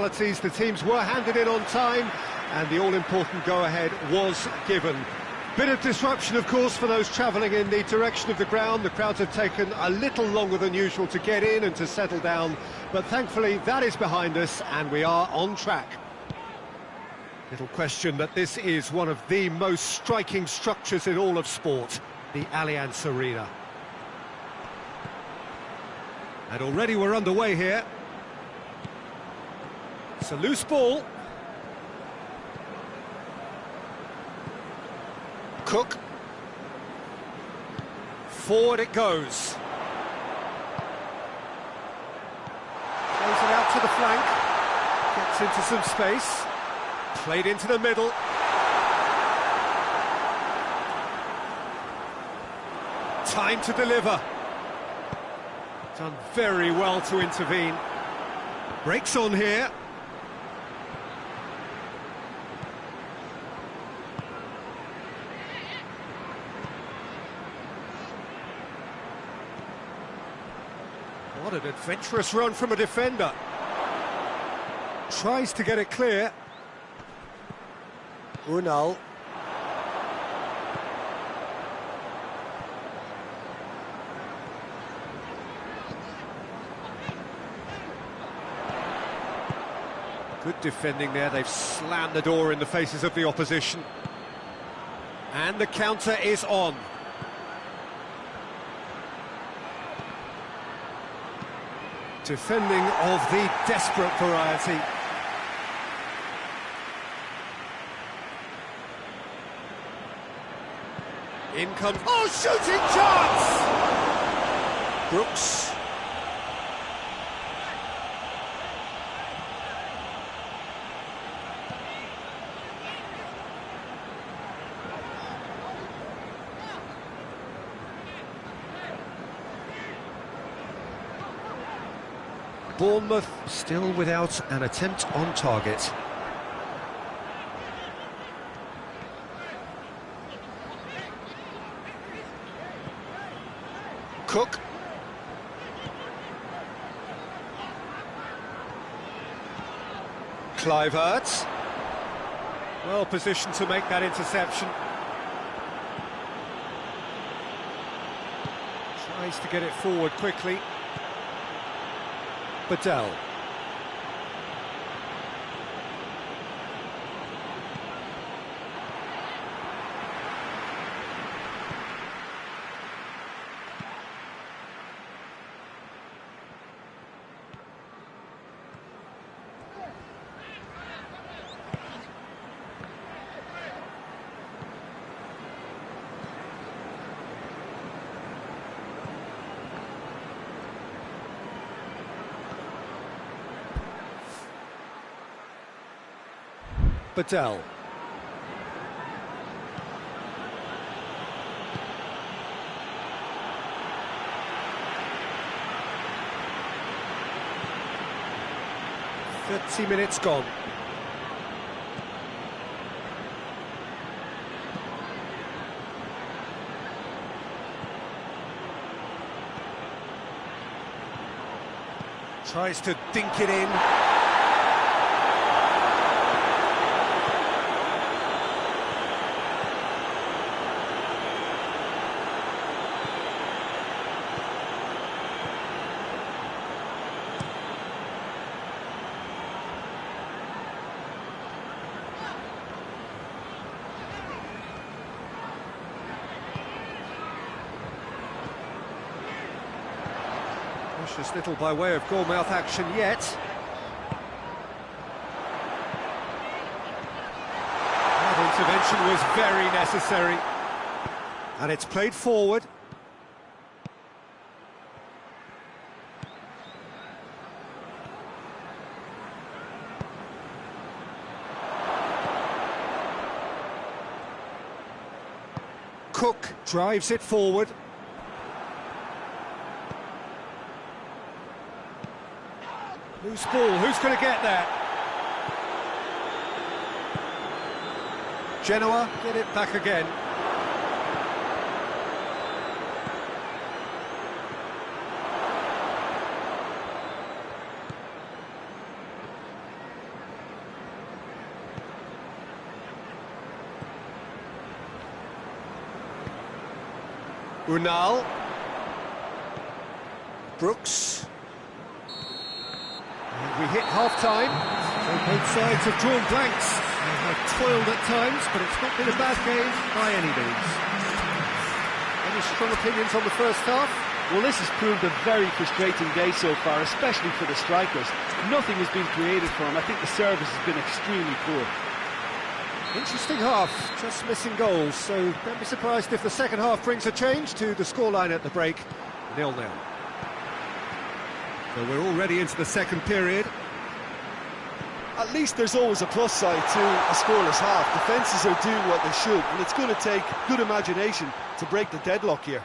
technicalities. The teams were handed in on time, and the all-important go-ahead was given. Bit of disruption, of course, for those travelling in the direction of the ground. The crowds have taken a little longer than usual to get in and to settle down, but thankfully that is behind us, and we are on track. Little question that this is one of the most striking structures in all of sport, the Allianz Arena. And already we're underway here. It's a loose ball. Cook. Forward it goes. Plays it out to the flank. Gets into some space. Played into the middle. Time to deliver. Done very well to intervene. Breaks on here. What an adventurous run from a defender. Tries to get it clear. Unal. Good defending there. They've slammed the door in the faces of the opposition. And the counter is on. Defending of the desperate variety. In comes... Oh, shooting chance! Brooks. Bournemouth still without an attempt on target. Cook. Kluivert. Well positioned to make that interception. Tries to get it forward quickly. Badel. Badel. Minutes gone. Tries to dink it in. Precious little by way of goal-mouth action yet. That intervention was very necessary. And it's played forward. Cook drives it forward. Loose ball, who's going to get there? Genoa get it back again. Unal. Brooks. And we hit half-time. So both sides have drawn blanks. They have toiled at times, but it's not been a bad game by any means. Any strong opinions on the first half? Well, this has proved a very frustrating day so far, especially for the strikers. Nothing has been created for them. I think the service has been extremely poor. Interesting half, just missing goals, so don't be surprised if the second half brings a change to the scoreline at the break, 0-0. So we're already into the second period. At least there's always a plus side to a scoreless half. Defences are doing what they should, and it's going to take good imagination to break the deadlock here.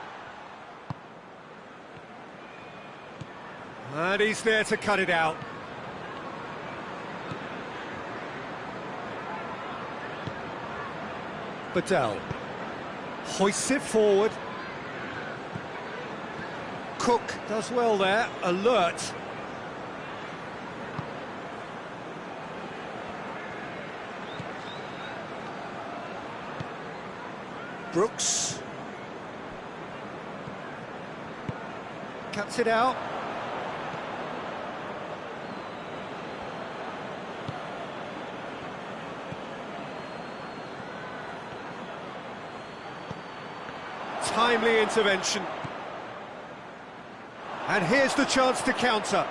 And he's there to cut it out. Badell hoists it forward. Cook does well there, alert. Brooks cuts it out. Timely intervention. And here's the chance to counter.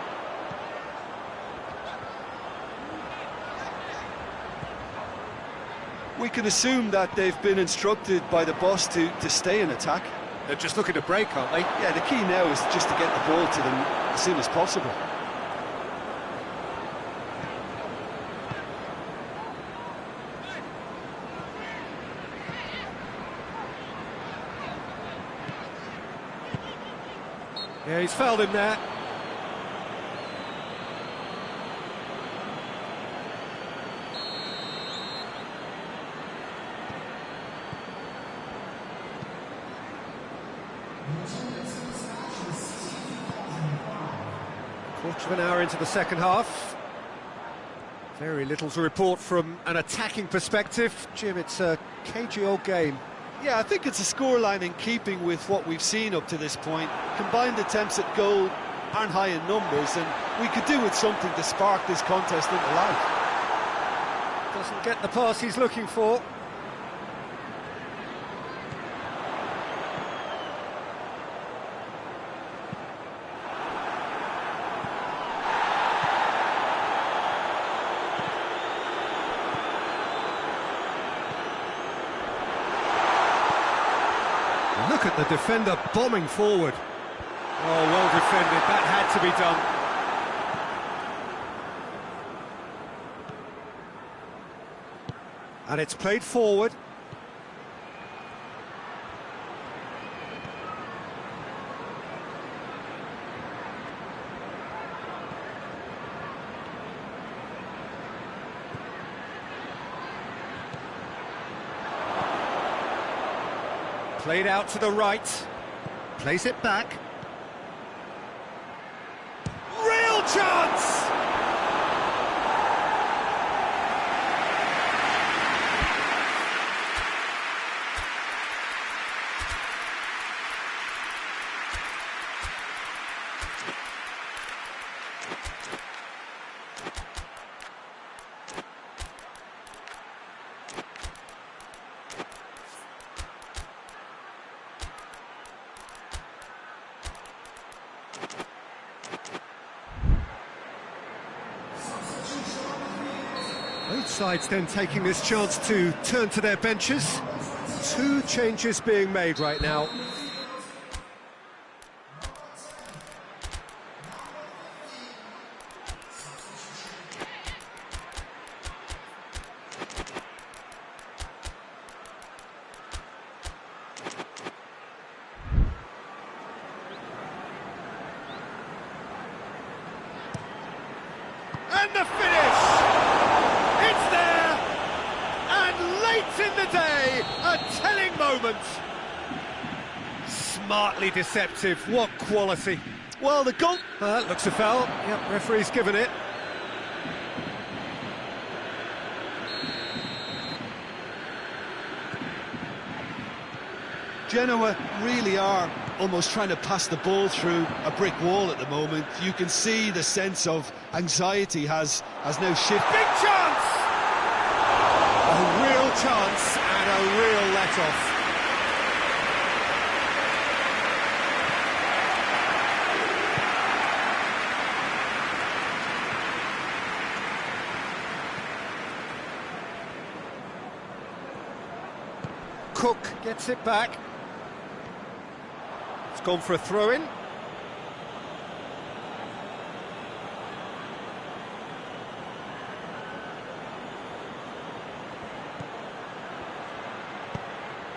We can assume that they've been instructed by the boss to stay in attack. They're just looking to break, aren't they? Yeah, the key now is just to get the ball to them as soon as possible. Yeah, he's fouled him there. Quarter of an hour into the second half. Very little to report from an attacking perspective. Jim, it's a cagey old game. Yeah, I think it's a scoreline in keeping with what we've seen up to this point. Combined attempts at goal aren't high in numbers, and we could do with something to spark this contest into life. Doesn't get the pass he's looking for. Look at the defender bombing forward. Oh, well defended. That had to be done. And it's played forward. Played out to the right. Plays it back. Real chance! Both sides then taking this chance to turn to their benches. Two changes being made right now. And the finish! It's there! And late in the day, a telling moment. Smartly deceptive, what quality. Well, the goal... That looks a foul. Yep, referee's given it. Genoa really are almost trying to pass the ball through a brick wall at the moment. You can see the sense of anxiety has now shifted. Big chance! A real chance and a real let-off. Cook gets it back. It's gone for a throw-in.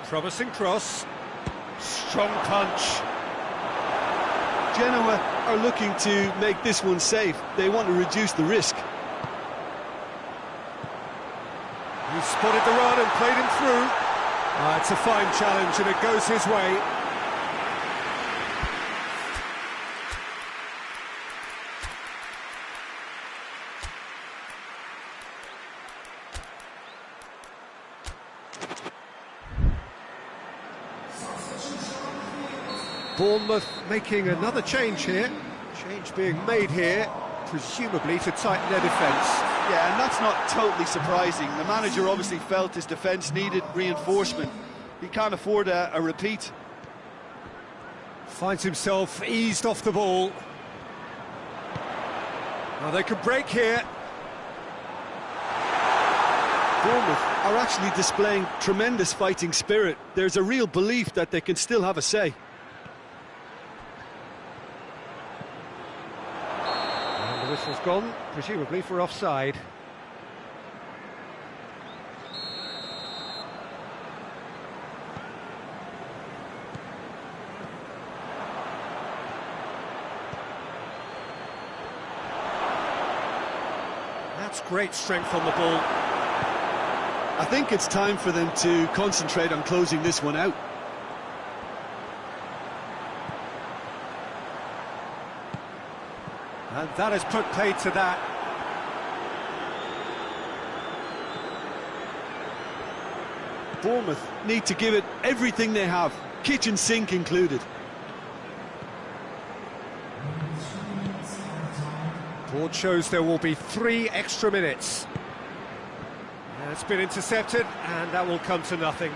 Promising cross. Strong punch. Genoa are looking to make this one safe. They want to reduce the risk. He spotted the run and played him through. It's a fine challenge and it goes his way. Bournemouth making another change here. Change being made here, presumably to tighten their defence. Yeah, and that's not totally surprising. The manager obviously felt his defence needed reinforcement. He can't afford a repeat. Finds himself eased off the ball. Now they can break here. Bournemouth are actually displaying tremendous fighting spirit. There's a real belief that they can still have a say. And the whistle's gone, presumably for offside. That's great strength on the ball. I think it's time for them to concentrate on closing this one out. And that has put paid to that. Bournemouth need to give it everything they have, kitchen sink included. Board shows there will be 3 extra minutes. And it's been intercepted, and that will come to nothing.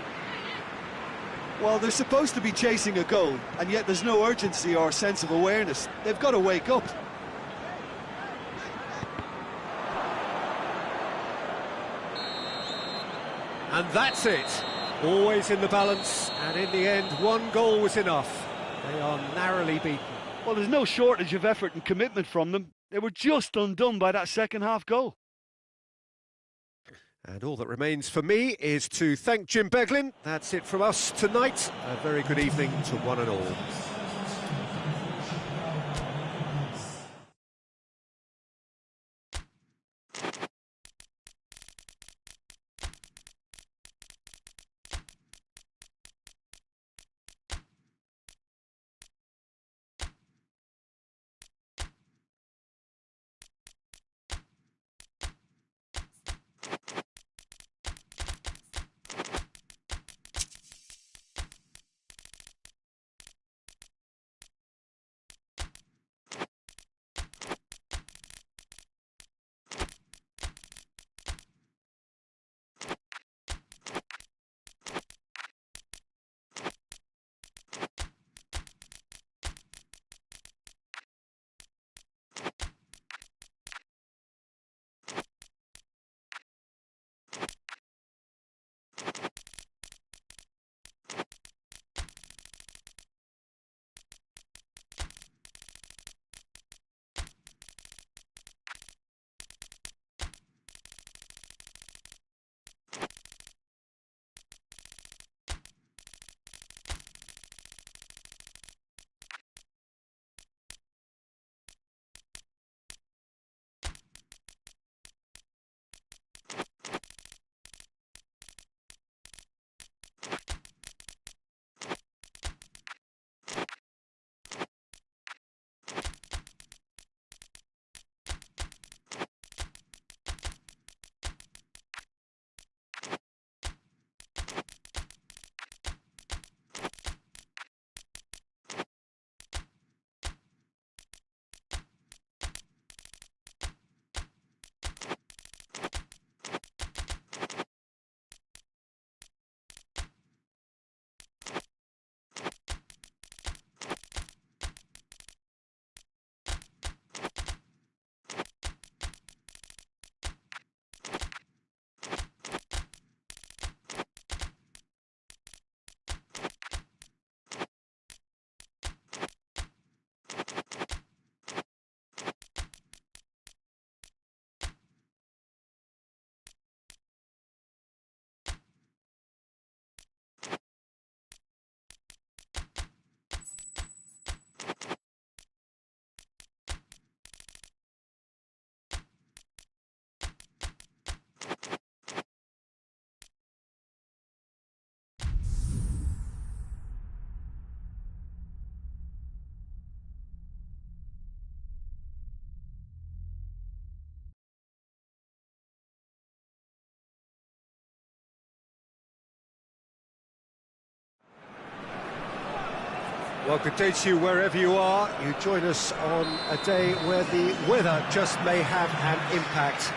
Well, they're supposed to be chasing a goal, and yet there's no urgency or sense of awareness. They've got to wake up. And that's it. Always in the balance, and in the end, 1 goal was enough. They are narrowly beaten. Well, there's no shortage of effort and commitment from them. They were just undone by that second half goal. And all that remains for me is to thank Jim Beglin. That's it from us tonight. A very good evening to one and all. Well, good day to you wherever you are. You join us on a day where the weather just may have an impact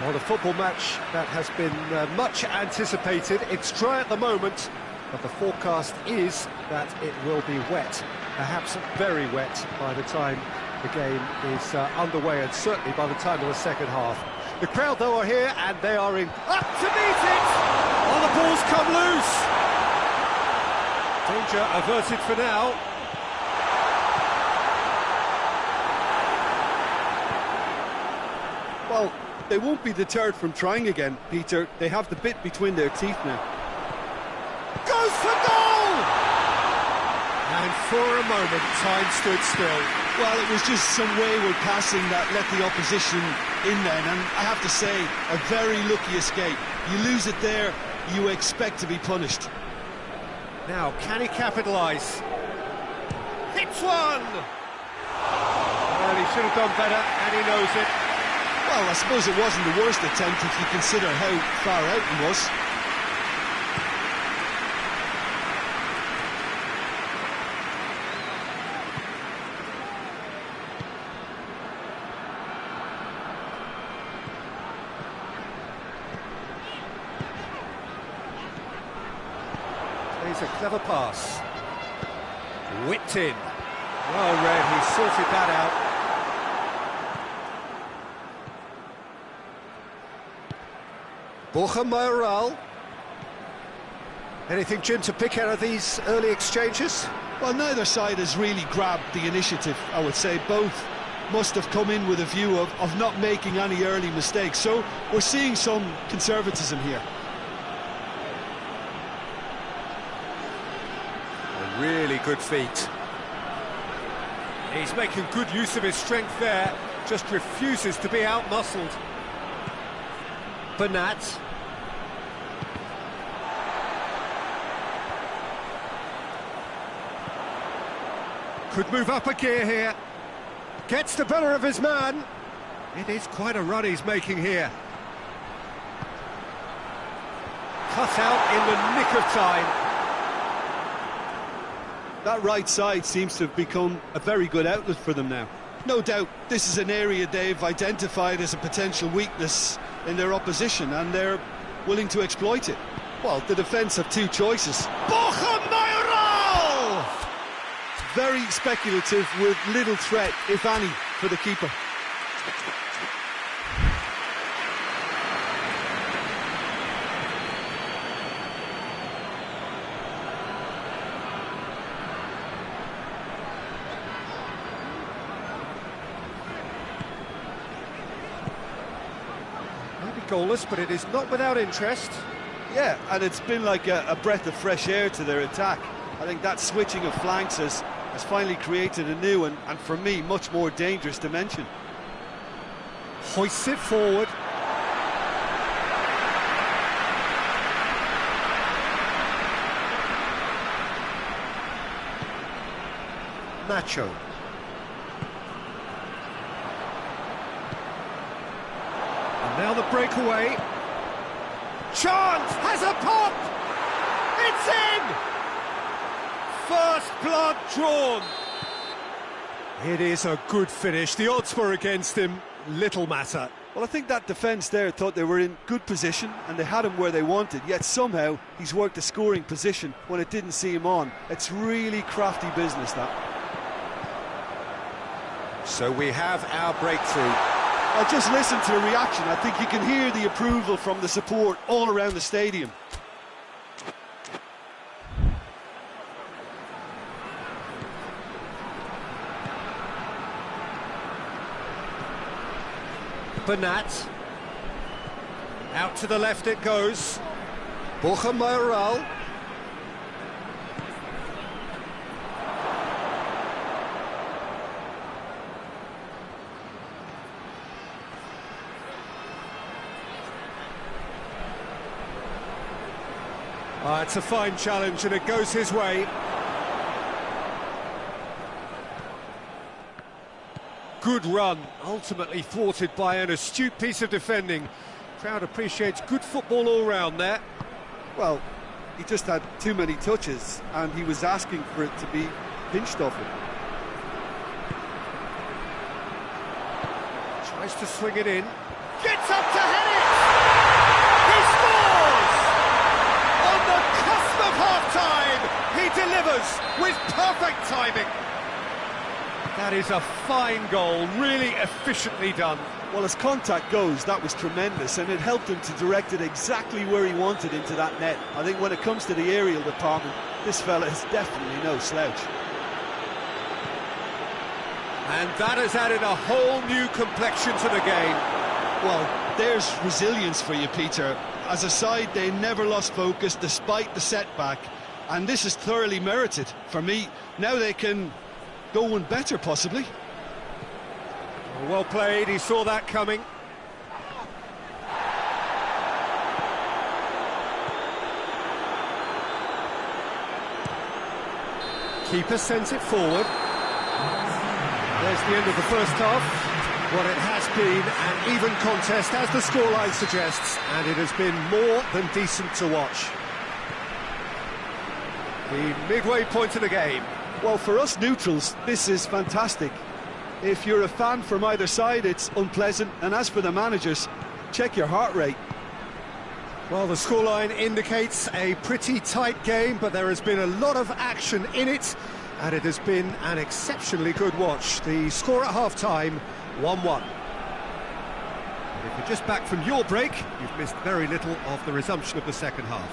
on a football match that has been much anticipated. It's dry at the moment, but the forecast is that it will be wet, perhaps very wet by the time the game is underway, and certainly by the time of the second half. The crowd, though, are here, and they are in up to meet it! Oh, the ball's come loose! Danger averted for now. Well, they won't be deterred from trying again, Peter. They have the bit between their teeth now. Goes for goal! And for a moment, time stood still. Well, it was just some wayward passing that let the opposition in then, and I have to say, a very lucky escape. You lose it there, you expect to be punished. Now, can he capitalise? Hits one! Well, he should have done better, and he knows it. Well, I suppose it wasn't the worst attempt if you consider how far out he was. Plays a clever pass. Whipped in. Well read, he sorted that out. Borja Mayoral. Anything, Jim, to pick out of these early exchanges? Well, neither side has really grabbed the initiative, I would say. Both must have come in with a view of not making any early mistakes. So we're seeing some conservatism here. A really good feat. He's making good use of his strength there, just refuses to be out-muscled. Bernat. Could move up a gear here. Gets the better of his man. It is quite a run he's making here. Cut out in the nick of time. That right side seems to have become a very good outlet for them now. No doubt this is an area they've identified as a potential weakness in their opposition, and they're willing to exploit it. Well, the defence have two choices. Borja Mayoral! Very speculative with little threat, if any, for the keeper. Goalless, but it is not without interest. Yeah, and it's been like a breath of fresh air to their attack. I think that switching of flanks has finally created a new and for me, much more dangerous dimension. Hoists it forward. Nacho. Now the breakaway. Chance has a pop! It's in! First blood drawn. It is a good finish. The odds were against him. Little matter. Well, I think that defence there thought they were in good position and they had him where they wanted, yet somehow he's worked a scoring position when it didn't see him on. It's really crafty business, that. So we have our breakthrough. Well, just listen to the reaction. I think you can hear the approval from the support all around the stadium. Bernat. Out to the left it goes. Borja Mayoral. It's a fine challenge and it goes his way. Good run, ultimately thwarted by an astute piece of defending. Crowd appreciates good football all round there. Well, he just had too many touches and he was asking for it to be pinched off it. Tries to swing it in. Gets up to head it! He scores! On the cusp of half-time, he delivers with perfect timing. That is a fine goal, really efficiently done. Well, as contact goes, that was tremendous, and it helped him to direct it exactly where he wanted into that net. I think when it comes to the aerial department, this fella is definitely no slouch. And that has added a whole new complexion to the game. Well, there's resilience for you, Peter. As a side, they never lost focus despite the setback, and this is thoroughly merited. For me, now they can go one better, possibly. Well played, he saw that coming. Keeper sends it forward. There's the end of the first half. Well, it has been an even contest, as the scoreline suggests, and it has been more than decent to watch. The midway point of the game. Well, for us neutrals, this is fantastic. If you're a fan from either side, it's unpleasant, and as for the managers, check your heart rate. Well, the scoreline indicates a pretty tight game, but there has been a lot of action in it, and it has been an exceptionally good watch. The score at half-time, 1-1. If you're just back from your break, you've missed very little of the resumption of the second half.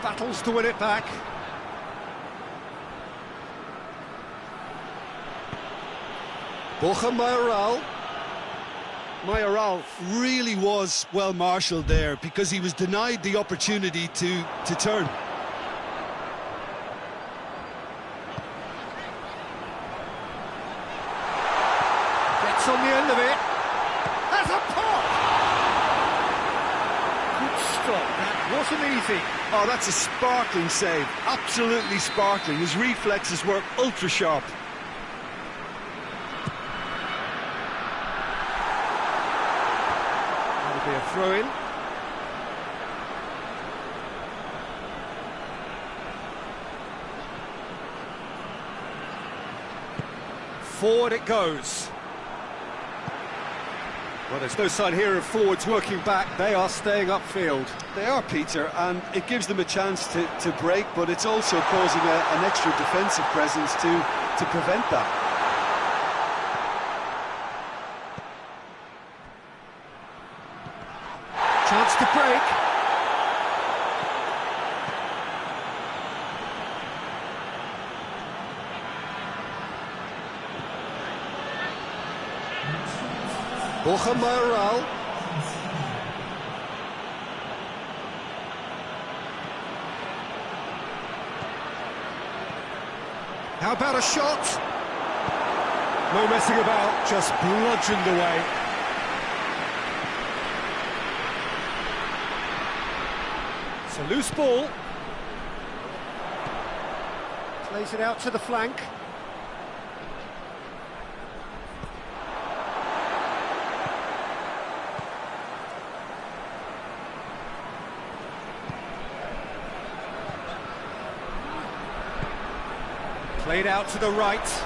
Battles to win it back. Borja Mayoral. Mayoral really was well marshalled there because he was denied the opportunity to turn. Gets on the end of it. Has a pop! Good stop, that wasn't easy. Oh, that's a sparkling save, absolutely sparkling. His reflexes were ultra sharp. That'll be a throw-in. Forward it goes. Well, there's no sign here of forwards working back. They are staying upfield. They are, Peter, and it gives them a chance to break, but it's also causing an extra defensive presence to prevent that. Chance to break. Borja Mayoral. How about a shot? No messing about, just bludgeoned away. It's a loose ball. Plays it out to the flank. Played out to the right.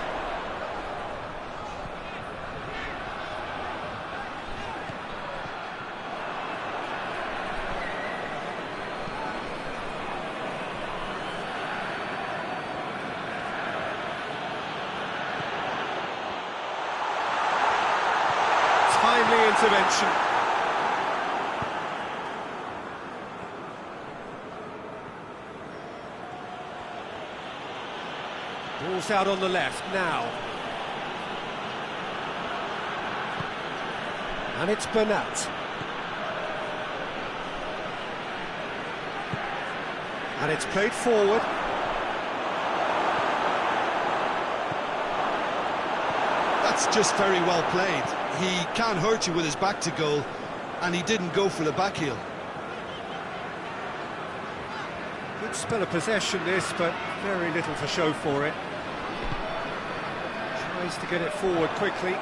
Timely intervention. Ball's out on the left now. And it's Bernat. And it's played forward. That's just very well played. He can't hurt you with his back to goal, and he didn't go for the back heel. Good spell of possession this, but very little to show for it. Tries to get it forward quickly.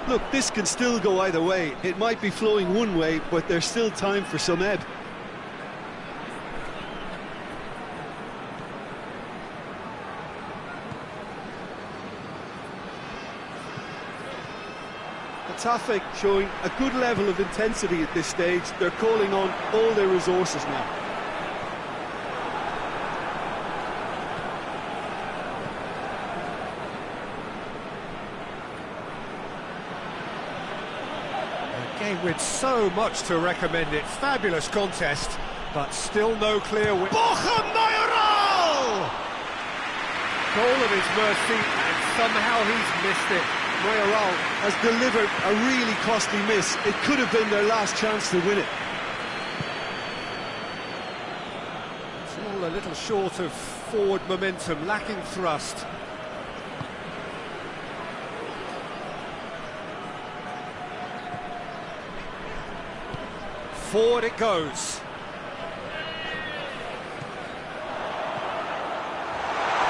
Look, this can still go either way. It might be flowing one way, but there's still time for some ebb. Getafe showing a good level of intensity at this stage. They're calling on all their resources now. A game with so much to recommend it. Fabulous contest, but still no clear win. Borja Mayoral! Goal at his mercy, and somehow he's missed it. Mayoral has delivered a really costly miss. It could have been their last chance to win it. It's all a little short of forward momentum, lacking thrust. Forward it goes.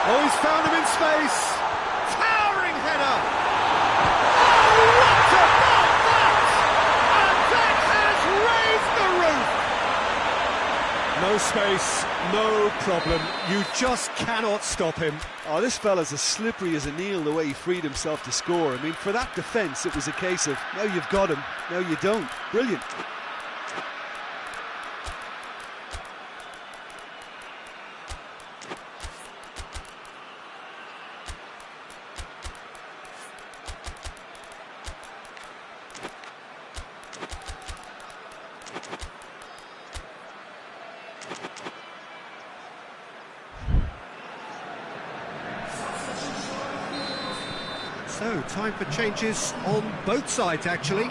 Oh, he's found him in space. Towering header. No space, no problem. You just cannot stop him. Oh, this fella's as slippery as a Neil the way he freed himself to score. I mean, for that defence, it was a case of, now you've got him, now you don't. Brilliant. So, time for changes on both sides, actually.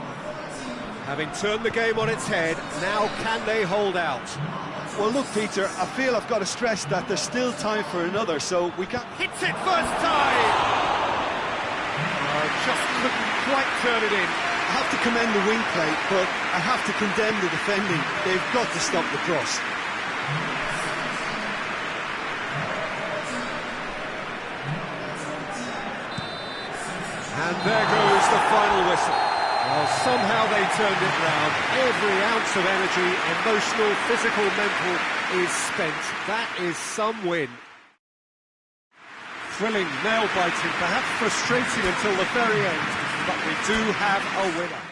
Having turned the game on its head, now can they hold out? Well, look, Peter, I feel I've got to stress that there's still time for another, so we can't... Hits it first time! Just couldn't quite turn it in. I have to commend the wing play, but I have to condemn the defending. They've got to stop the cross. And there goes the final whistle. Well, somehow they turned it round. Every ounce of energy, emotional, physical, mental, is spent. That is some win. Thrilling, nail-biting, perhaps frustrating until the very end, but we do have a winner.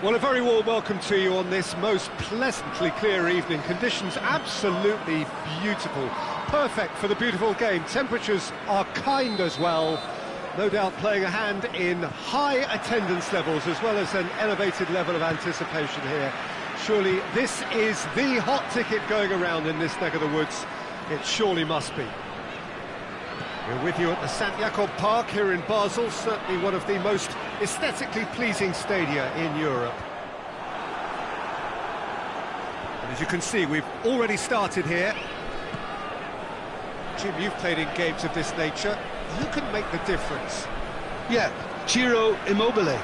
Well, a very warm welcome to you on this most pleasantly clear evening. Conditions absolutely beautiful. Perfect for the beautiful game. Temperatures are kind as well. No doubt playing a hand in high attendance levels as well as an elevated level of anticipation here. Surely this is the hot ticket going around in this neck of the woods. It surely must be. We're with you at the St. Jakob Park here in Basel, certainly one of the most aesthetically pleasing stadia in Europe. And as you can see, we've already started here. Jim, you've played in games of this nature. Who can make the difference? Yeah, Ciro Immobile.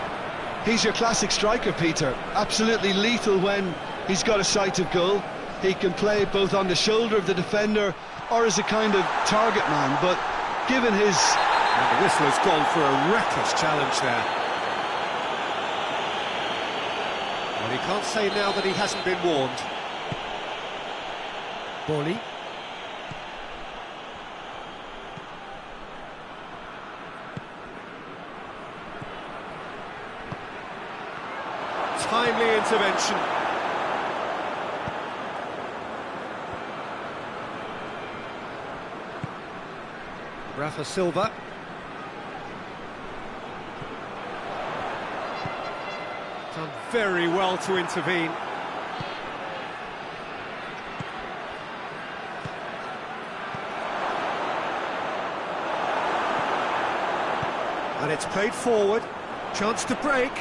He's your classic striker, Peter. Absolutely lethal when he's got a sight of goal. He can play both on the shoulder of the defender or as a kind of target man, but given his... And the whistle has gone for a reckless challenge there. Well, he can't say now that he hasn't been warned. Bolly. Timely intervention. Rafa Silva. Done very well to intervene. And it's played forward. Chance to break.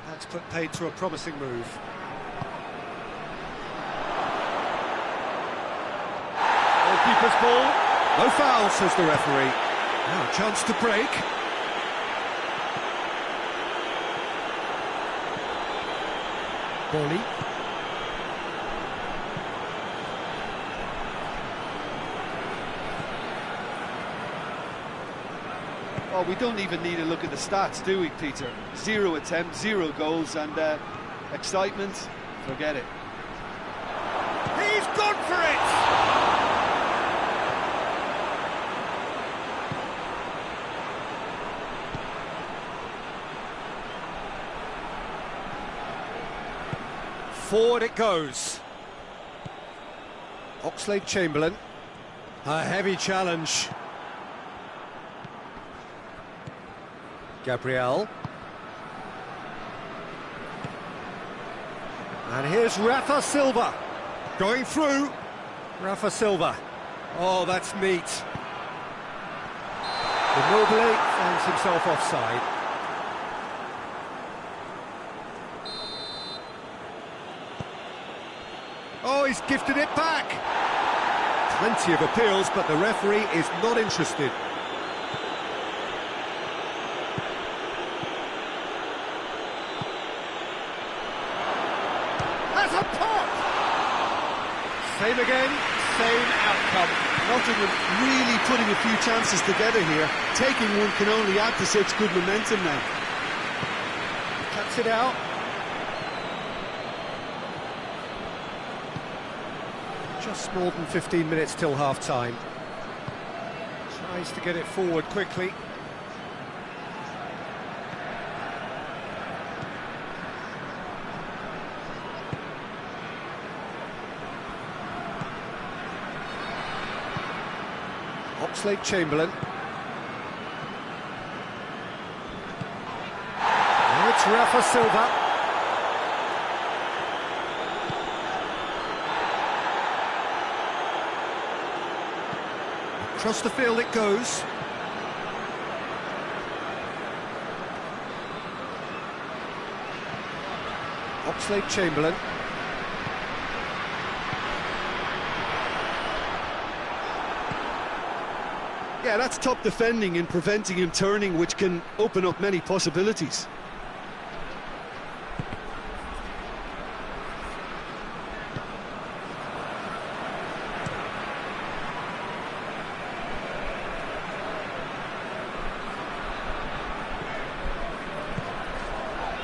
That's put paid to a promising move. Goalkeeper's ball. No foul, says the referee. Now a chance to break. Bolly. Oh, we don't even need to look at the stats, do we, Peter? 0 attempts, 0 goals, and excitement, forget it. He's gone for it! Forward it goes. Oxlade-Chamberlain. A heavy challenge. Gabriel. And here's Rafa Silva. Going through. Rafa Silva. Oh, that's neat. Immobile finds himself offside. Oh, he's gifted it back. Plenty of appeals, but the referee is not interested. Has a pop! Same again, same outcome. Nottingham really putting a few chances together here. Taking one can only add to such good momentum now. Cuts it out. Just more than 15 minutes till half-time. Tries to get it forward quickly. Oxlade-Chamberlain. Now it's Rafa Silva. Across the field it goes. Oxlade-Chamberlain. Yeah, that's top defending and preventing him turning, which can open up many possibilities.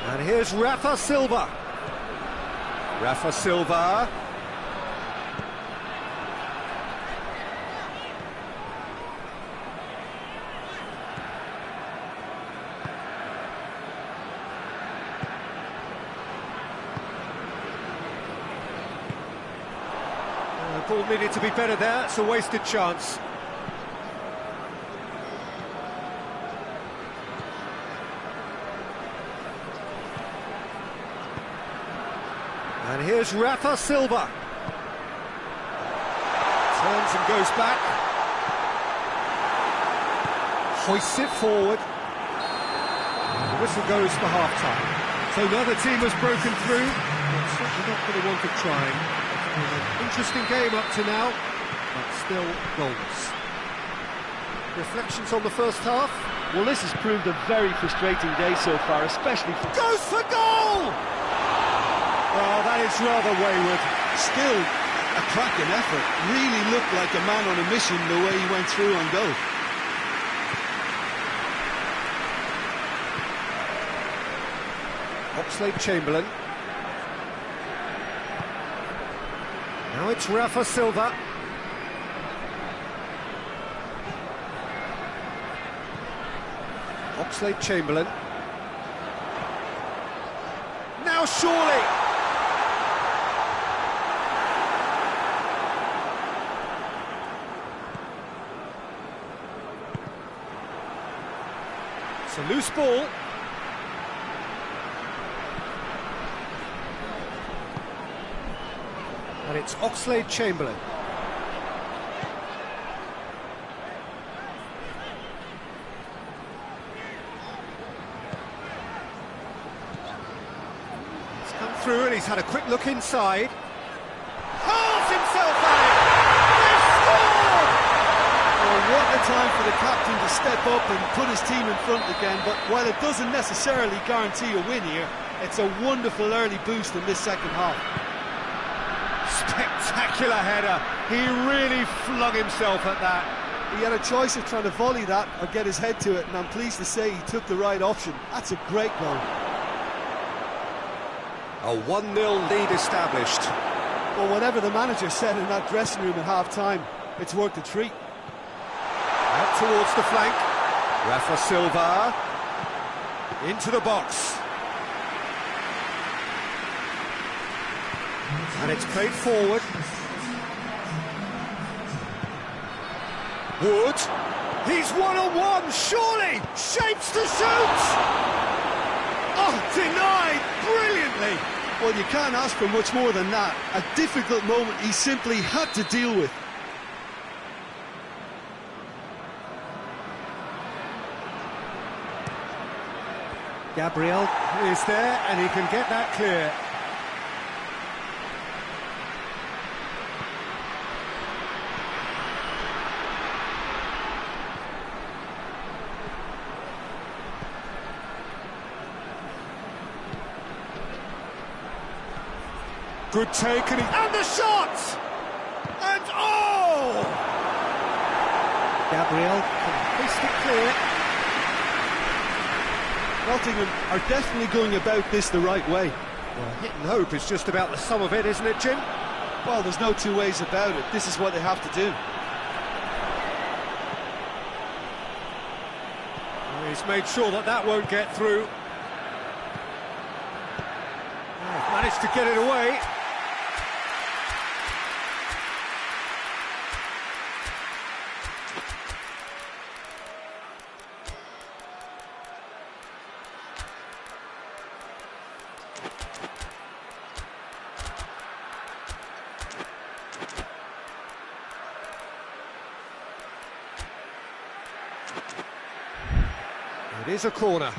And here's Rafa Silva. Rafa Silva. Ball needed to be better there, it's a wasted chance. And here's Rafa Silva. Turns and goes back. Hoists it forward. The whistle goes for half-time. So neither team has broken through. But certainly not for the want of trying. It's been an interesting game up to now, but still goalless. Reflections on the first half? Well, this has proved a very frustrating day so far, especially for... Goes for goal! Oh, that is rather wayward. Still a cracking effort. Really looked like a man on a mission the way he went through on goal. Oxlade-Chamberlain. Now it's Rafa Silva. Oxlade-Chamberlain. Now surely! It's a loose ball. And it's Oxlade-Chamberlain. He's come through and he's had a quick look inside. Hurls himself at it! They've scored! Oh, what a time for the captain to step up and put his team in front again. But while it doesn't necessarily guarantee a win here, it's a wonderful early boost in this second half. Spectacular header. He really flung himself at that. He had a choice of trying to volley that or get his head to it, and I'm pleased to say he took the right option. That's a great goal. A 1-0 lead established. Well, whatever the manager said in that dressing room at half-time, it's worked a treat. Out towards the flank. Rafa Silva. Into the box. And it's played forward. Wood. He's one-on-one, surely! Shapes to shoot! Oh, denied brilliantly! Well, you can't ask for much more than that. A difficult moment he simply had to deal with. Gabriel is there, and he can get that clear. Good take, and the shot! And oh! Gabriel can hoist it clear. Nottingham are definitely going about this the right way. Well, hit and hope is just about the sum of it, isn't it, Jim? Well, there's no two ways about it. This is what they have to do. Well, he's made sure that that won't get through. Oh, managed to get it away. It is a corner.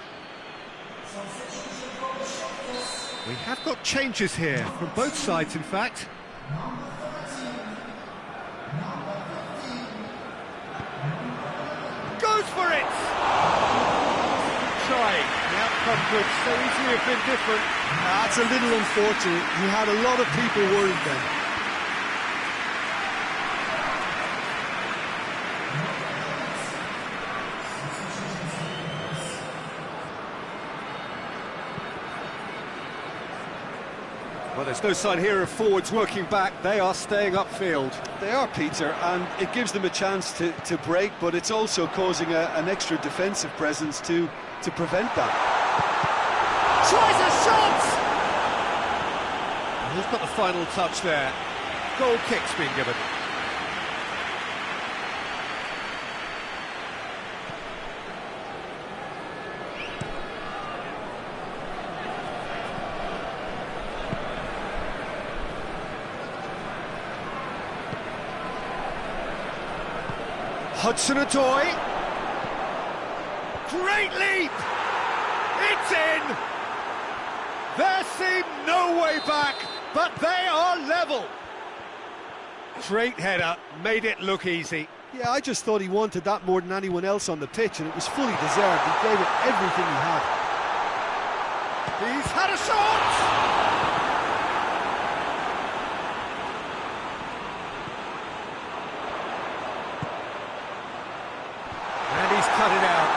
We have got changes here, from both sides in fact. Goes for it! Trying. The outcome could so easily have been different. That's a little unfortunate. He had a lot of people worried then. Well, there's no sign here of forwards working back. They are staying upfield. They are, Peter, and it gives them a chance to break, but it's also causing an extra defensive presence to prevent that. Tries a shot! Who's got the final touch there? Goal kick's been given. Hudson-Odoi. Great leap! It's in! There seemed no way back, but they are level. Great header, made it look easy. Yeah, I just thought he wanted that more than anyone else on the pitch, and it was fully deserved. He gave it everything he had. He's had a shot! And he's cut it out.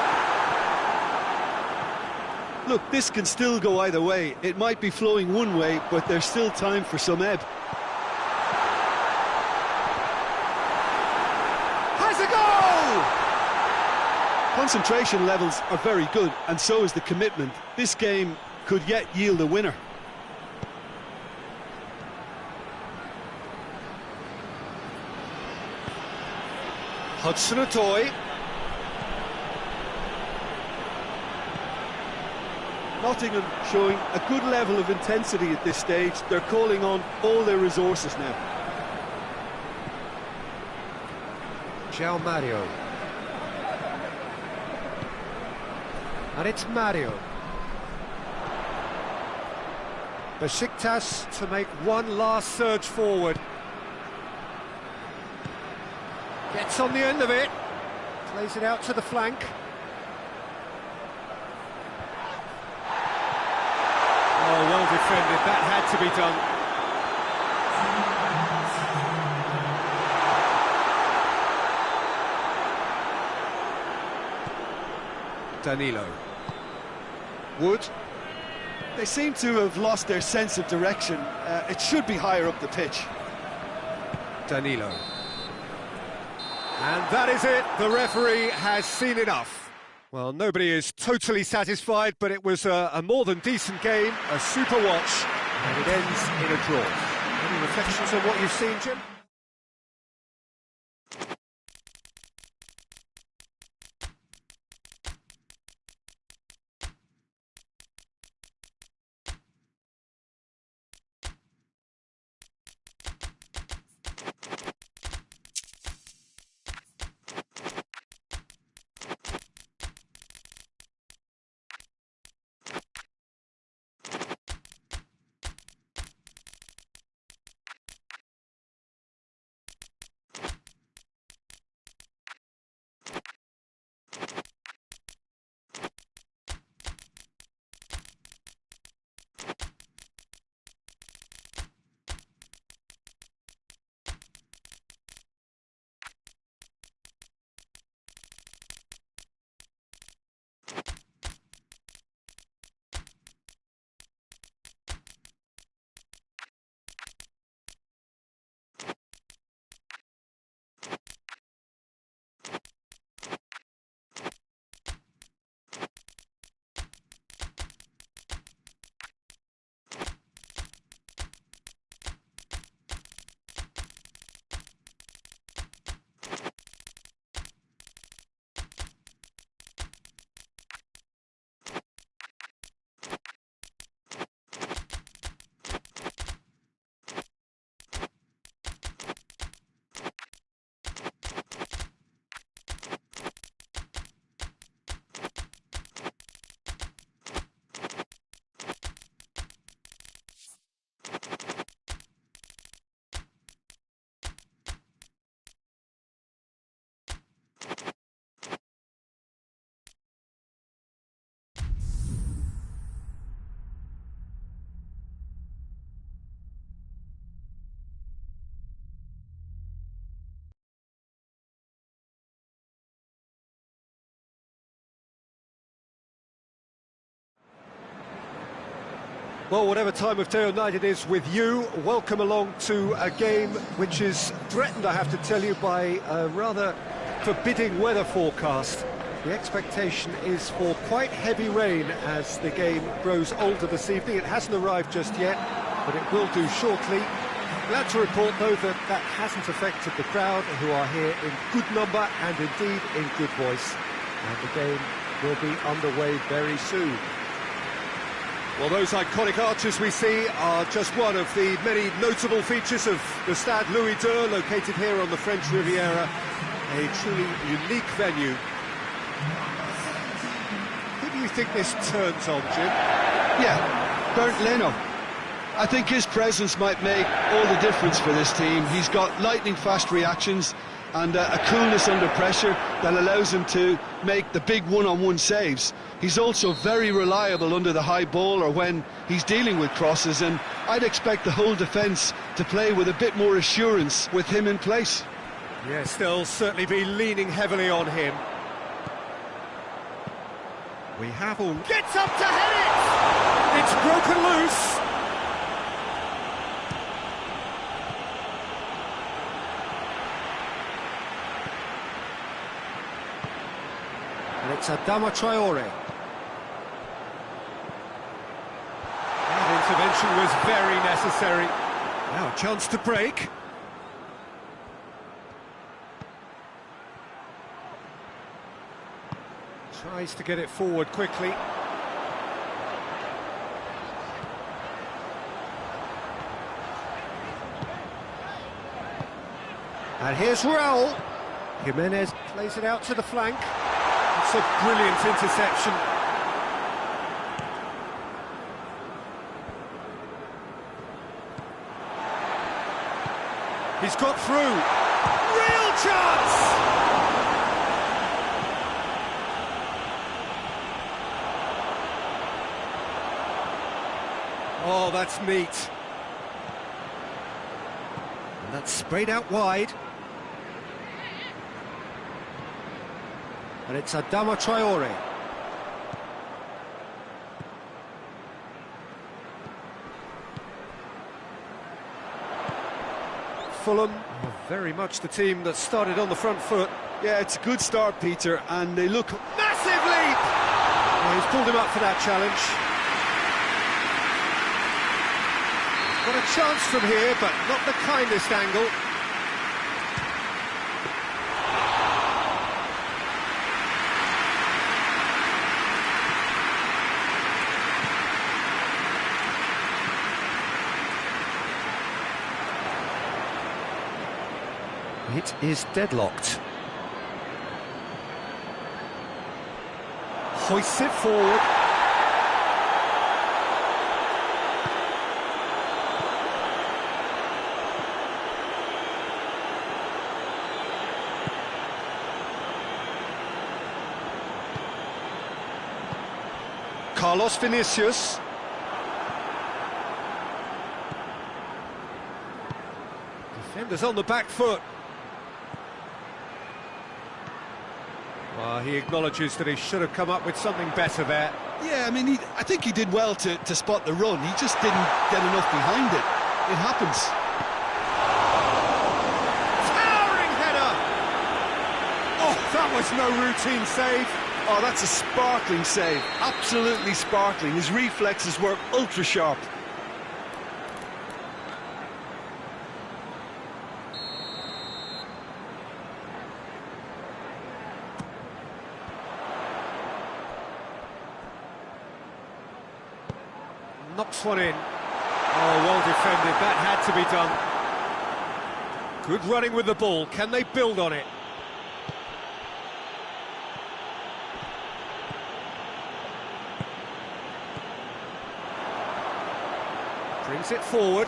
Look, this can still go either way. It might be flowing one way, but there's still time for some ebb. Has a goal! Concentration levels are very good, and so is the commitment. This game could yet yield a winner. Hudson-Odoi. Nottingham showing a good level of intensity at this stage. They're calling on all their resources now. João Mario. And it's Mario. Besiktas to make one last surge forward. Gets on the end of it. Plays it out to the flank. Oh, well defended. That had to be done. Danilo. Wood. They seem to have lost their sense of direction. It should be higher up the pitch. Danilo. And that is it. The referee has seen enough. Well, nobody is totally satisfied, but it was a more than decent game, a super watch, and it ends in a draw. Any reflections on what you've seen, Jim? Well, whatever time of day or night it is with you, welcome along to a game which is threatened, I have to tell you, by a rather forbidding weather forecast. The expectation is for quite heavy rain as the game grows older this evening. It hasn't arrived just yet, but it will do shortly. Glad to report, though, that that hasn't affected the crowd, who are here in good number and indeed in good voice. And the game will be underway very soon. Well, those iconic arches we see are just one of the many notable features of the Stade Louis II, located here on the French Riviera. A truly unique venue. Who do you think this turns on, Jim? Yeah, Bernd Leno. I think his presence might make all the difference for this team. He's got lightning-fast reactions and a coolness under pressure that allows him to make the big one-on-one saves. He's also very reliable under the high ball or when he's dealing with crosses, and I'd expect the whole defence to play with a bit more assurance with him in place. Yes, they'll certainly be leaning heavily on him. We have all... Gets up to head it! It's broken loose! And it's Adama Traore. That intervention was very necessary. Now a chance to break. Tries to get it forward quickly. And here's Raul. Jimenez plays it out to the flank. It's a brilliant interception. He's got through. Real chance! Oh, that's neat. And that's sprayed out wide. And it's Adama Traore. Fulham are very much the team that started on the front foot. Yeah, it's a good start, Peter, and they look... Massive leap! Well, he's pulled him up for that challenge. Got a chance from here, but not the kindest angle. It is deadlocked. Hoists it forward. Carlos Vinicius. Defenders on the back foot. Well, he acknowledges that he should have come up with something better there. Yeah, I mean, I think he did well to spot the run. He just didn't get enough behind it. It happens. Towering header! Oh, that was no routine save. Oh, that's a sparkling save. Absolutely sparkling. His reflexes were ultra-sharp. Knocks one in. Oh, well defended. That had to be done. Good running with the ball. Can they build on it? Brings it forward.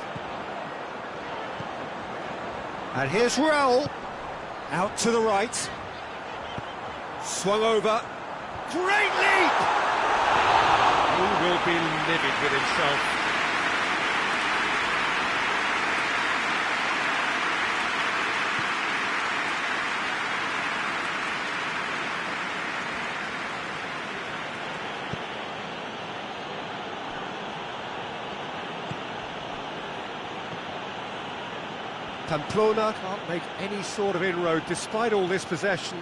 And here's Raul. Out to the right. Swung over. Great leap! He will be livid with himself. Pamplona can't make any sort of inroad despite all this possession.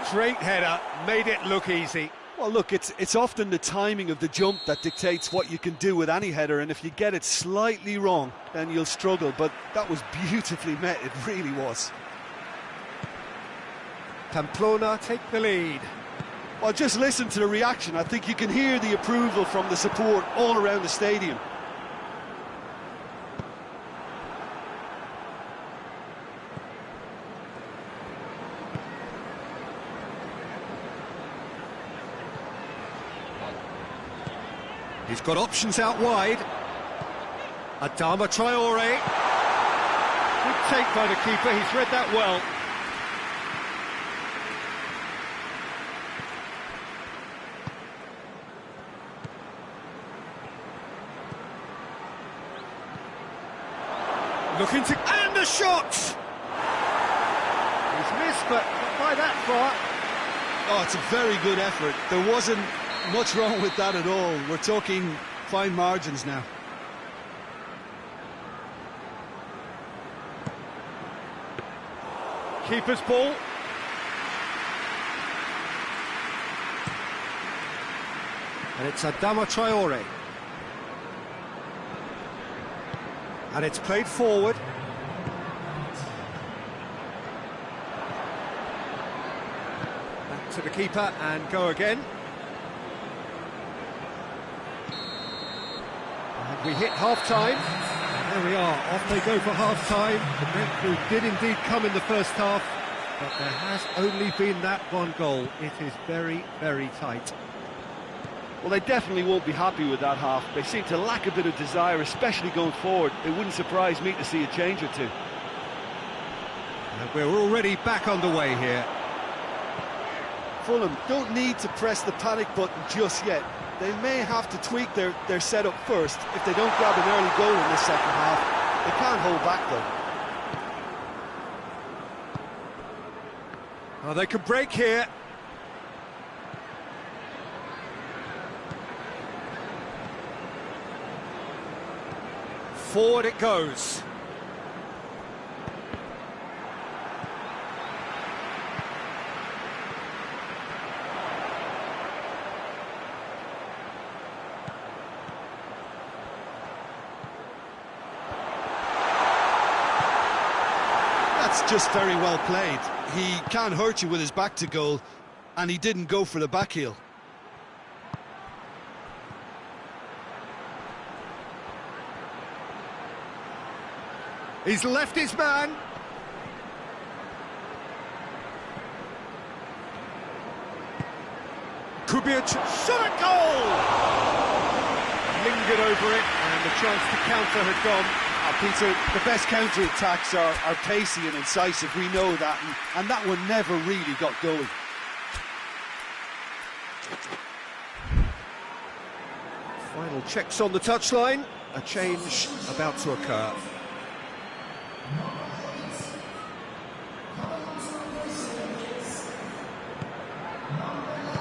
Straight header, made it look easy. Well, look, it's often the timing of the jump that dictates what you can do with any header, and if you get it slightly wrong, then you'll struggle. But that was beautifully met, it really was. Pamplona take the lead. Well, just listen to the reaction. I think you can hear the approval from the support all around the stadium. He's got options out wide. Adama Traore. Good take by the keeper, he's read that well. Looking to... and the shot! He's missed, but not by that far. Oh, it's a very good effort. There wasn't much wrong with that at all. We're talking fine margins now. Keeper's ball. And it's Adama Traore. And it's played forward. Back to the keeper and go again. And we hit half-time. There we are, off they go for half-time. The breakthrough did indeed come in the first half, but there has only been that one goal. It is very, very tight. Well, they definitely won't be happy with that half. They seem to lack a bit of desire, especially going forward. It wouldn't surprise me to see a change or two. And we're already back underway here. Fulham don't need to press the panic button just yet. They may have to tweak their setup first. If they don't grab an early goal in this second half, they can't hold back though. Oh, they can break here. Forward it goes. That's just very well played. He can't hurt you with his back to goal, and he didn't go for the back heel. He's left his man. Could be a shot at goal! Lingered over it, and the chance to counter had gone. Peter, the best counter-attacks are pacey and incisive, we know that, and that one never really got going. Final checks on the touchline, a change about to occur.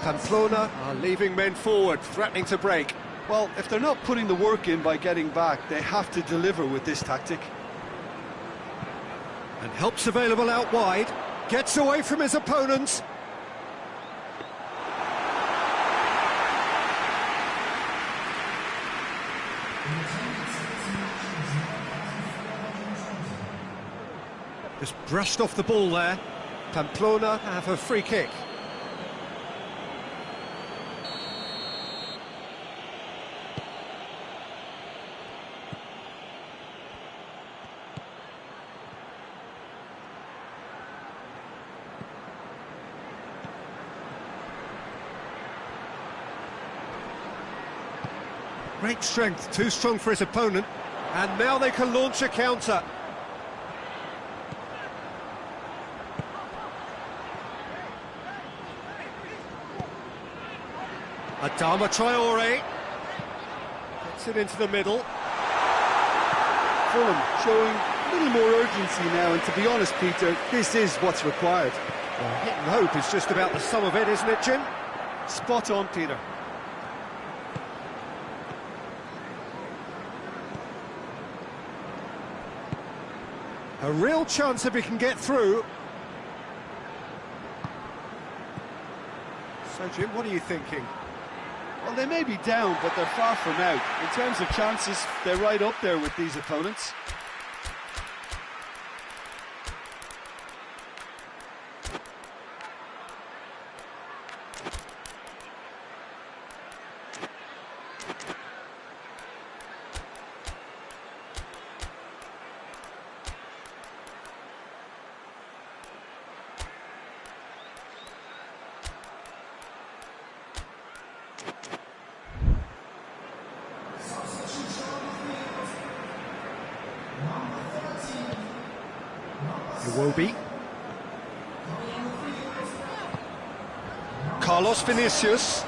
Pamplona are leaving men forward, threatening to break. Well, if they're not putting the work in by getting back, they have to deliver with this tactic. And help's available out wide, gets away from his opponents. Just brushed off the ball there. Pamplona have a free kick. Great strength, too strong for his opponent, and now they can launch a counter. Adama Traore gets it into the middle. Fulham showing a little more urgency now, and to be honest, Peter, this is what's required. Well, hit and hope is just about the sum of it, isn't it, Jim? Spot on, Peter. A real chance if he can get through. So, Jim, what are you thinking? Well, they may be down, but they're far from out. In terms of chances, they're right up there with these opponents. Iwobi. Carlos Vinicius.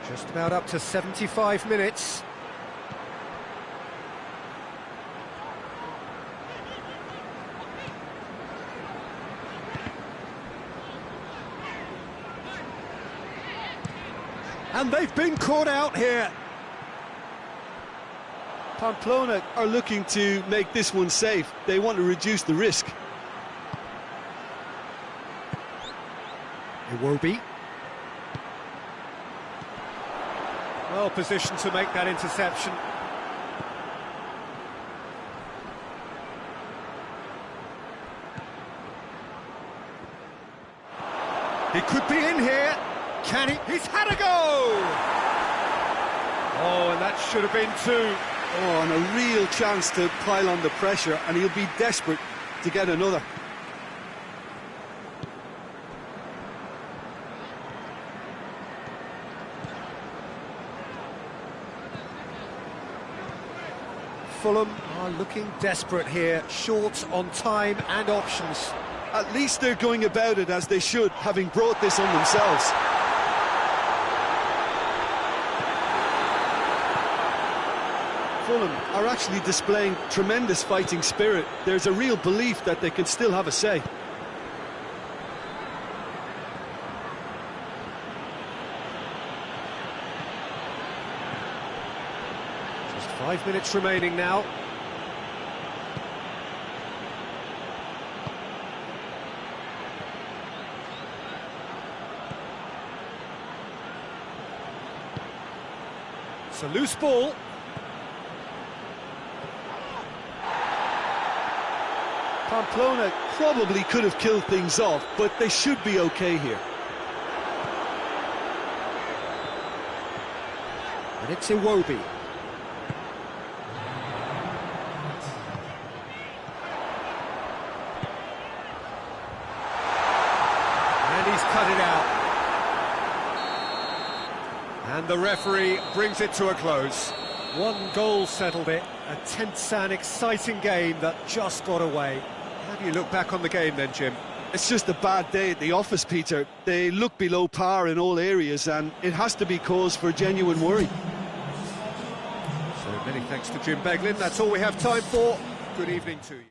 Just about up to 75 minutes. And they've been caught out here. Pamplona are looking to make this one safe. They want to reduce the risk. Iwobi. Well positioned to make that interception. He could be in here. Can he? He's had a go! Oh, and that should have been two. Oh, and a real chance to pile on the pressure, and he'll be desperate to get another. Fulham are looking desperate here, short on time and options. At least they're going about it as they should, having brought this on themselves. Fulham are actually displaying tremendous fighting spirit. There's a real belief that they can still have a say. Just 5 minutes remaining now. It's a loose ball. Pamplona probably could have killed things off, but they should be okay here. And it's Iwobi. And he's cut it out. And the referee brings it to a close. One goal settled it. A tense and exciting game that just got away. How do you look back on the game then, Jim? It's just a bad day at the office, Peter. They look below par in all areas, and it has to be cause for genuine worry. So many thanks to Jim Beglin. That's all we have time for. Good evening to you.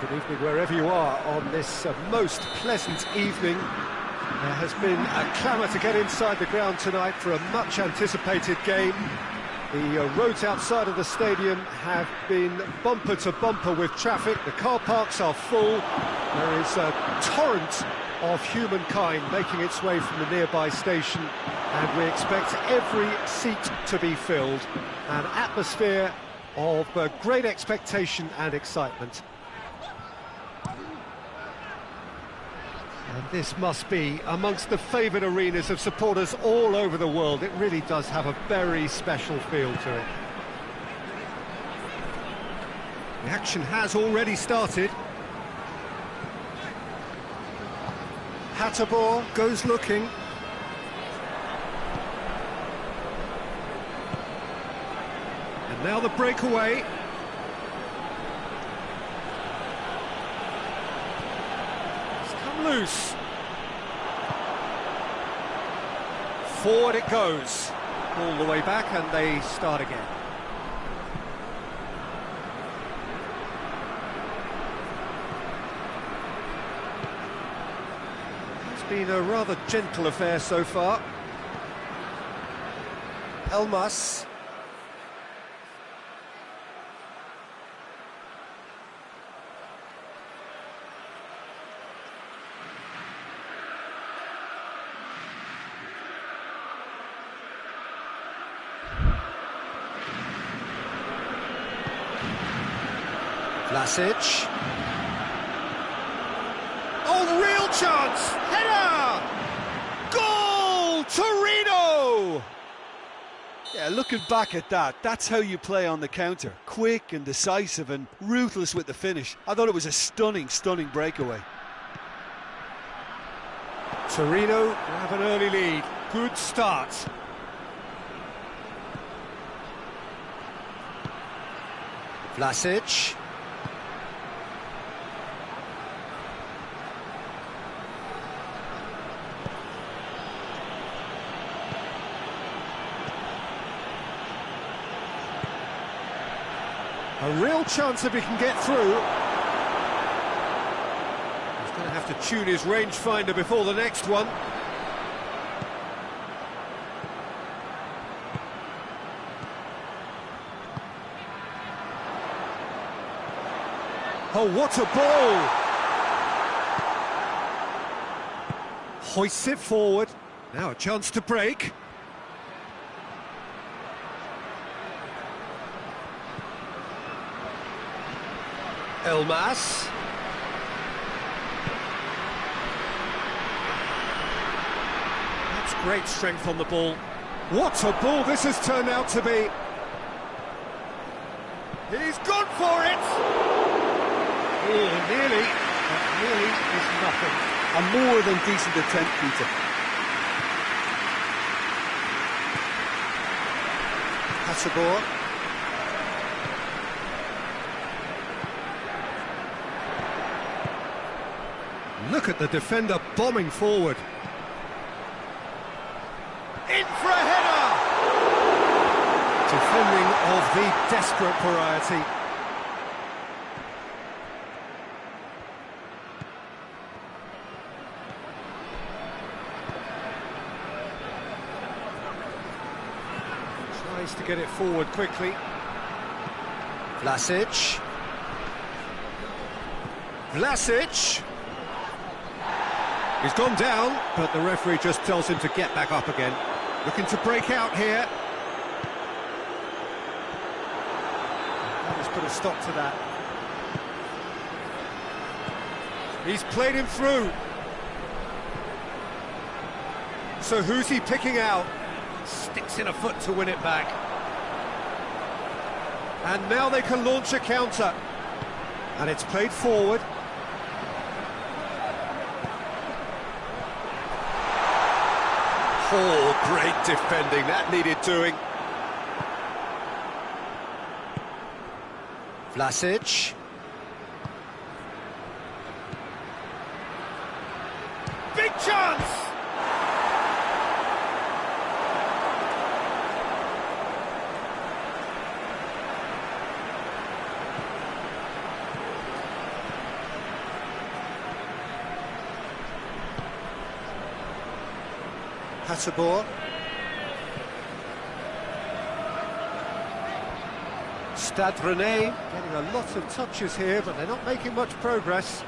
Good evening wherever you are on this most pleasant evening. There has been a clamour to get inside the ground tonight for a much anticipated game. The roads outside of the stadium have been bumper to bumper with traffic. The car parks are full. There is a torrent of humankind making its way from the nearby station, and we expect every seat to be filled. An atmosphere of great expectation and excitement. And this must be amongst the favoured arenas of supporters all over the world. It really does have a very special feel to it. The action has already started. Hatterbaugh goes looking. And now the breakaway. Loose. Forward it goes. All the way back, and they start again. It's been a rather gentle affair so far. Elmas. Vlasic. Oh, real chance! Header! Goal! Torino! Yeah, looking back at that, that's how you play on the counter. Quick and decisive and ruthless with the finish. I thought it was a stunning, stunning breakaway. Torino have an early lead. Good start. Vlasic. A real chance if he can get through. He's going to have to tune his rangefinder before the next one. Oh, what a ball! Hoists it forward. Now a chance to break. Elmas. That's great strength on the ball. What a ball this has turned out to be. He's gone for it! Oh, nearly, but nearly is nothing. A more than decent attempt, Peter. Hatterbaugh. Look at the defender bombing forward. In for a header! Defending of the desperate variety. Tries to get it forward quickly. Vlasic. Vlasic! He's gone down, but the referee just tells him to get back up again. Looking to break out here. Let's put a stop to that. He's played him through. So who's he picking out? Sticks in a foot to win it back. And now they can launch a counter. And it's played forward. Oh, great defending, that needed doing. Vlasic. Big chance! Hasabor. Stade Rennais getting a lot of touches here, but they're not making much progress.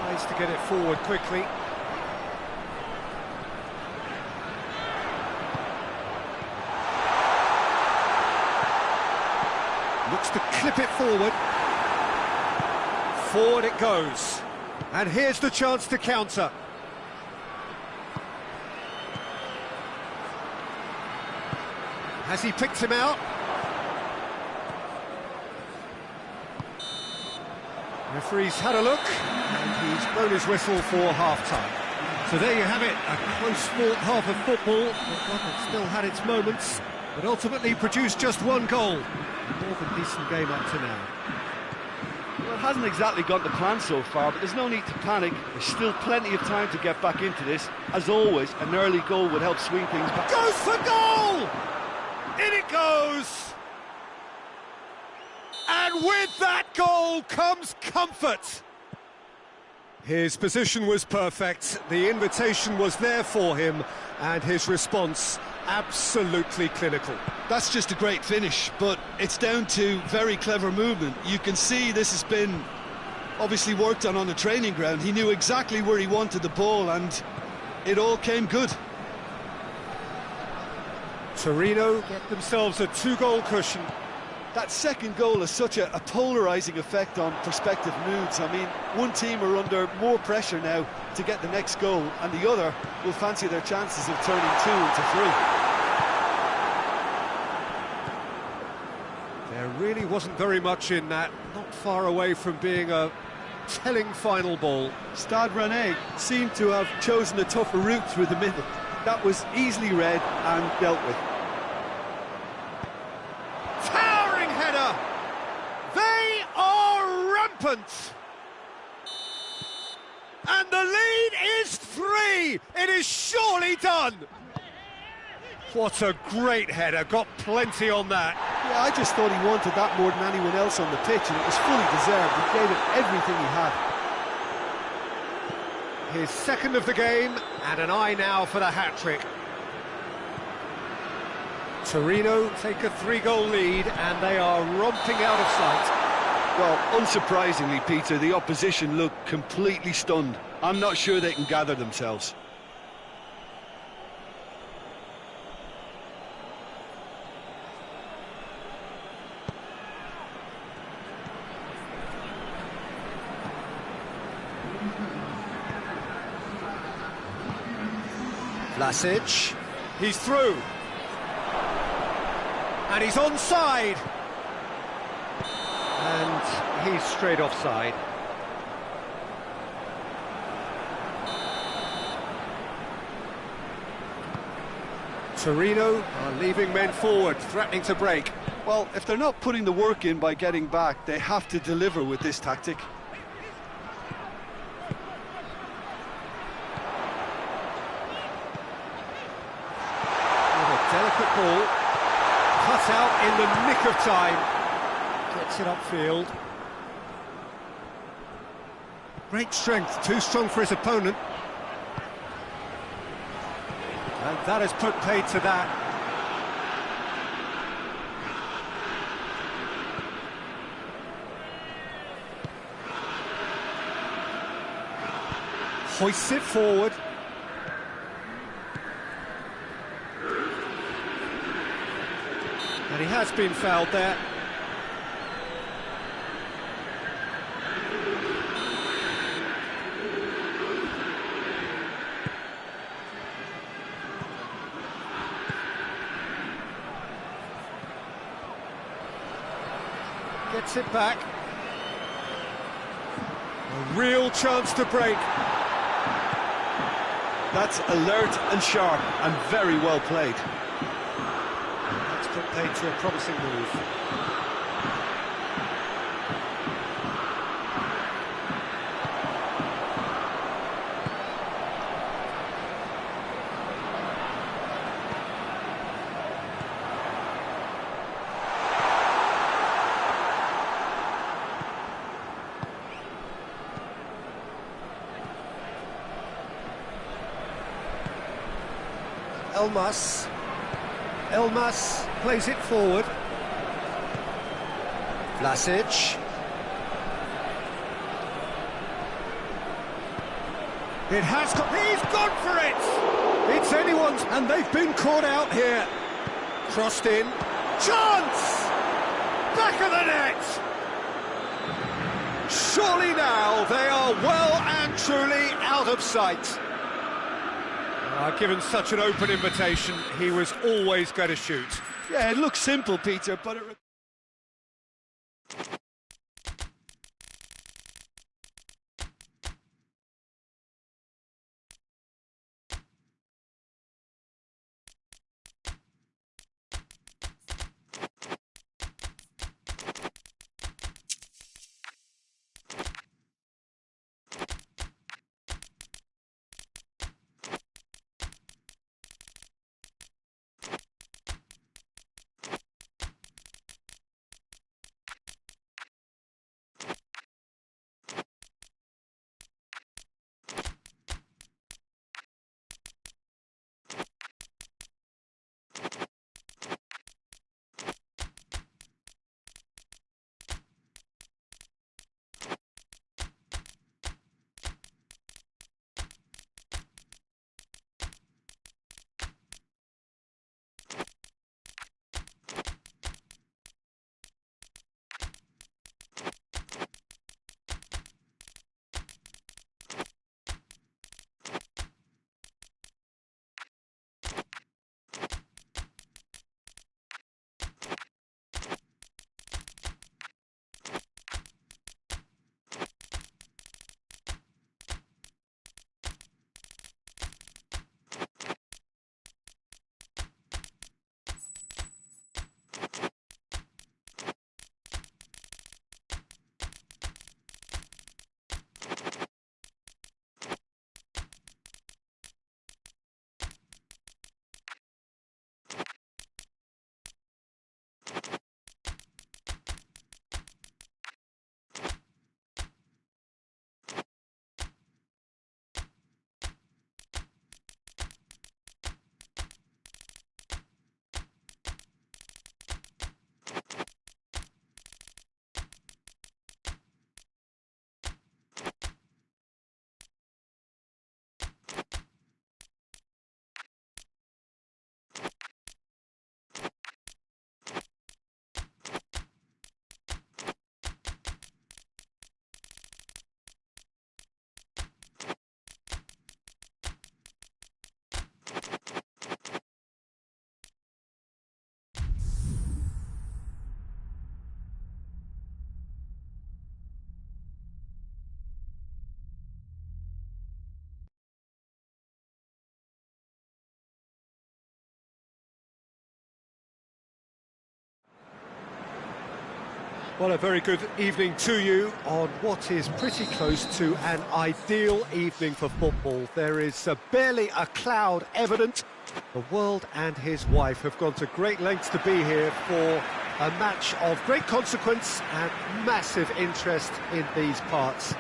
Tries to get it forward quickly. Looks to clip it forward. Forward it goes. And here's the chance to counter. Has he picked him out? Referee's had a look, and he's blown his whistle for half-time. So there you have it, a close-fought half of football, but one that still had its moments, but ultimately produced just one goal. More than decent game up to now. Well, it hasn't exactly gone to plan so far, but there's no need to panic. There's still plenty of time to get back into this. As always, an early goal would help swing things back. Goes for goal! In it goes! And with that goal comes comfort. His position was perfect, the invitation was there for him, and his response absolutely clinical. That's just a great finish, but it's down to very clever movement. You can see this has been obviously worked on the training ground. He knew exactly where he wanted the ball, and it all came good. Torino get themselves a two-goal cushion. That second goal has such a polarising effect on prospective moods. I mean, one team are under more pressure now to get the next goal, and the other will fancy their chances of turning 2 into 3. There really wasn't very much in that, not far away from being a telling final ball. Stade Rennais seemed to have chosen a tougher route through the middle. That was easily read and dealt with. Towering header! They are rampant! And the lead is 3! It is surely done! What a great header, got plenty on that. Yeah, I just thought he wanted that more than anyone else on the pitch, and it was fully deserved. He gave it everything he had. His second of the game, and an eye now for the hat-trick. Torino take a 3-goal lead, and they are romping out of sight. Well, unsurprisingly, Peter, the opposition look completely stunned. I'm not sure they can gather themselves. Vlasic, he's through, and he's onside, and he's straight offside. Torino are leaving men forward, threatening to break. Well, if they're not putting the work in by getting back, they have to deliver with this tactic. Delicate ball, cut out in the nick of time, gets it upfield. Great strength, too strong for his opponent. And that has put paid to that. Hoists it forward. And he has been fouled there. Gets it back. A real chance to break. That's alert and sharp and very well played. Put paid to a promising move. Elmas. Elmas plays it forward. Vlasic. It has got... He's gone for it! It's anyone's, and they've been caught out here. Crossed in. Chance! Back of the net! Surely now they are well and truly out of sight. Given such an open invitation, he was always going to shoot. Yeah, it looks simple, Peter, but it... Well, a very good evening to you on what is pretty close to an ideal evening for football. There is barely a cloud evident. The world and his wife have gone to great lengths to be here for a match of great consequence and massive interest in these parts.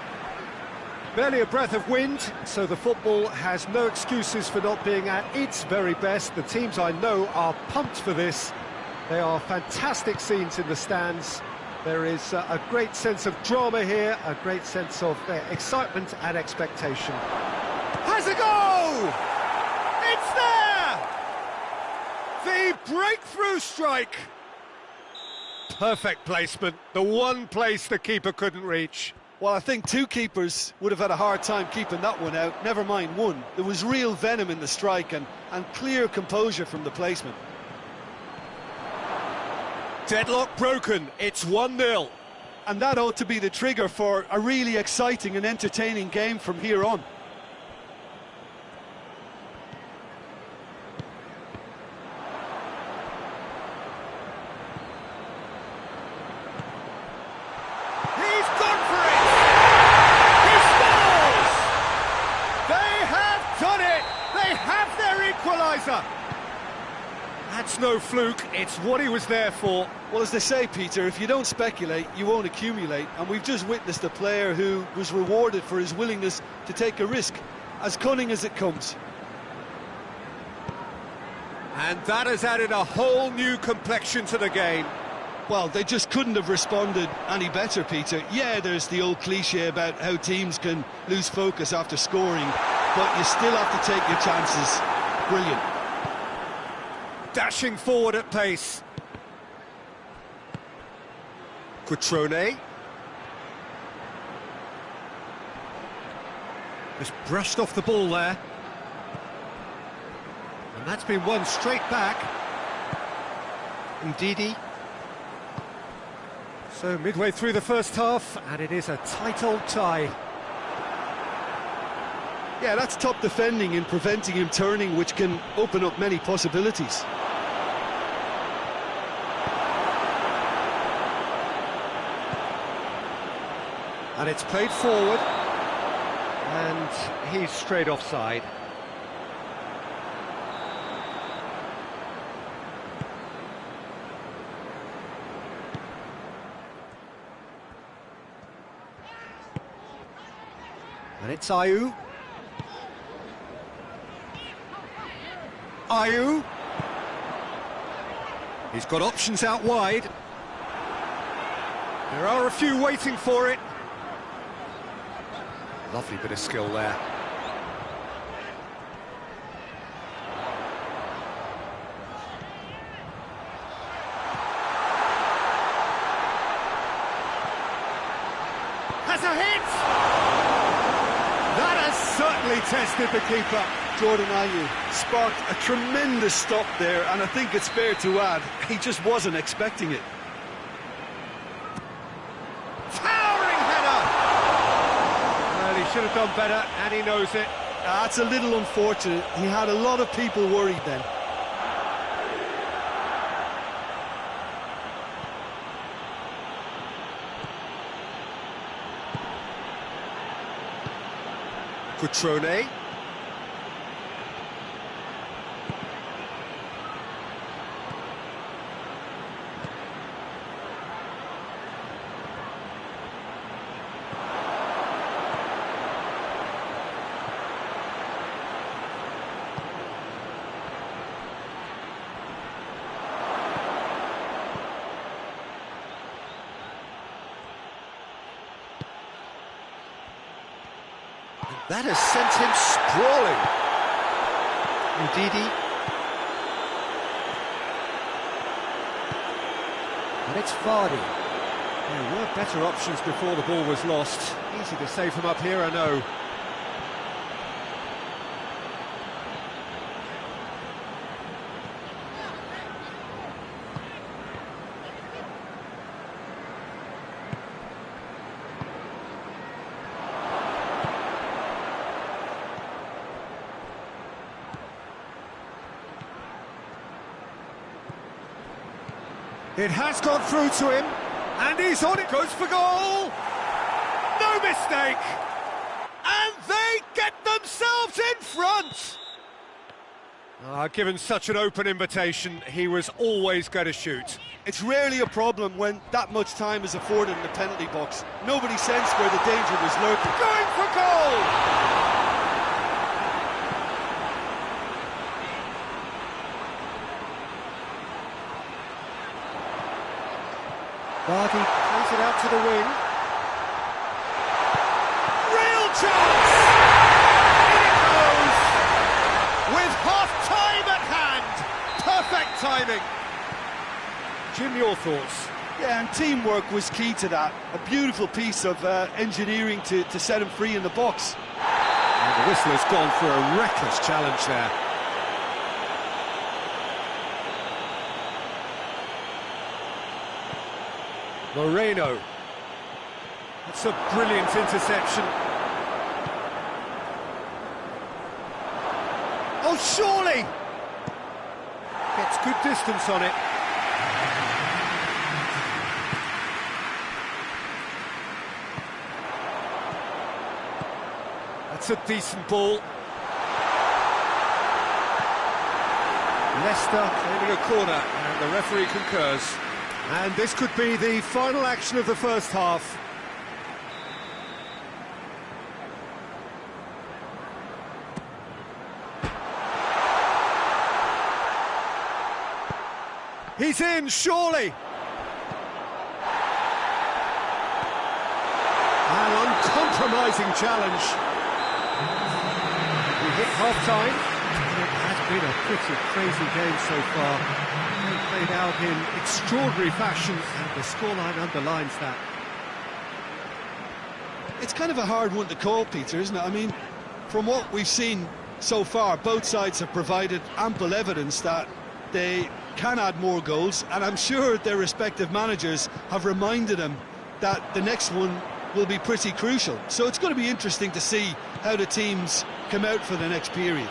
Barely a breath of wind, so the football has no excuses for not being at its very best. The teams I know are pumped for this. They are fantastic scenes in the stands. There is a great sense of drama here, a great sense of excitement and expectation. Has a goal! It's there! The breakthrough strike! Perfect placement, the one place the keeper couldn't reach. Well, I think two keepers would have had a hard time keeping that one out, never mind one. There was real venom in the strike and clear composure from the placement. Deadlock broken, it's 1-0. And that ought to be the trigger for a really exciting and entertaining game from here on. He's gone for it! He scores! They have done it! They have their equaliser! That's no fluke, it's what he was there for. Well, as they say, Peter, if you don't speculate, you won't accumulate. And we've just witnessed a player who was rewarded for his willingness to take a risk, as cunning as it comes. And that has added a whole new complexion to the game. Well, they just couldn't have responded any better, Peter. Yeah, there's the old cliche about how teams can lose focus after scoring, but you still have to take your chances. Brilliant. Dashing forward at pace. Cutrone. Just brushed off the ball there. And that's been won straight back. Ndidi. So midway through the first half, and it is a tight old tie. Yeah, that's top defending and preventing him turning, which can open up many possibilities. And it's played forward, and he's straight offside. And it's Ayew. Ayew. He's got options out wide. There are a few waiting for it. Lovely bit of skill there. Has a hit! That has certainly tested the keeper. Jordan Ayew sparked a tremendous stop there, and I think it's fair to add, he just wasn't expecting it. Towering header! Well, he should have done better, and he knows it. That's a little unfortunate. He had a lot of people worried then. Cutrone. That has sent him sprawling. Ndidi. And it's Vardy. There were better options before the ball was lost. Easy to save from up here, I know. It has gone through to him, and he's on it, goes for goal! No mistake! And they get themselves in front! Given such an open invitation, he was always going to shoot. It's rarely a problem when that much time is afforded in the penalty box. Nobody sensed where the danger was lurking. Going for goal! Vardy plays it out to the wing. Real chance! In it goes! With half-time at hand! Perfect timing! Jim, your thoughts? Yeah, and teamwork was key to that. A beautiful piece of engineering to set him free in the box. And the whistle has gone for a reckless challenge there. Moreno. That's a brilliant interception. Oh, surely! Gets good distance on it. That's a decent ball. Leicester claiming a corner, and the referee concurs. And this could be the final action of the first half. He's in, surely! An uncompromising challenge. We hit half-time. It has been a pretty crazy game so far. They played out in extraordinary fashion, and the scoreline underlines that. It's kind of a hard one to call, Peter, isn't it? I mean, from what we've seen so far, both sides have provided ample evidence that they can add more goals, and I'm sure their respective managers have reminded them that the next one will be pretty crucial. So it's going to be interesting to see how the teams come out for the next period.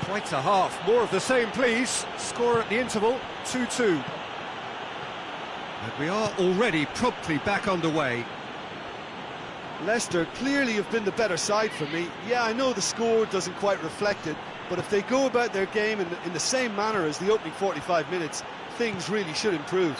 Quite a half. More of the same, please. Score at the interval, 2-2. And we are already promptly back underway. Leicester clearly have been the better side for me. Yeah, I know the score doesn't quite reflect it, but if they go about their game in the same manner as the opening 45 minutes, things really should improve.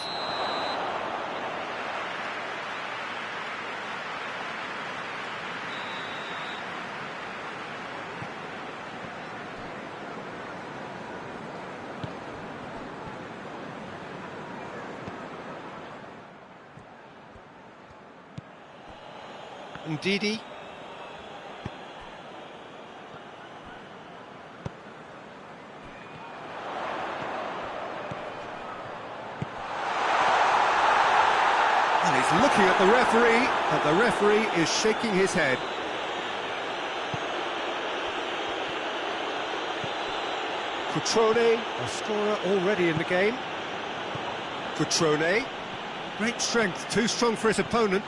Ndidi. And he's looking at the referee, but the referee is shaking his head. Cutrone, a scorer already in the game. Cutrone, great strength, too strong for his opponent.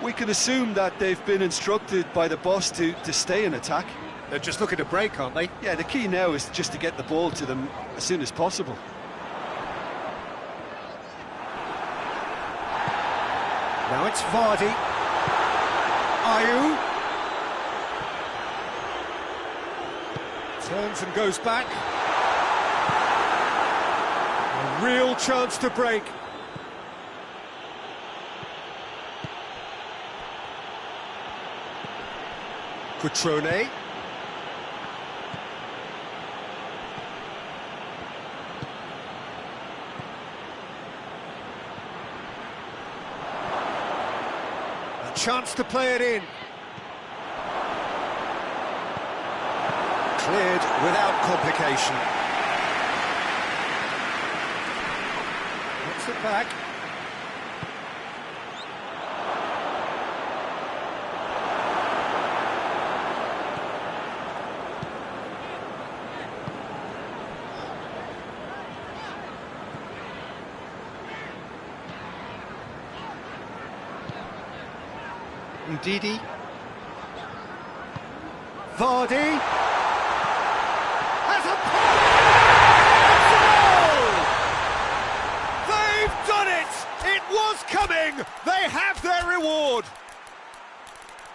We can assume that they've been instructed by the boss to stay in attack. They're just looking to break, aren't they? Yeah, the key now is just to get the ball to them as soon as possible. Now it's Vardy. Ayew. Turns and goes back. A real chance to break. Cutrone. A chance to play it in. Cleared without complication. Puts it back. Ndidi. Vardy. Has a They've done it! It was coming! They have their reward!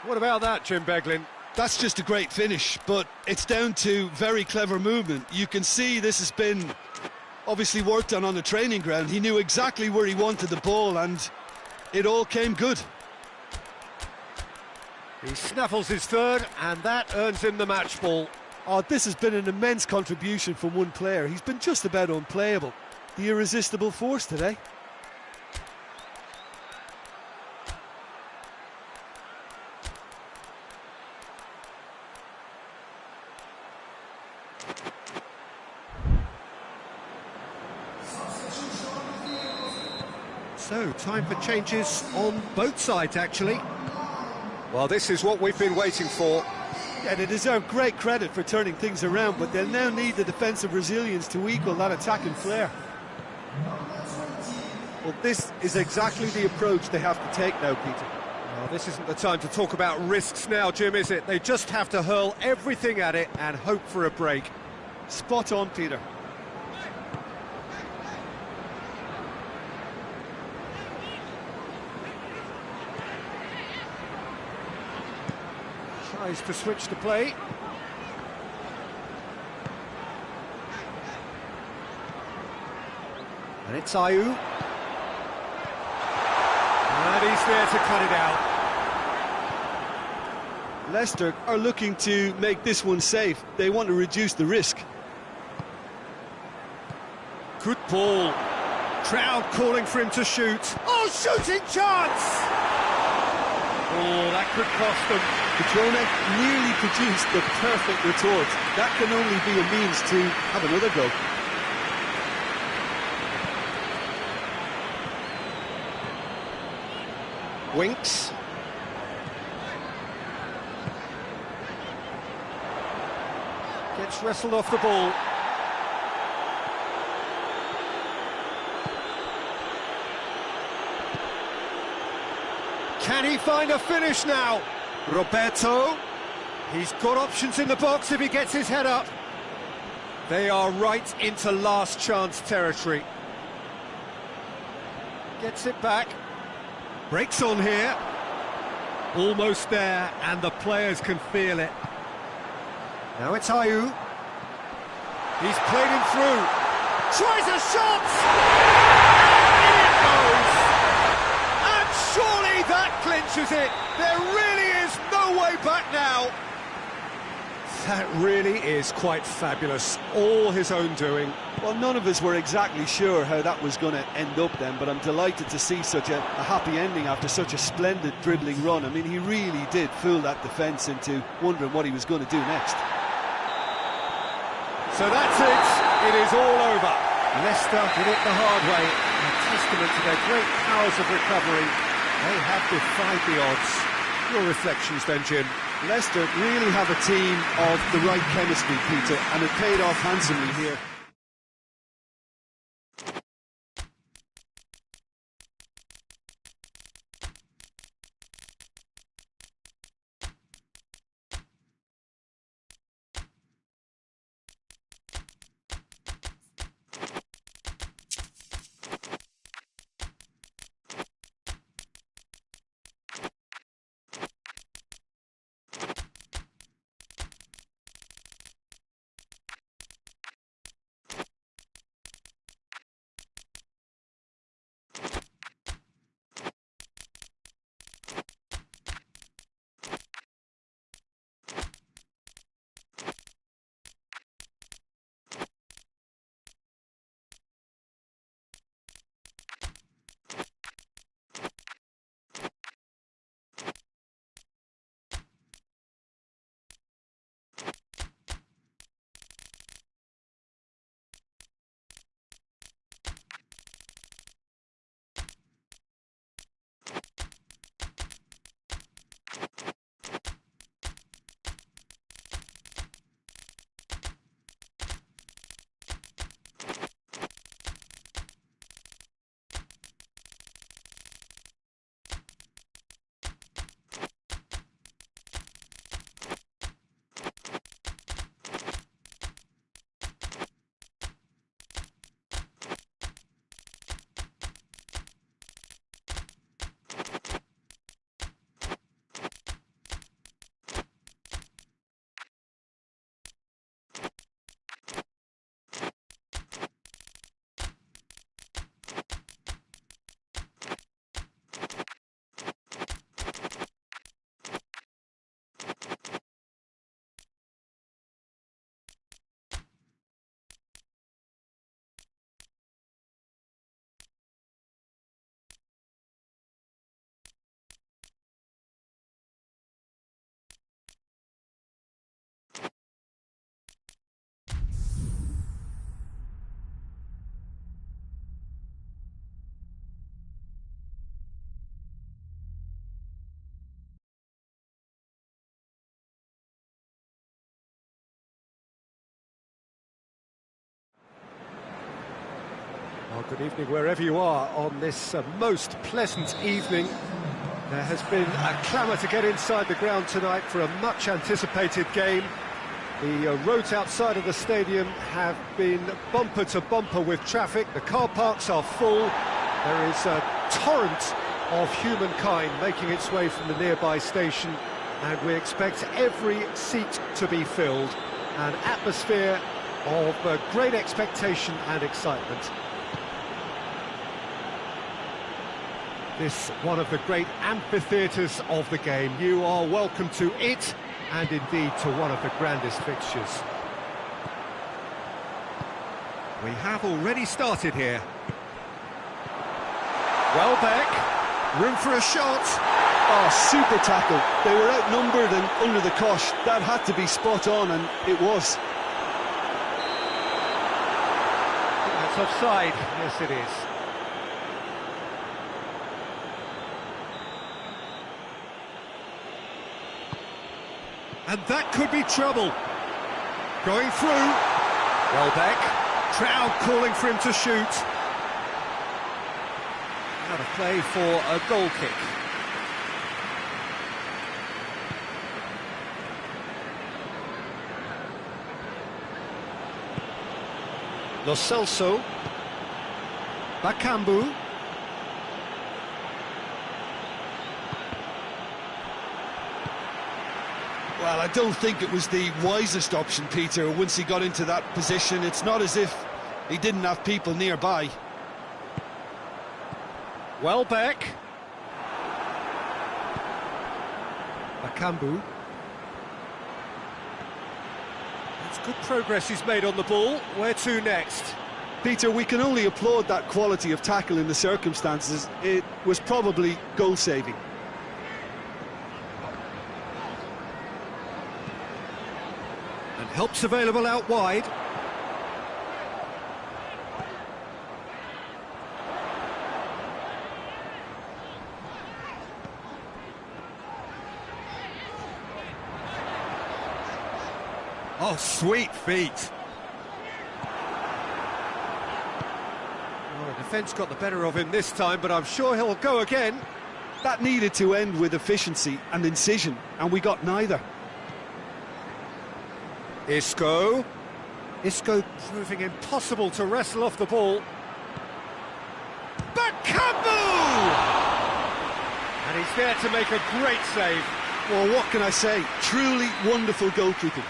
What about that, Jim Beglin? That's just a great finish, but it's down to very clever movement. You can see this has been obviously worked on the training ground. He knew exactly where he wanted the ball, and it all came good. He snaffles his third, and that earns him the match ball. Oh, this has been an immense contribution from one player. He's been just about unplayable. The irresistible force today. So, time for changes on both sides, actually. Well, this is what we've been waiting for. Yeah, they deserve great credit for turning things around, but they'll now need the defensive resilience to equal that attacking flair. Well, this is exactly the approach they have to take now, Peter. Well, this isn't the time to talk about risks now, Jim, is it? They just have to hurl everything at it and hope for a break. Spot on, Peter. Tries to switch the play. And it's Ayew. And he's there to cut it out. Leicester are looking to make this one safe. They want to reduce the risk. Good ball. Crowd calling for him to shoot. Oh, shooting chance! Oh, that could cost them. Petrona nearly produced the perfect retort. That can only be a means to have another go. Winks. Gets wrestled off the ball. Can he find a finish now? Roberto. He's got options in the box if he gets his head up. They are right into last chance territory. Gets it back. Breaks on here. Almost there, and the players can feel it. Now it's Ayew. He's played him through. Tries a shot! In it goes! And surely that clinches it. There really is no way back now. That really is quite fabulous. All his own doing. Well, none of us were exactly sure how that was going to end up then, but I'm delighted to see such a happy ending after such a splendid dribbling run. I mean, he really did fool that defence into wondering what he was going to do next. So that's it. It is all over. Leicester did it the hard way. A testament to their great powers of recovery. They have defied the odds. Your reflections then, Jim? Leicester really have a team of the right chemistry, Peter, and it paid off handsomely here. Well, good evening wherever you are on this most pleasant evening. There has been a clamour to get inside the ground tonight for a much-anticipated game. The roads outside of the stadium have been bumper to bumper with traffic. The car parks are full. There is a torrent of humankind making its way from the nearby station, and we expect every seat to be filled. An atmosphere of great expectation and excitement. This one of the great amphitheatres of the game. You are welcome to it, and indeed to one of the grandest fixtures. We have already started here. Welbeck, room for a shot. Oh, super tackle. They were outnumbered and under the cosh. That had to be spot on, and it was. That's offside. Yes, it is. And that could be trouble. Going through. Welbeck. Crowd calling for him to shoot. Out of play for a goal kick. Lo Celso. Bakambu. Well, I don't think it was the wisest option, Peter, once he got into that position. It's not as if he didn't have people nearby. Welbeck. Bakambu. That's good progress he's made on the ball. Where to next? Peter, we can only applaud that quality of tackle in the circumstances. It was probably goal-saving. And help's available out wide. Oh, sweet feet. Well, the defence got the better of him this time, but I'm sure he'll go again. That needed to end with efficiency and incision, and we got neither. Isco. Isco proving impossible to wrestle off the ball. Bakambu! And he's there to make a great save. Well, what can I say? Truly wonderful goalkeeping.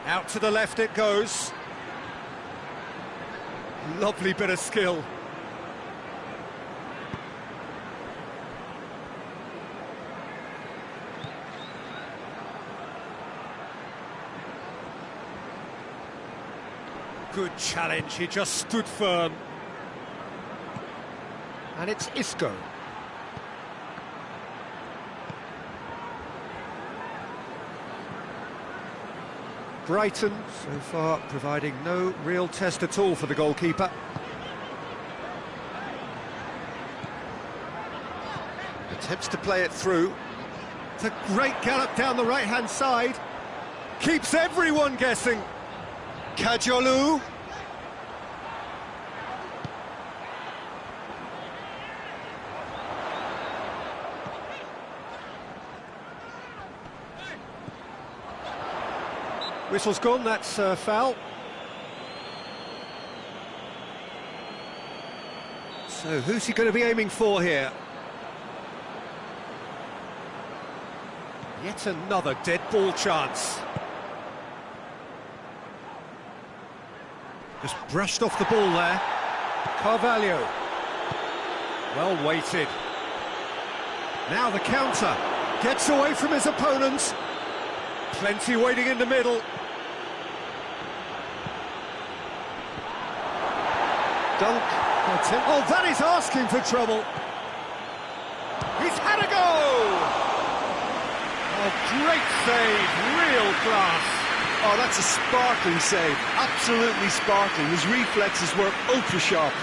Out to the left it goes. Lovely bit of skill. Good challenge, he just stood firm. And it's Isco. Brighton, so far, providing no real test at all for the goalkeeper. Attempts to play it through. It's a great gallop down the right-hand side. Keeps everyone guessing. Kajolu. Whistle's gone, that's foul. So who's he going to be aiming for here? Yet another dead ball chance. Just brushed off the ball there. Carvalho. Well weighted. Now the counter. Gets away from his opponent. Plenty waiting in the middle. Dunk. Oh, that is asking for trouble. He's had a go! A great save, real class. Oh, that's a sparkling save, absolutely sparkling. His reflexes were ultra sharp.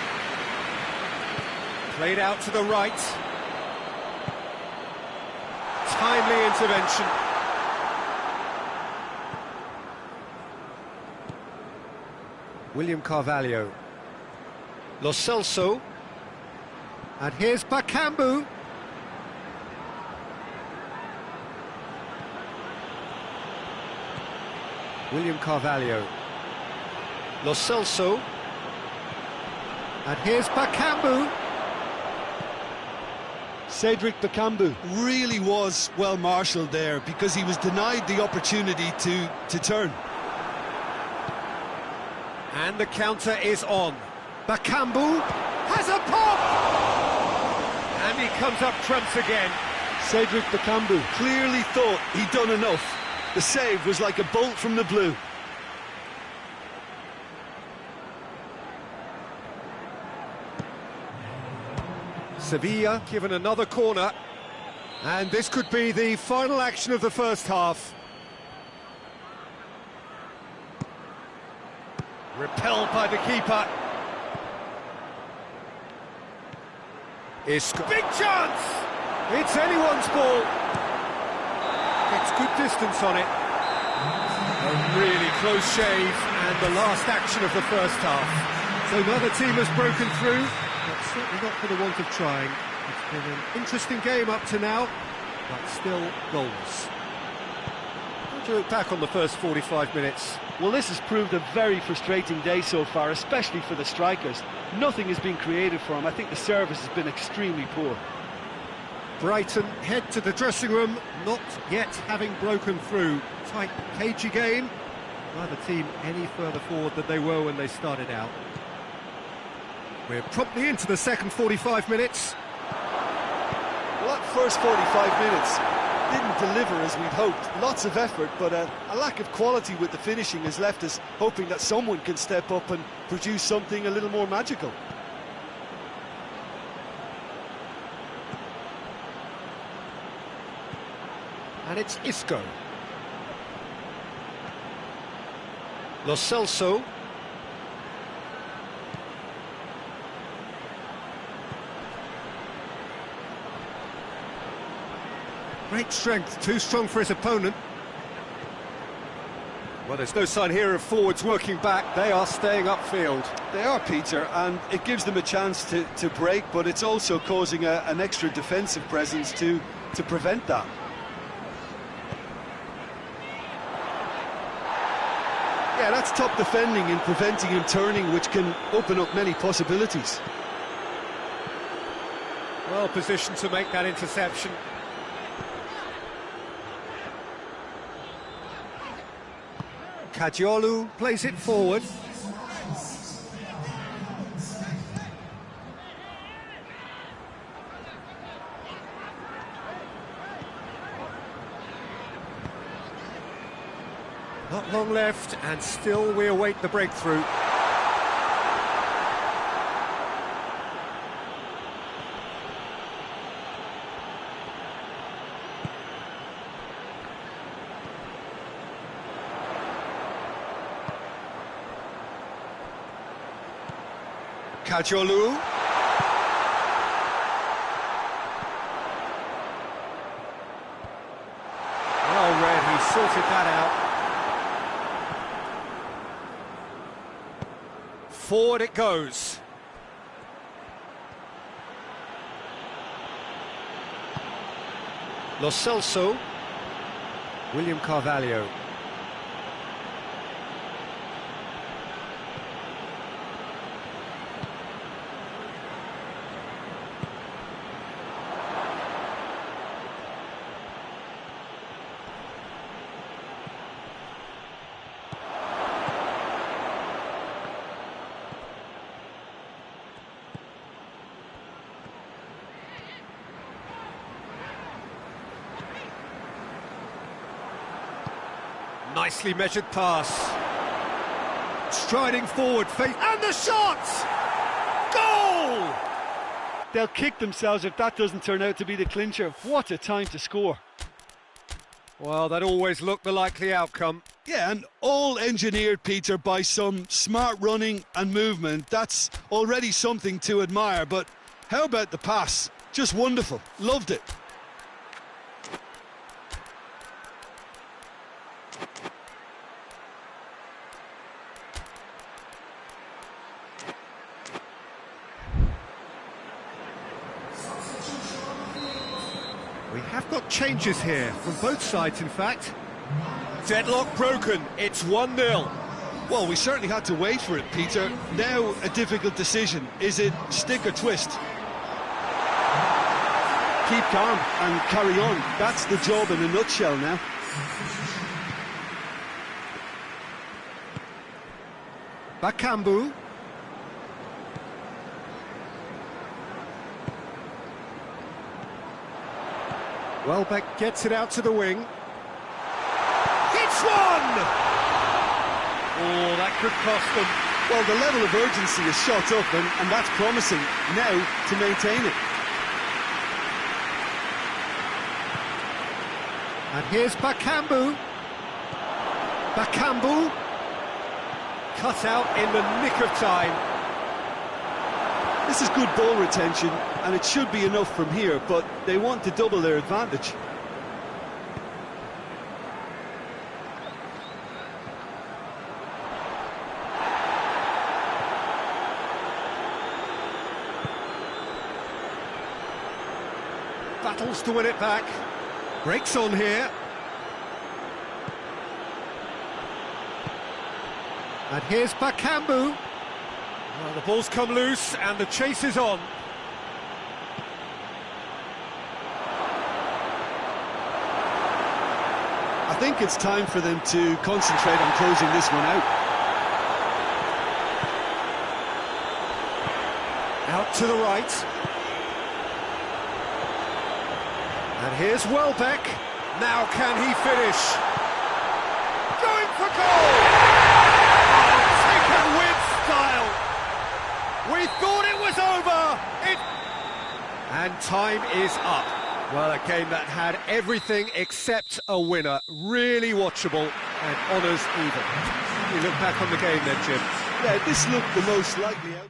Played out to the right. Timely intervention. William Carvalho. Lo Celso. And here's Bakambu. William Carvalho. Lo Celso. And here's Bakambu. Cedric Bakambu really was well marshalled there because he was denied the opportunity to turn. And the counter is on. Bakambu has a pop! And he comes up trumps again. Cedric Bakambu clearly thought he'd done enough. The save was like a bolt from the blue. Sevilla given another corner, and this could be the final action of the first half. Repelled by the keeper. Isco. Big chance! It's anyone's ball. Gets good distance on it. A really close shave, and the last action of the first half. So neither team has broken through, but certainly not for the want of trying. It's been an interesting game up to now, but still goals. How do you look back on the first 45 minutes? Well, this has proved a very frustrating day so far, especially for the strikers. Nothing has been created for them. I think the service has been extremely poor. Brighton head to the dressing room, not yet having broken through. Tight, cagey game. Neither team any further forward than they were when they started out. We're promptly into the second 45 minutes. Well, that first 45 minutes didn't deliver as we'd hoped. Lots of effort, but a lack of quality with the finishing has left us hoping that someone can step up and produce something a little more magical. And it's Isco. Lo Celso. Great strength, too strong for his opponent. Well, there's no sign here of forwards working back. They are staying upfield. They are, Peter, and it gives them a chance to break, but it's also causing an extra defensive presence to prevent that. Yeah, that's top defending and preventing him turning, which can open up many possibilities. Well positioned to make that interception. Caggiolu plays it forward. Not long left, and still we await the breakthrough. Caggiolu. Well read, he sorted that out. Forward it goes. Lo Celso. William Carvalho. Nicely measured pass. Striding forward, and the shot! Goal! They'll kick themselves if that doesn't turn out to be the clincher. What a time to score. Well, that always looked the likely outcome. Yeah, and all engineered, Peter, by some smart running and movement. That's already something to admire, but how about the pass? Just wonderful. Loved it. We have got changes here, from both sides in fact. Deadlock broken, it's 1-0. Well, we certainly had to wait for it, Peter. Now a difficult decision. Is it stick or twist? Keep calm and carry on. That's the job in a nutshell now. Welbeck gets it out to the wing. Hits one! Oh, that could cost them. Well, the level of urgency is shot up, and that's promising now to maintain it. And here's Bakambu. Bakambu cut out in the nick of time. This is good ball retention, and it should be enough from here, but they want to double their advantage. Battles to win it back. Breaks on here. And here's Bakambu. Well, the ball's come loose and the chase is on. I think it's time for them to concentrate on closing this one out. Out to the right. And here's Welbeck. Now can he finish? Going for goal! Oh, taken with style. We thought it was over. And time is up. Well, a game that had everything except a winner. Really watchable and honours even. You look back on the game then, Jim. Yeah, this looked the most likely out.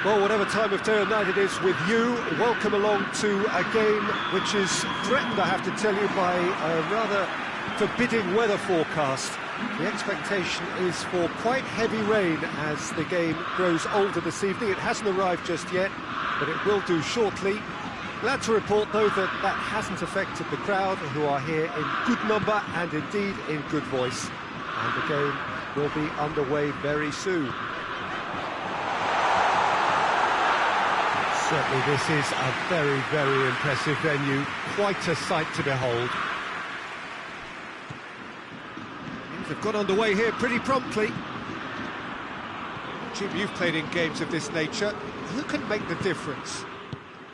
Well, whatever time of day or night it is with you, welcome along to a game which is threatened, I have to tell you, by a rather forbidding weather forecast. The expectation is for quite heavy rain as the game grows older this evening. It hasn't arrived just yet, but it will do shortly. Glad to report, though, that that hasn't affected the crowd, who are here in good number and indeed in good voice. And the game will be underway very soon. Certainly this is a very, very impressive venue, quite a sight to behold. Things have got underway here pretty promptly. Jim, you've played in games of this nature. Who can make the difference?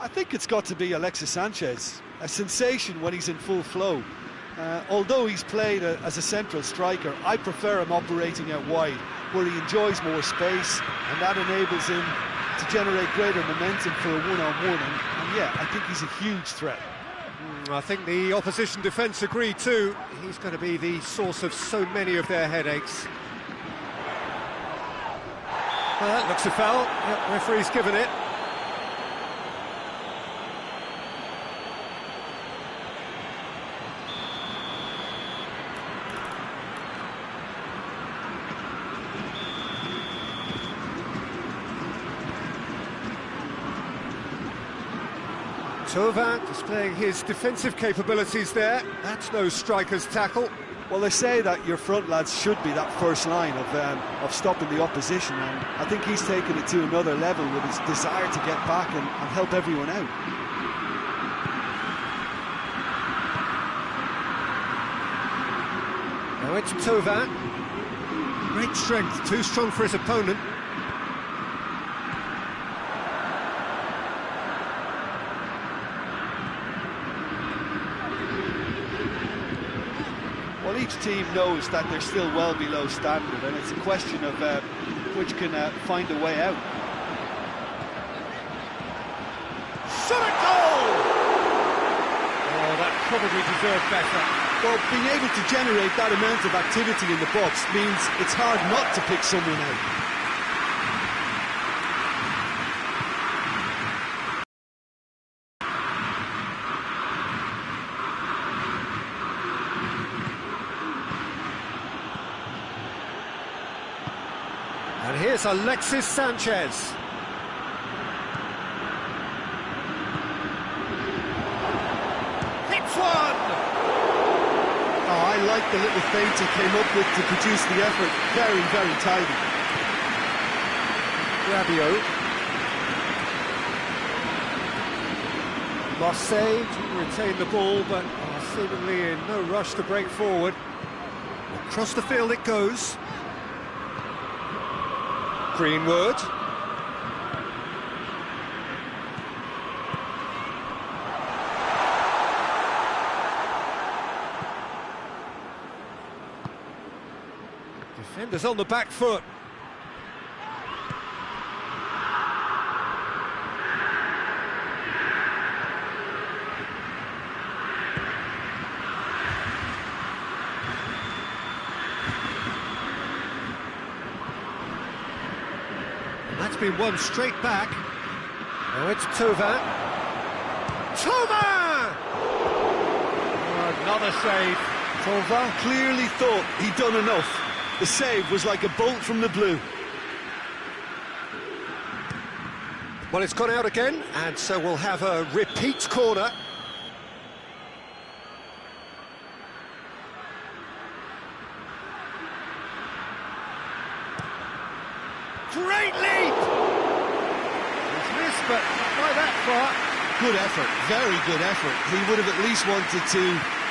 I think it's got to be Alexis Sanchez, a sensation when he's in full flow. Although he's played as a central striker, I prefer him operating out wide, where he enjoys more space, and that enables him to generate greater momentum for a one-on-one, and yeah, I think he's a huge threat. I think the opposition defence agree too. He's going to be the source of so many of their headaches. Well, that looks a foul. Yep, referee's given it. Thauvin displaying his defensive capabilities there. That's no striker's tackle. Well, they say that your front lads should be that first line of stopping the opposition, and I think he's taken it to another level with his desire to get back and help everyone out. Now it's Thauvin. Great strength, too strong for his opponent. Well, each team knows that they're still well below standard, and it's a question of which can find a way out. Shot at goal! Oh, that probably deserved better. Well, being able to generate that amount of activity in the box means it's hard not to pick someone out. And here's Alexis Sanchez. Hits one! Oh, I like the little feint he came up with to produce the effort. Very, very tidy. Rabiot. Marseille to retain the ball, but are seemingly in no rush to break forward. Across the field it goes. Greenwood. Defenders on the back foot. That's been won straight back. Now it's Thauvin. Thauvin! Oh, another save. Thauvin clearly thought he'd done enough. The save was like a bolt from the blue. Well, it's gone out again, and so we'll have a repeat corner. Great lead! It's missed, but not by that far. Good effort, very good effort. He would have at least wanted to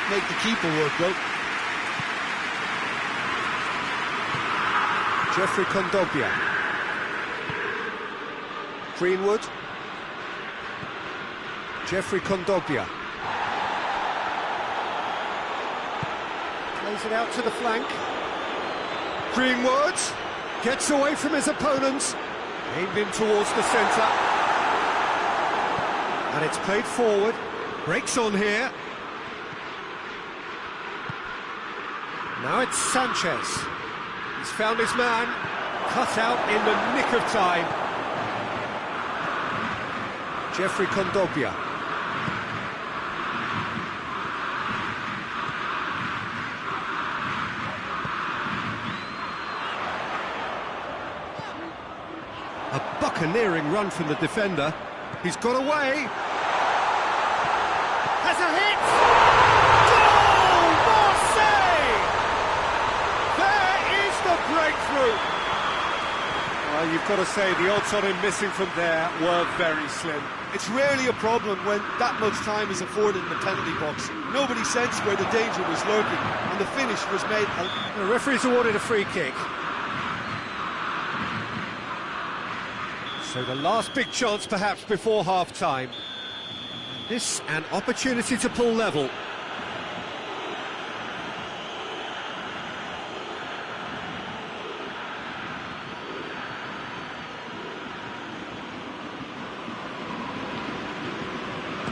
make the keeper work, though. Jeffrey Kondogbia. Greenwood. Jeffrey Kondogbia. Plays it out to the flank. Greenwood gets away from his opponents. Aimed in towards the centre. And it's played forward. Breaks on here. Now it's Sanchez. He's found his man. Cut out in the nick of time. Jeffrey Kondogbia. A buccaneering run from the defender. He's got away. Has a hit! Goal! Marseille! There is the breakthrough! Well, you've got to say the odds on him missing from there were very slim. It's rarely a problem when that much time is afforded in the penalty box. Nobody sensed where the danger was lurking, and the finish was made. The referee's awarded a free kick. So the last big chance perhaps before half-time. This an opportunity to pull level.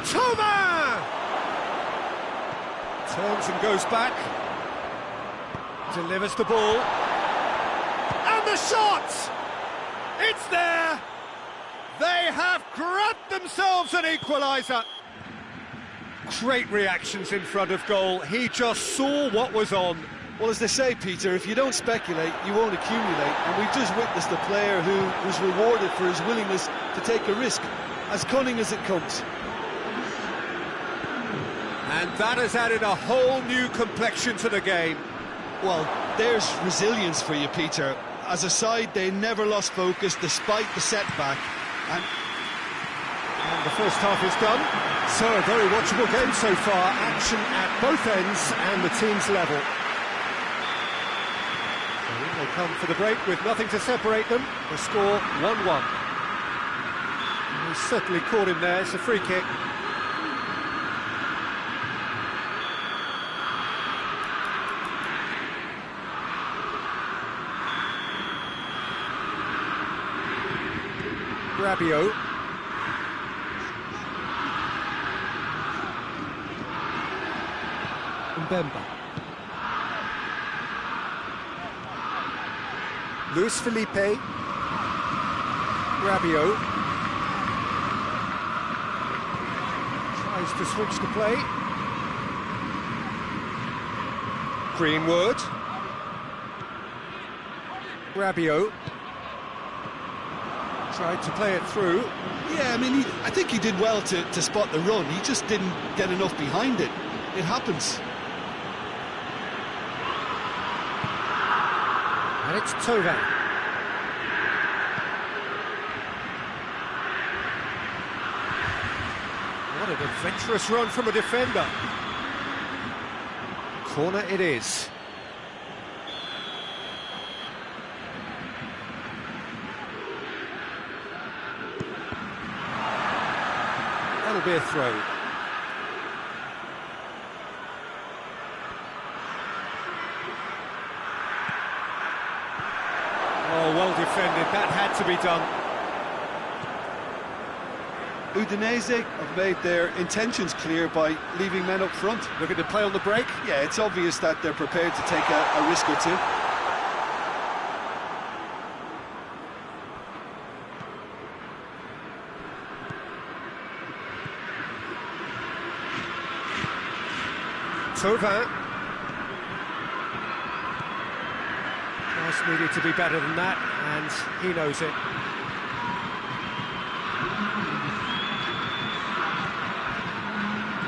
Thauvin! Turns and goes back. Delivers the ball. And the shot! It's there! They have grabbed themselves an equaliser. Great reactions in front of goal. He just saw what was on. Well, as they say, Peter, if you don't speculate, you won't accumulate. And we've just witnessed a player who was rewarded for his willingness to take a risk, as cunning as it comes. And that has added a whole new complexion to the game. Well, there's resilience for you, Peter. As a side, they never lost focus despite the setback. And the first half is done. So, a very watchable game so far. Action at both ends and the teams level. So they come for the break with nothing to separate them. The score 1-1. He certainly caught him there. It's a free kick. Rabiot. Mbemba. Luis Felipe. Rabiot. Tries to switch the play. Greenwood. Rabiot. Tried to play it through. yeah, I mean, I think he did well to spot the run. He just didn't get enough behind it. It happens. And it's Tovan. What an adventurous run from a defender. Corner it is. That'll be a throw. Oh, well defended. That had to be done. Udinese have made their intentions clear by leaving men up front. Looking to play on the break. Yeah, it's obvious that they're prepared to take a risk or two. Tovan. Pass needed to be better than that, and he knows it.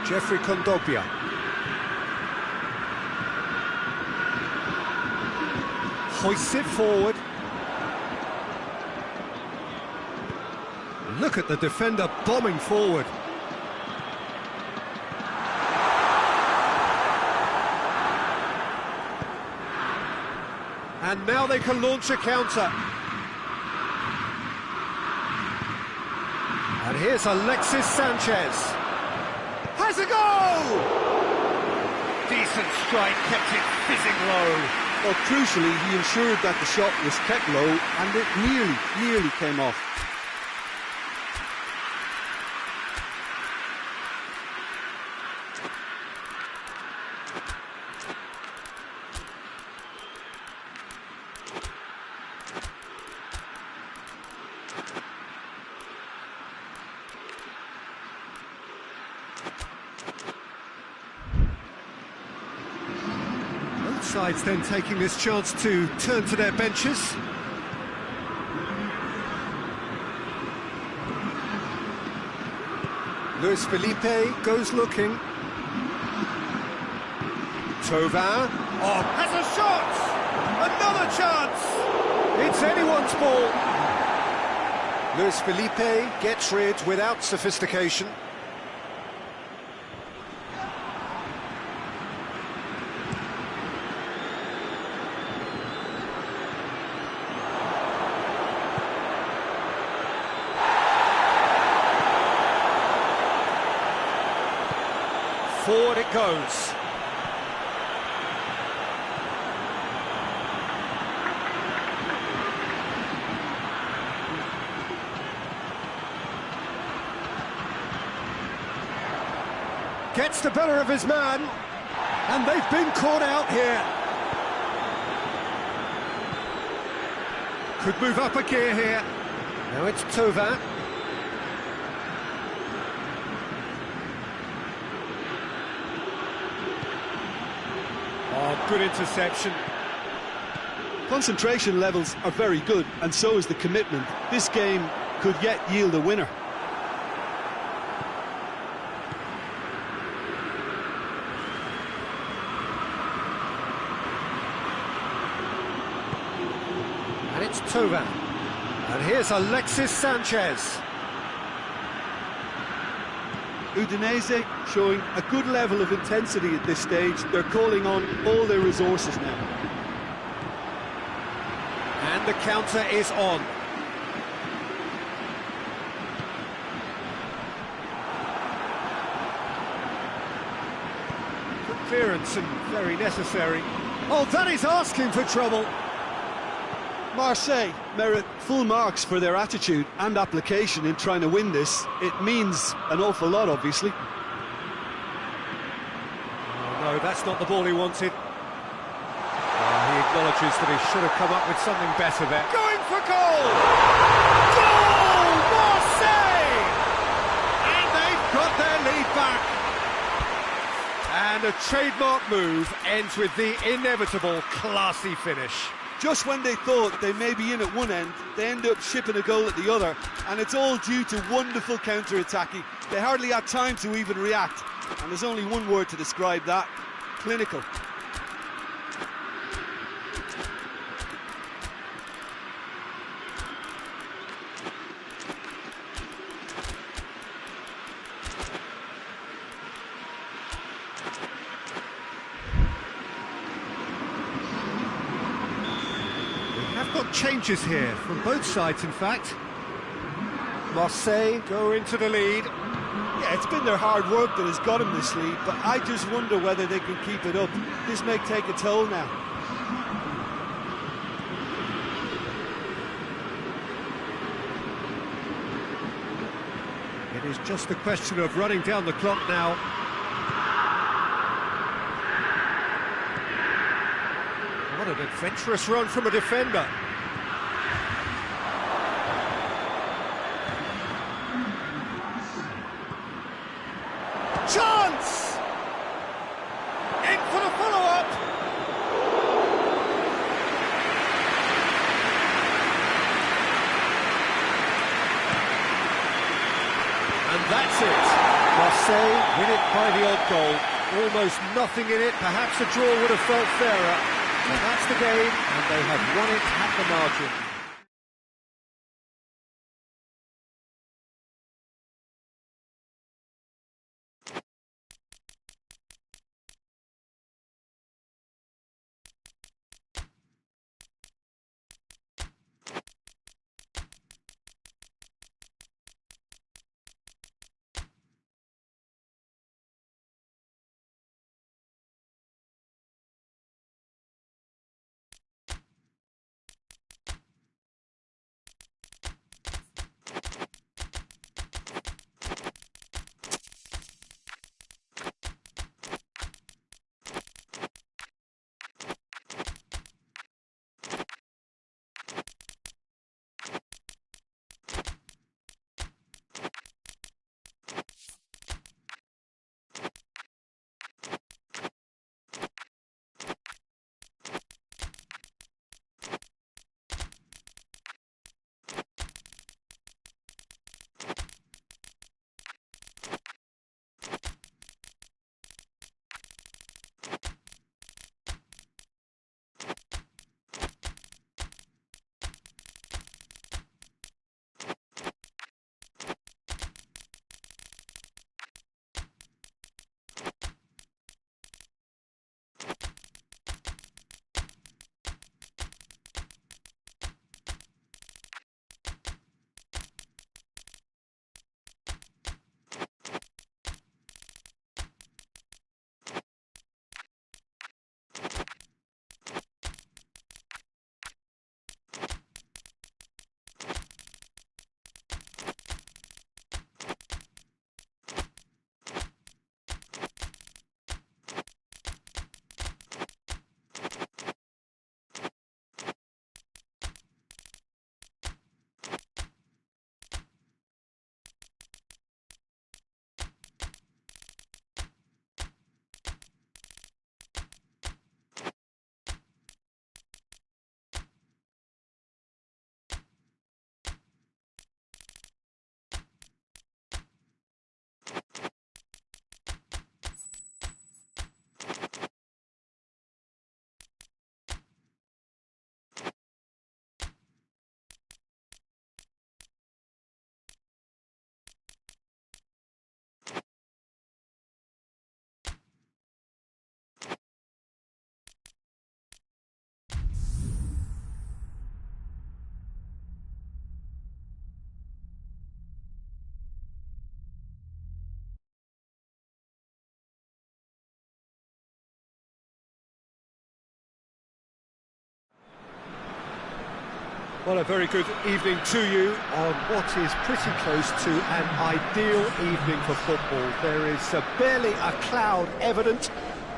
Jeffrey Kondogbia. Hoists it forward. Look at the defender bombing forward. And now they can launch a counter. And here's Alexis Sanchez. Has a goal! Decent strike, kept it fizzing low. Well, crucially, he ensured that the shot was kept low and it nearly came off. Sides then taking this chance to turn to their benches. Luis Felipe goes looking. Tovan. Oh, has a shot! Another chance! It's anyone's ball. Luis Felipe gets rid without sophistication. Forward it goes. Gets the better of his man, and they've been caught out here. Could move up a gear here. Now it's Tova. Oh, good interception. Concentration levels are very good, and so is the commitment. This game could yet yield a winner. And it's Tova. And here's Alexis Sanchez. Udinese showing a good level of intensity at this stage. They're calling on all their resources now. And the counter is on. Good clearance and very necessary. Oh, that is asking for trouble. Marseille merit full marks for their attitude and application in trying to win this. It means an awful lot, obviously. Oh, no, that's not the ball he wanted. He acknowledges that he should have come up with something better there. Going for goal! Goal! Marseille! And they've got their lead back. And a trademark move ends with the inevitable classy finish. Just when they thought they may be in at one end, they end up shipping a goal at the other, and it's all due to wonderful counter-attacking. They hardly had time to even react, and there's only one word to describe that: clinical. Got changes here from both sides, in fact. Marseille go into the lead. Yeah, it's been their hard work that has got them this lead, but I just wonder whether they can keep it up. This may take a toll now. It is just a question of running down the clock now. What an adventurous run from a defender. Chance! In for the follow-up! And that's it. Marseille win it by the odd goal. Almost nothing in it. Perhaps a draw would have felt fairer. But that's the game, and they have won it at the margin. Well, a very good evening to you on what is pretty close to an ideal evening for football. There is barely a cloud evident.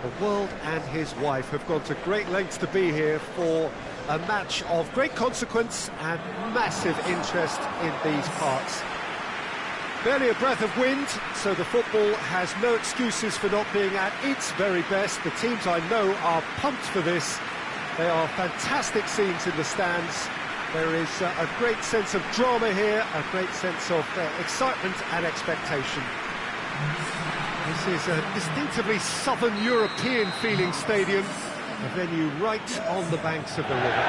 The world and his wife have gone to great lengths to be here for a match of great consequence and massive interest in these parts. Barely a breath of wind, so the football has no excuses for not being at its very best. The teams I know are pumped for this. They are fantastic scenes in the stands. There is a great sense of drama here, a great sense of excitement and expectation. This is a distinctively southern European feeling stadium, a venue right on the banks of the river.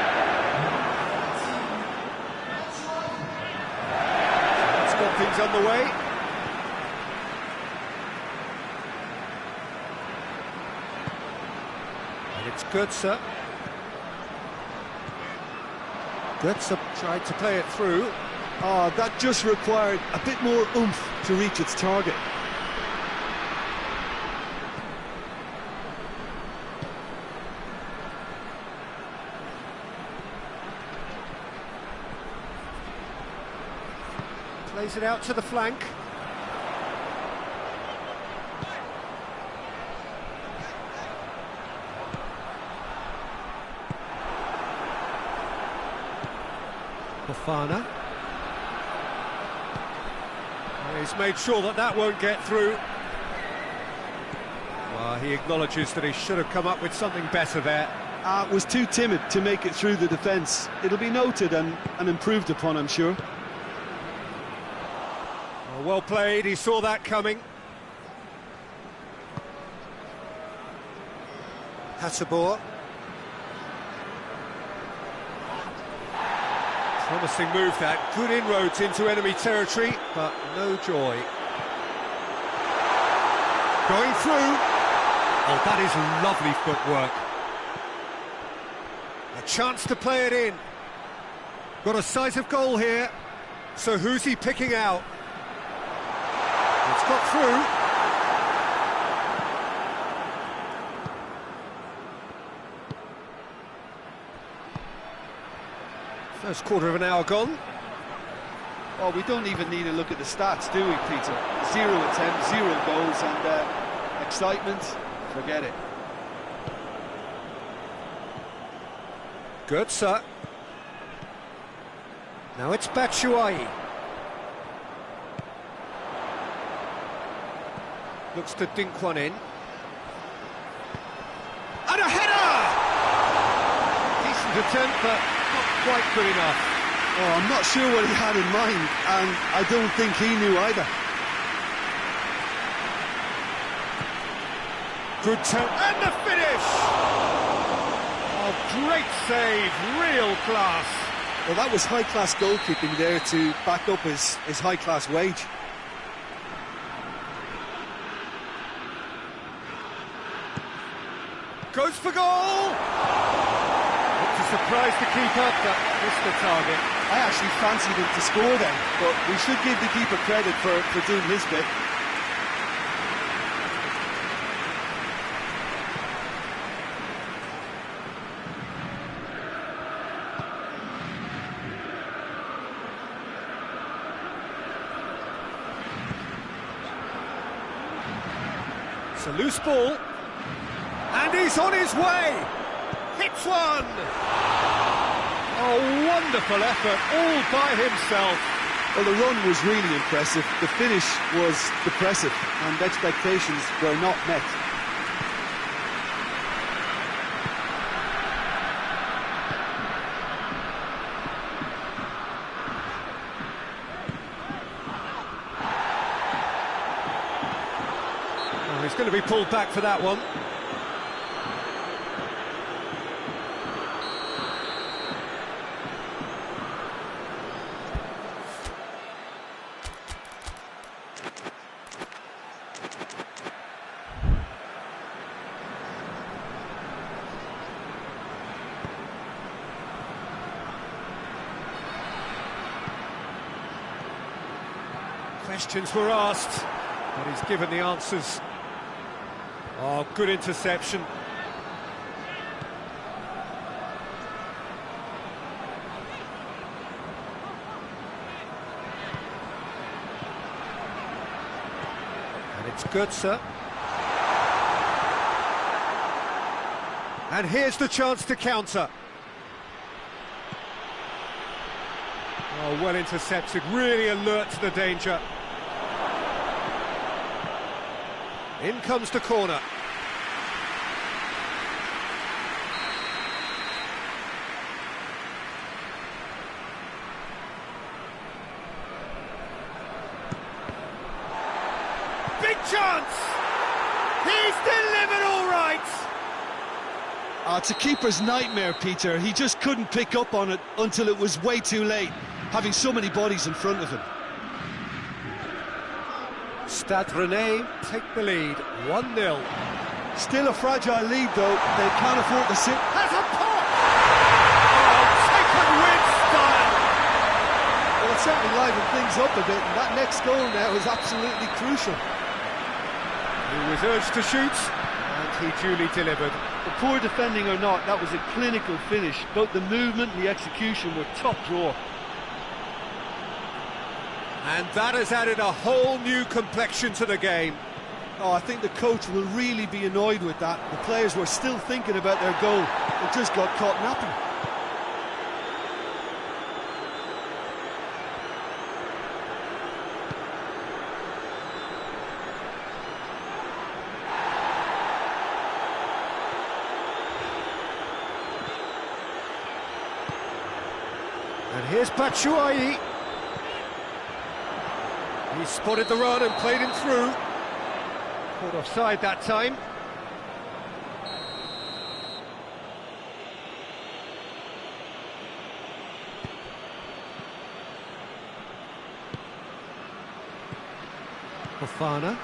So let's get things underway. And it's Götze. Götze tried to play it through. Oh, that just required a bit more oomph to reach its target. Plays it out to the flank. Fofana. He's made sure that that won't get through. Well, he acknowledges that he should have come up with something better there. Was too timid to make it through the defence. It'll be noted and improved upon, I'm sure. Well played, he saw that coming. Hasselbohr. Promising move that, good inroads into enemy territory, but no joy. Going through. Oh, that is lovely footwork. A chance to play it in. Got a sight of goal here, so who's he picking out? It's got through. First quarter of an hour gone. Oh, we don't even need to look at the stats, do we, Peter? 0 attempts, 0 goals, and excitement, forget it. Götze. Now it's Batshuayi. Looks to dink one in. And a header! Decent attempt, but not quite good enough. Oh, I'm not sure what he had in mind, and I don't think he knew either. Good turn, and the finish! Oh, great save, real class. Well, that was high-class goalkeeping there to back up his high-class wage. Goes for goal! To surprise the keeper, but missed the target. I actually fancied him to score then, but we should give the keeper credit for doing his bit. It's a loose ball. And he's on his way! Hits one! Oh, wonderful effort, all by himself. Well, the run was really impressive, the finish was depressive, and expectations were not met. Oh, he's going to be pulled back for that one. Questions were asked, but he's given the answers. Oh, good interception. It's Götze. And here's the chance to counter. Oh, well intercepted, really alert to the danger. In comes the corner. Big chance! He's delivered all right! It's a keeper's nightmare, Peter. He just couldn't pick up on it until it was way too late, having so many bodies in front of him. Stade Rennais take the lead, 1-0. Still a fragile lead, though. They can't afford to sit. Has a pop! Oh, taken with style! Well, it's certainly livened things up a bit, and that next goal now is absolutely crucial. He was urged to shoot, and he duly delivered. The poor defending or not, that was a clinical finish. Both the movement and the execution were top drawer. And that has added a whole new complexion to the game. Oh, I think the coach will really be annoyed with that. The players were still thinking about their goal. They just got caught napping. And here's Batshuayi. He spotted the run and played him through. Caught offside that time. Fofana.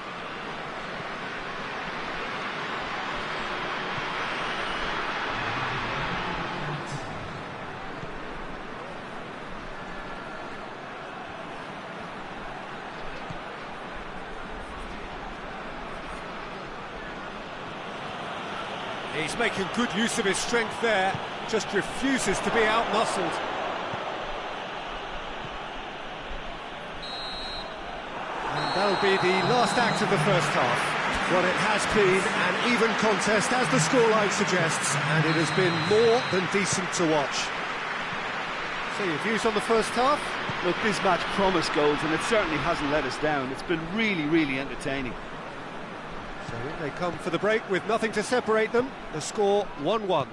He's making good use of his strength there, just refuses to be out-muscled. And that'll be the last act of the first half. Well, it has been an even contest, as the scoreline suggests, and it has been more than decent to watch. So, your views on the first half? Look, this match promised goals, and it certainly hasn't let us down. It's been really, really entertaining. So they come for the break with nothing to separate them. The score 1-1.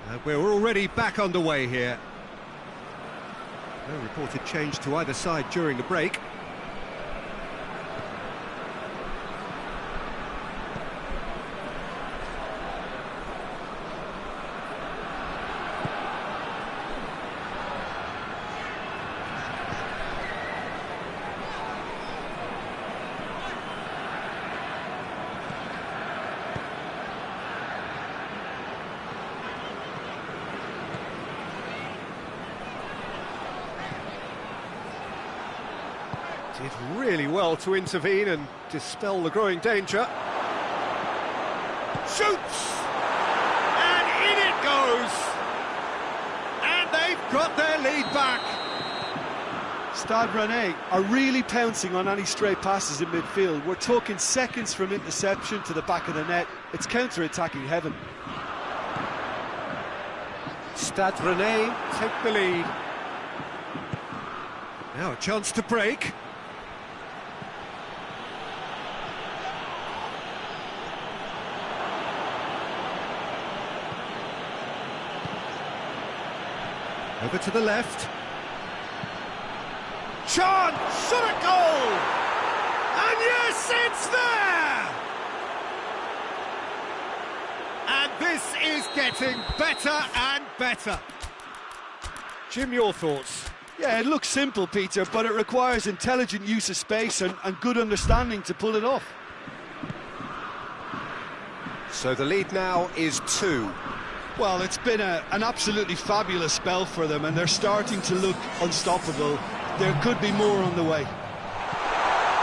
And we're already back underway here. No reported change to either side during the break. Did really well to intervene and dispel the growing danger. Shoots! And in it goes! And they've got their lead back. Stade Rennais are really pouncing on any stray passes in midfield. We're talking seconds from interception to the back of the net. It's counter-attacking heaven. Stade Rennais take the lead. Now a chance to break. Over to the left. Chance! Shot a goal! And yes, it's there! And this is getting better and better. Jim, your thoughts? Yeah, it looks simple, Peter, but it requires intelligent use of space and good understanding to pull it off. So the lead now is 2. Well, it's been an absolutely fabulous spell for them, and they're starting to look unstoppable. There could be more on the way.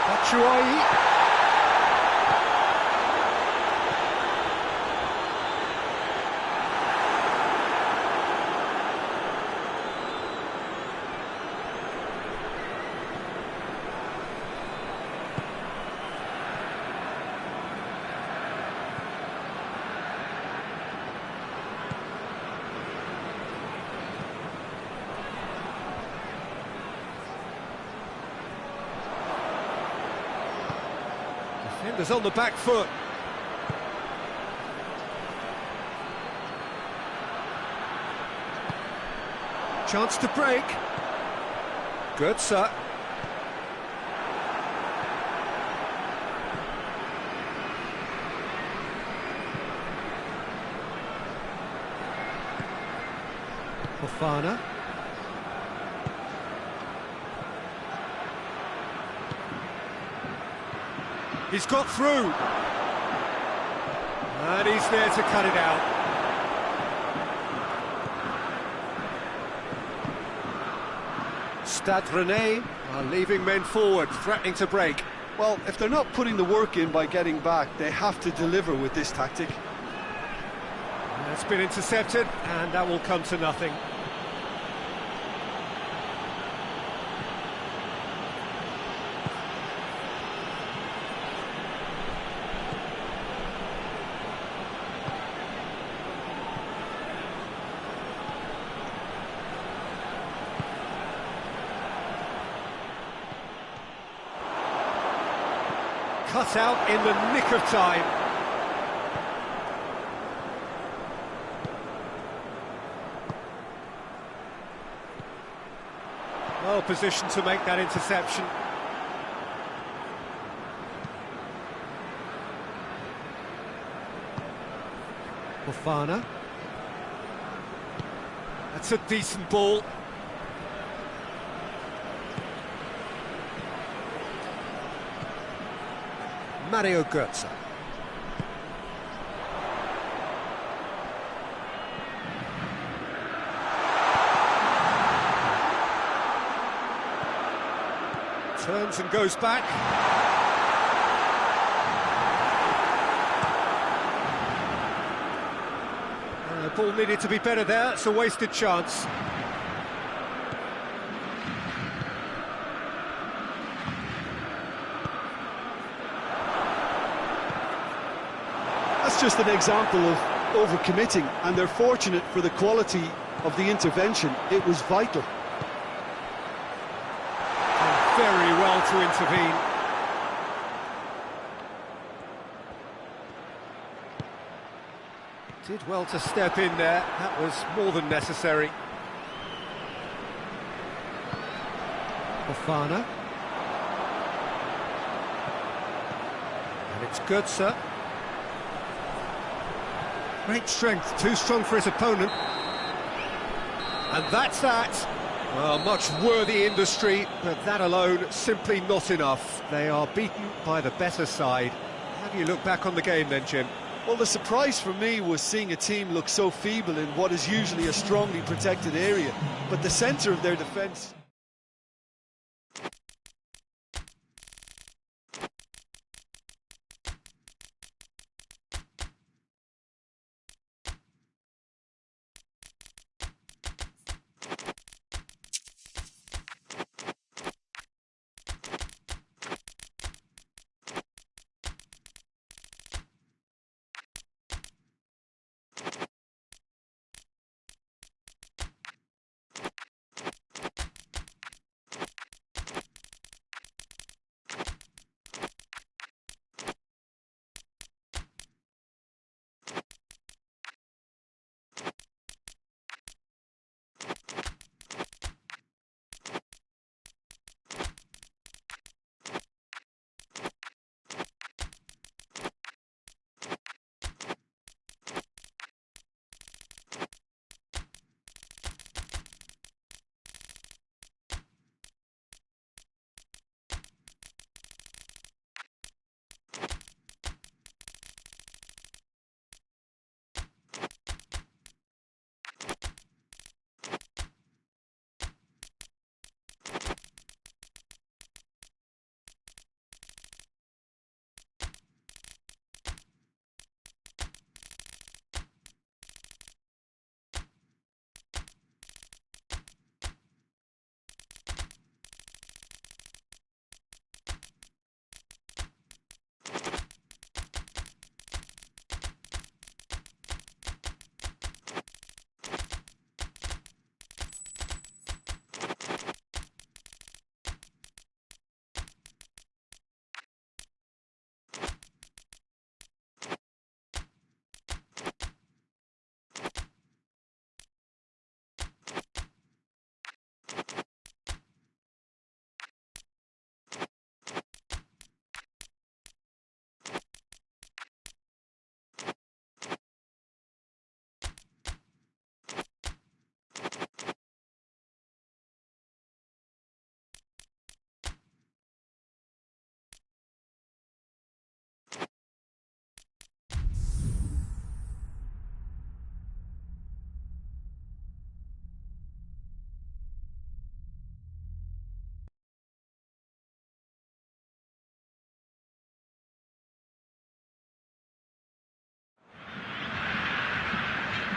Batshuayi. Defenders on the back foot. Chance to break. Götze. Fofana. He's got through. And he's there to cut it out. Stade Rennais are leaving men forward, threatening to break. Well, if they're not putting the work in by getting back, they have to deliver with this tactic. That's been intercepted, and that will come to nothing. Cut out in the nick of time. Well positioned to make that interception. Fofana. That's a decent ball. Mario Götze. Turns and goes back. The ball needed to be better there, it's a wasted chance. That's just an example of overcommitting, and they're fortunate for the quality of the intervention. It was vital. And very well to intervene. Did well to step in there, that was more than necessary. Fofana. And it's Götze. Great strength, too strong for his opponent. And that's that. Well, much worthy industry, but that alone simply not enough. They are beaten by the better side. How do you look back on the game then, Jim? Well, the surprise for me was seeing a team look so feeble in what is usually a strongly protected area. But the centre of their defence...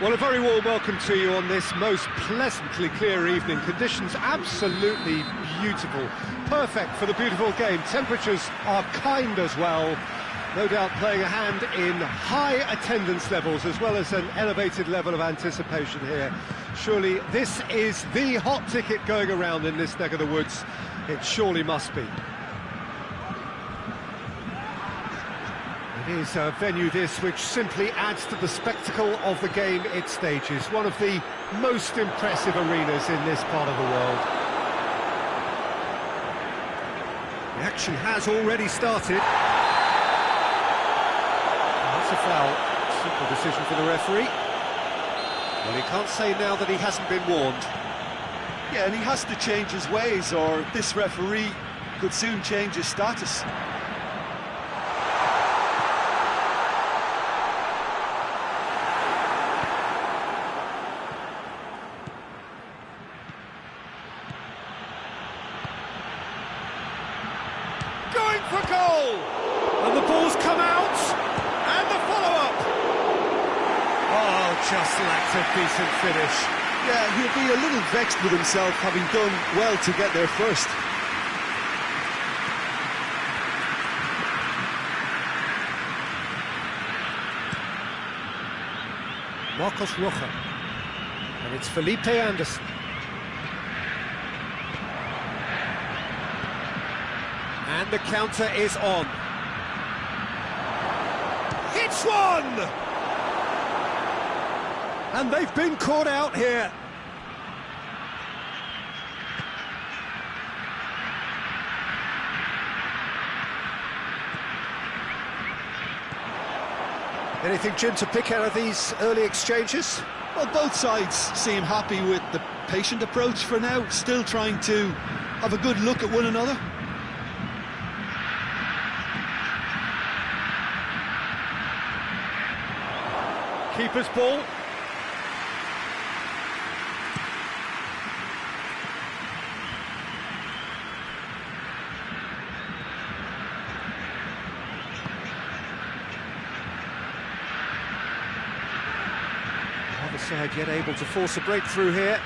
Well, a very warm welcome to you on this most pleasantly clear evening. Conditions absolutely beautiful, perfect for the beautiful game. Temperatures are kind as well, no doubt playing a hand in high attendance levels as well as an elevated level of anticipation here. Surely this is the hot ticket going around in this neck of the woods. It surely must be. It is a venue this which simply adds to the spectacle of the game it stages. One of the most impressive arenas in this part of the world. The action has already started. That's a foul. Simple decision for the referee. Well, he can't say now that he hasn't been warned. Yeah, and he has to change his ways, or this referee could soon change his status. Going for goal! And the ball's come out, and the follow-up! Oh, just lacked a decent finish. Yeah, he'll be a little vexed with himself, having done well to get there first. Marcos Rocha. And it's Felipe Anderson. And the counter is on. It's one! And they've been caught out here. Anything, Jim, to pick out of these early exchanges? Well, both sides seem happy with the patient approach for now, still trying to have a good look at one another. Keeper's ball. Other side yet able to force a breakthrough here.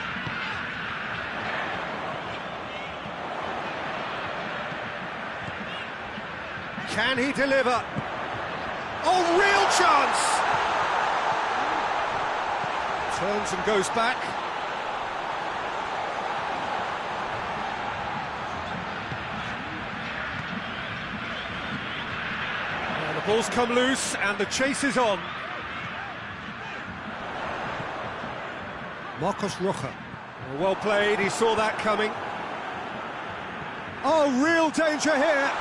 Can he deliver? Oh, real chance! Turns and goes back. And the ball's come loose and the chase is on. Marcos Rocha. Well played, he saw that coming. Oh, real danger here.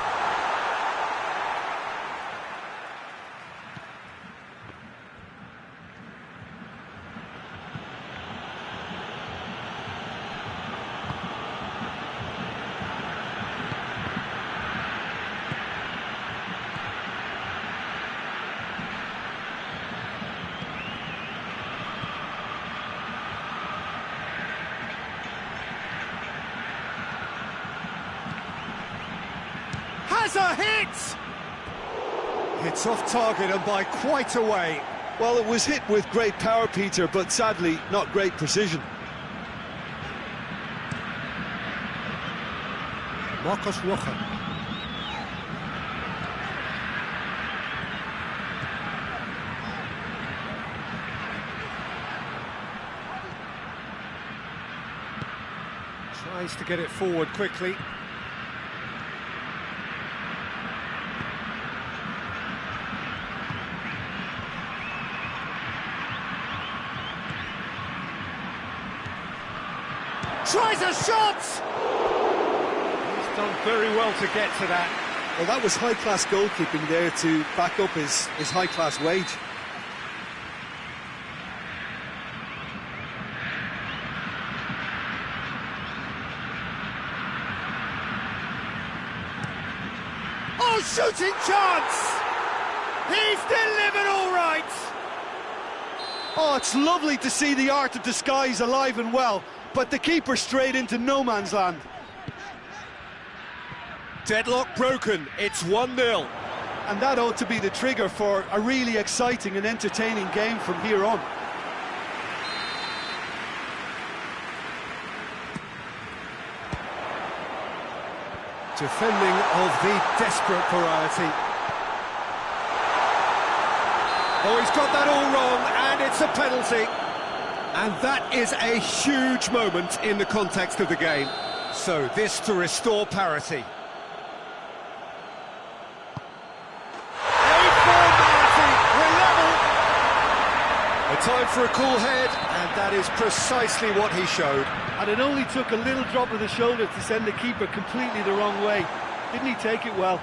Has a hit! It's off target and by quite a way. Well, it was hit with great power, Peter, but sadly not great precision. Marcos Rocha. Tries to get it forward quickly. Tries a shot! He's done very well to get to that. Well, that was high-class goalkeeping there to back up his high-class wage. Oh, shooting chance! He's delivered all right! Oh, it's lovely to see the art of disguise alive and well, but the keeper straight into no man's land. Deadlock broken, it's 1-0. And that ought to be the trigger for a really exciting and entertaining game from here on. Defending of the desperate variety. Oh, he's got that all wrong, and it's a penalty. And that is a huge moment in the context of the game. So this to restore parity. A time for a cool head, and that is precisely what he showed. And it only took a little drop of the shoulder to send the keeper completely the wrong way. Didn't he take it well?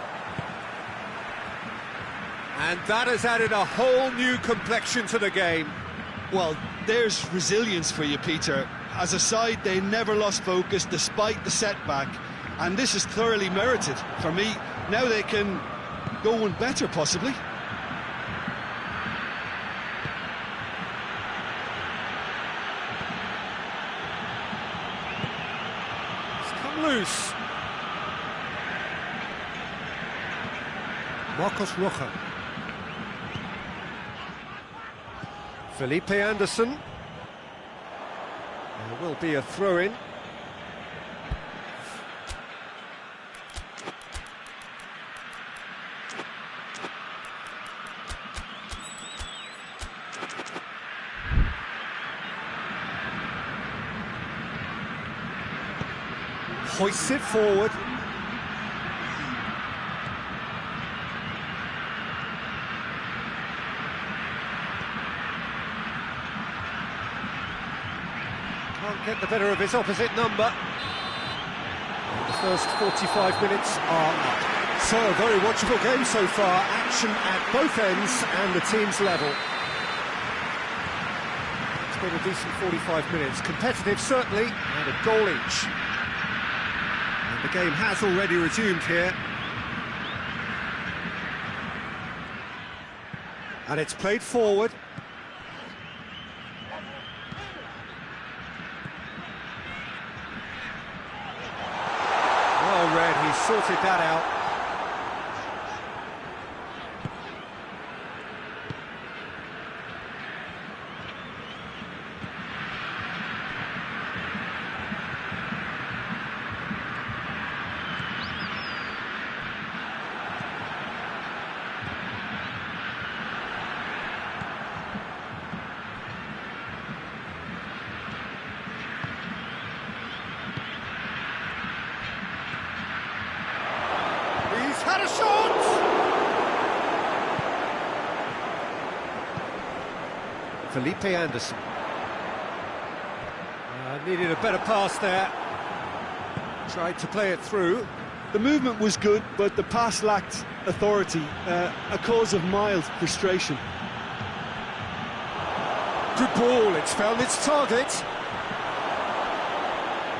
And that has added a whole new complexion to the game. Well, there's resilience for you, Peter. As a side, they never lost focus despite the setback, and this is thoroughly merited. For me, now they can go one better, possibly. Loose. Marcos Rojo. Felipe Anderson. There will be a throw-in. Hoists it forward. Can't get the better of his opposite number. The first 45 minutes are up. So, a very watchable game so far. Action at both ends and the team's level. It's been a decent 45 minutes. Competitive, certainly, and a goal each. The game has already resumed here. And it's played forward. Well read, he sorted that out. Had a shot! Felipe Anderson. Needed a better pass there. Tried to play it through. The movement was good, but the pass lacked authority, a cause of mild frustration. Good ball, it's found its target.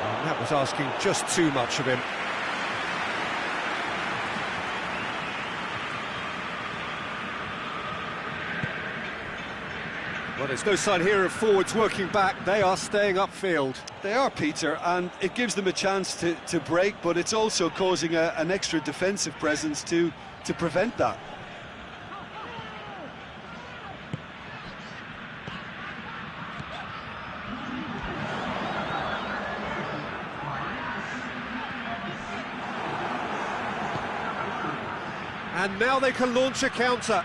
And that was asking just too much of him. Well, there's no sign here of forwards working back. They are staying upfield. They are, Peter, and it gives them a chance to break, but it's also causing an extra defensive presence to prevent that. And now they can launch a counter.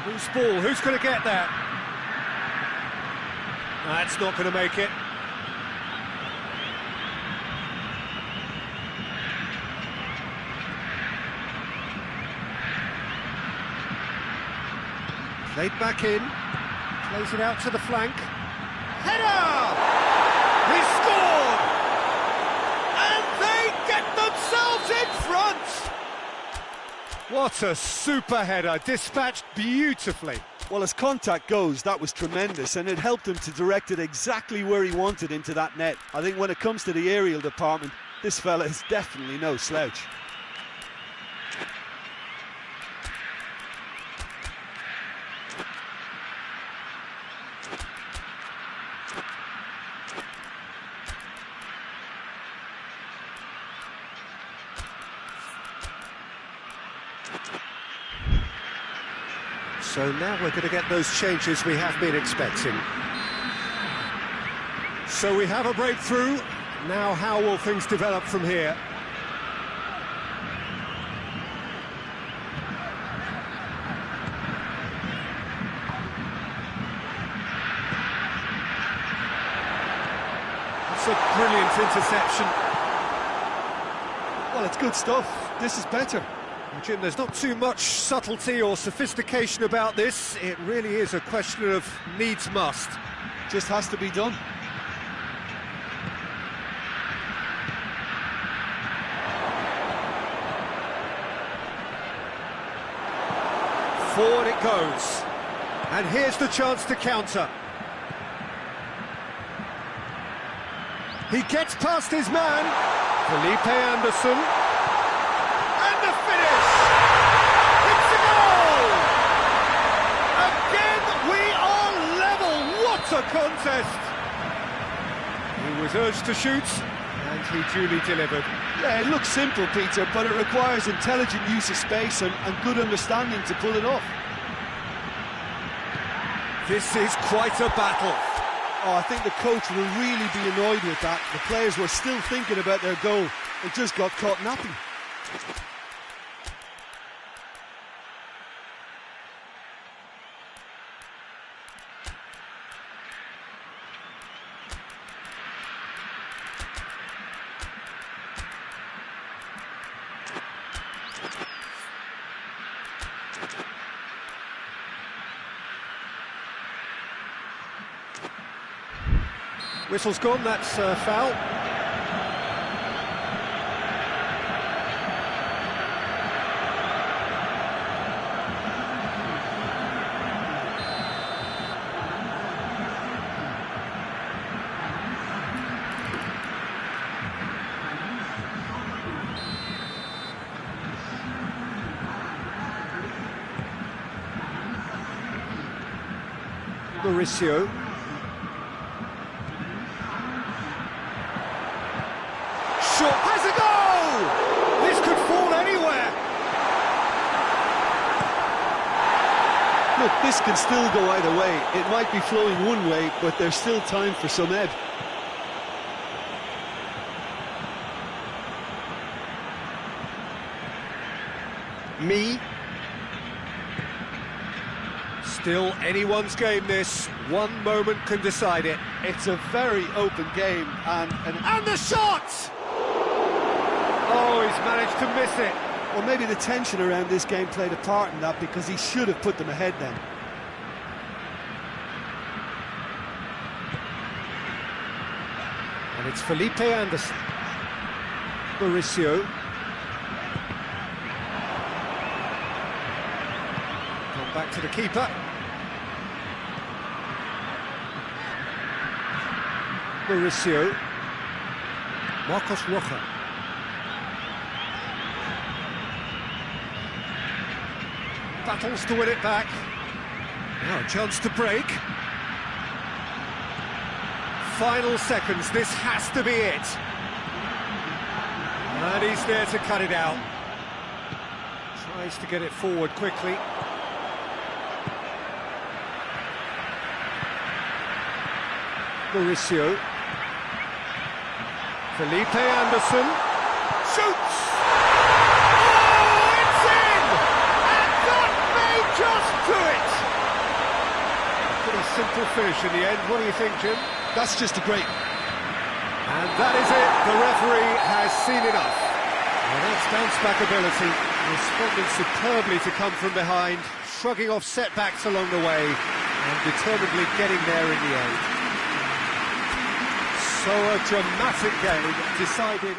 Who's ball? Who's going to get that? That's not going to make it. Played back in, plays it out to the flank. Header! He scored! And they get themselves in front! What a super header, dispatched beautifully. Well, as contact goes, that was tremendous, and it helped him to direct it exactly where he wanted into that net. I think when it comes to the aerial department, this fella is definitely no slouch. So now we're going to get those changes we have been expecting. So we have a breakthrough. Now how will things develop from here? That's a brilliant interception. Well, it's good stuff. This is better. Jim, there's not too much subtlety or sophistication about this. It really is a question of needs must. Just has to be done. Forward it goes. And here's the chance to counter. He gets past his man, Felipe Anderson. And the finish! It's a goal! Again, we are level. What a contest! He was urged to shoot, and he duly delivered. Yeah, it looks simple, Peter, but it requires intelligent use of space and good understanding to pull it off. This is quite a battle. Oh, I think the coach will really be annoyed with that. The players were still thinking about their goal and just got caught napping. Whistle's gone, that's foul. Mauricio. Shot has a goal! This could fall anywhere. Look, this can still go either way. It might be flowing one way, but there's still time for some ebb. Me. Still anyone's game, this. One moment can decide it. It's a very open game, and the shot! Oh, he's managed to miss it. well, maybe the tension around this game played a part in that, because he should have put them ahead then. And it's Felipe Anderson. Mauricio. Gone back to the keeper. Mauricio. Marcos Rocha. Battles to win it back. Now a chance to break. Final seconds, this has to be it. And he's there to cut it out. Tries to get it forward quickly. Mauricio. Felipe Anderson. Shoots! Oh, it's in! And that may just do it! Pretty simple finish in the end. What do you think, Jim? That's just a great... And that is it. The referee has seen enough. Well, that's bounce-back ability. Responding superbly to come from behind, shrugging off setbacks along the way, and determinedly getting there in the end. So a dramatic game decided...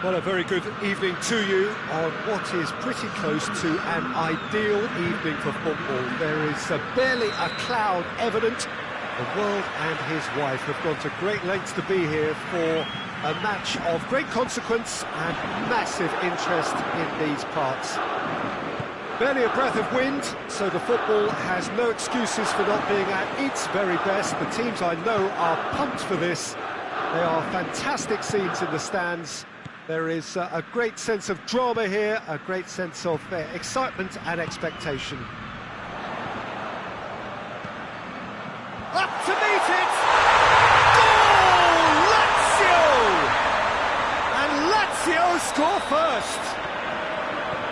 Well, a very good evening to you on what is pretty close to an ideal evening for football. There is barely a cloud evident. The world and his wife have gone to great lengths to be here for a match of great consequence and massive interest in these parts. Barely a breath of wind, so the football has no excuses for not being at its very best. The teams I know are pumped for this. They are fantastic scenes in the stands. There is a great sense of drama here, a great sense of excitement and expectation. Up to meet it! Goal! Lazio! And Lazio score first!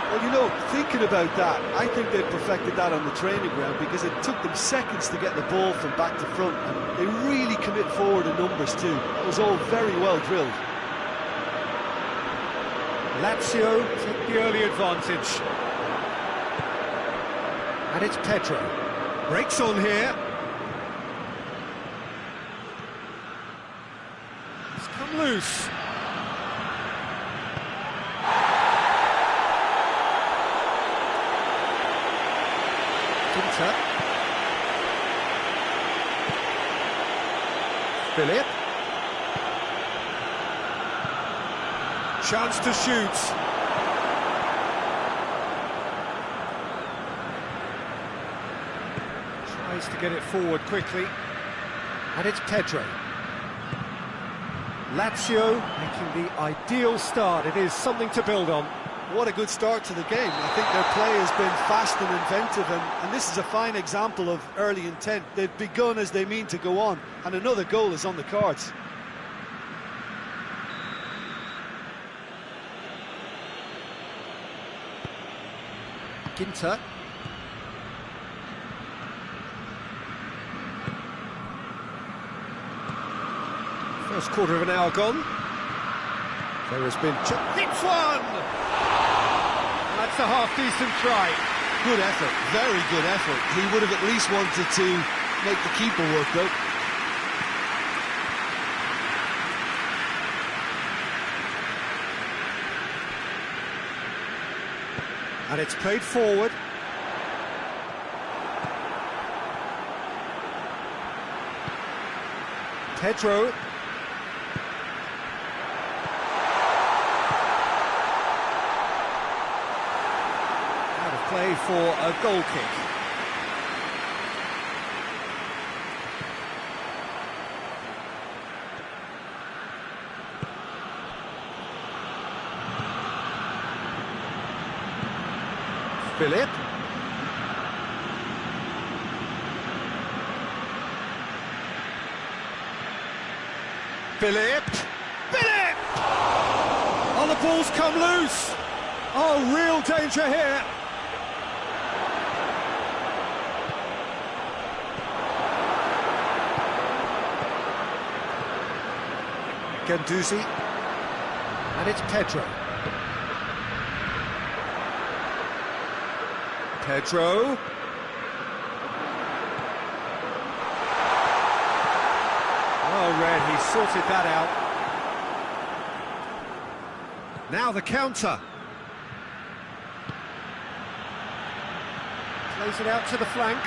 Well, you know, thinking about that, I think they perfected that on the training ground because it took them seconds to get the ball from back to front, and they really commit forward in numbers too. That was all very well drilled. Lazio took the early advantage. And it's Pedro. Breaks on here. It's come loose. Ginter. Philip. Chance to shoot. Tries to get it forward quickly. And it's Pedro. Lazio making the ideal start. It is something to build on. What a good start to the game. I think their play has been fast and inventive, and this is a fine example of early intent. They've begun as they mean to go on, and another goal is on the cards. Ginter. First quarter of an hour gone. There has been... Hits one! That's a half-decent try. Good effort, very good effort. He would have at least wanted to make the keeper work, though. And it's played forward. Pedro. Out of play for a goal kick. Philip. Philip! Philip! Oh, the ball's come loose! Oh, real danger here! Guendouzi. And it's Pedro. Pedro. Oh, Red, he sorted that out. Now the counter. Plays it out to the flank.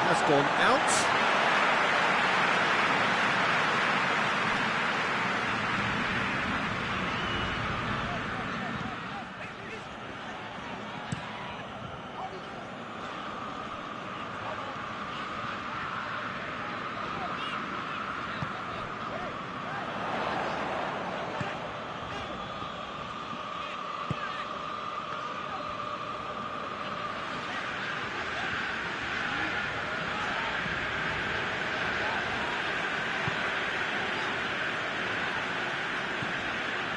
Has gone out.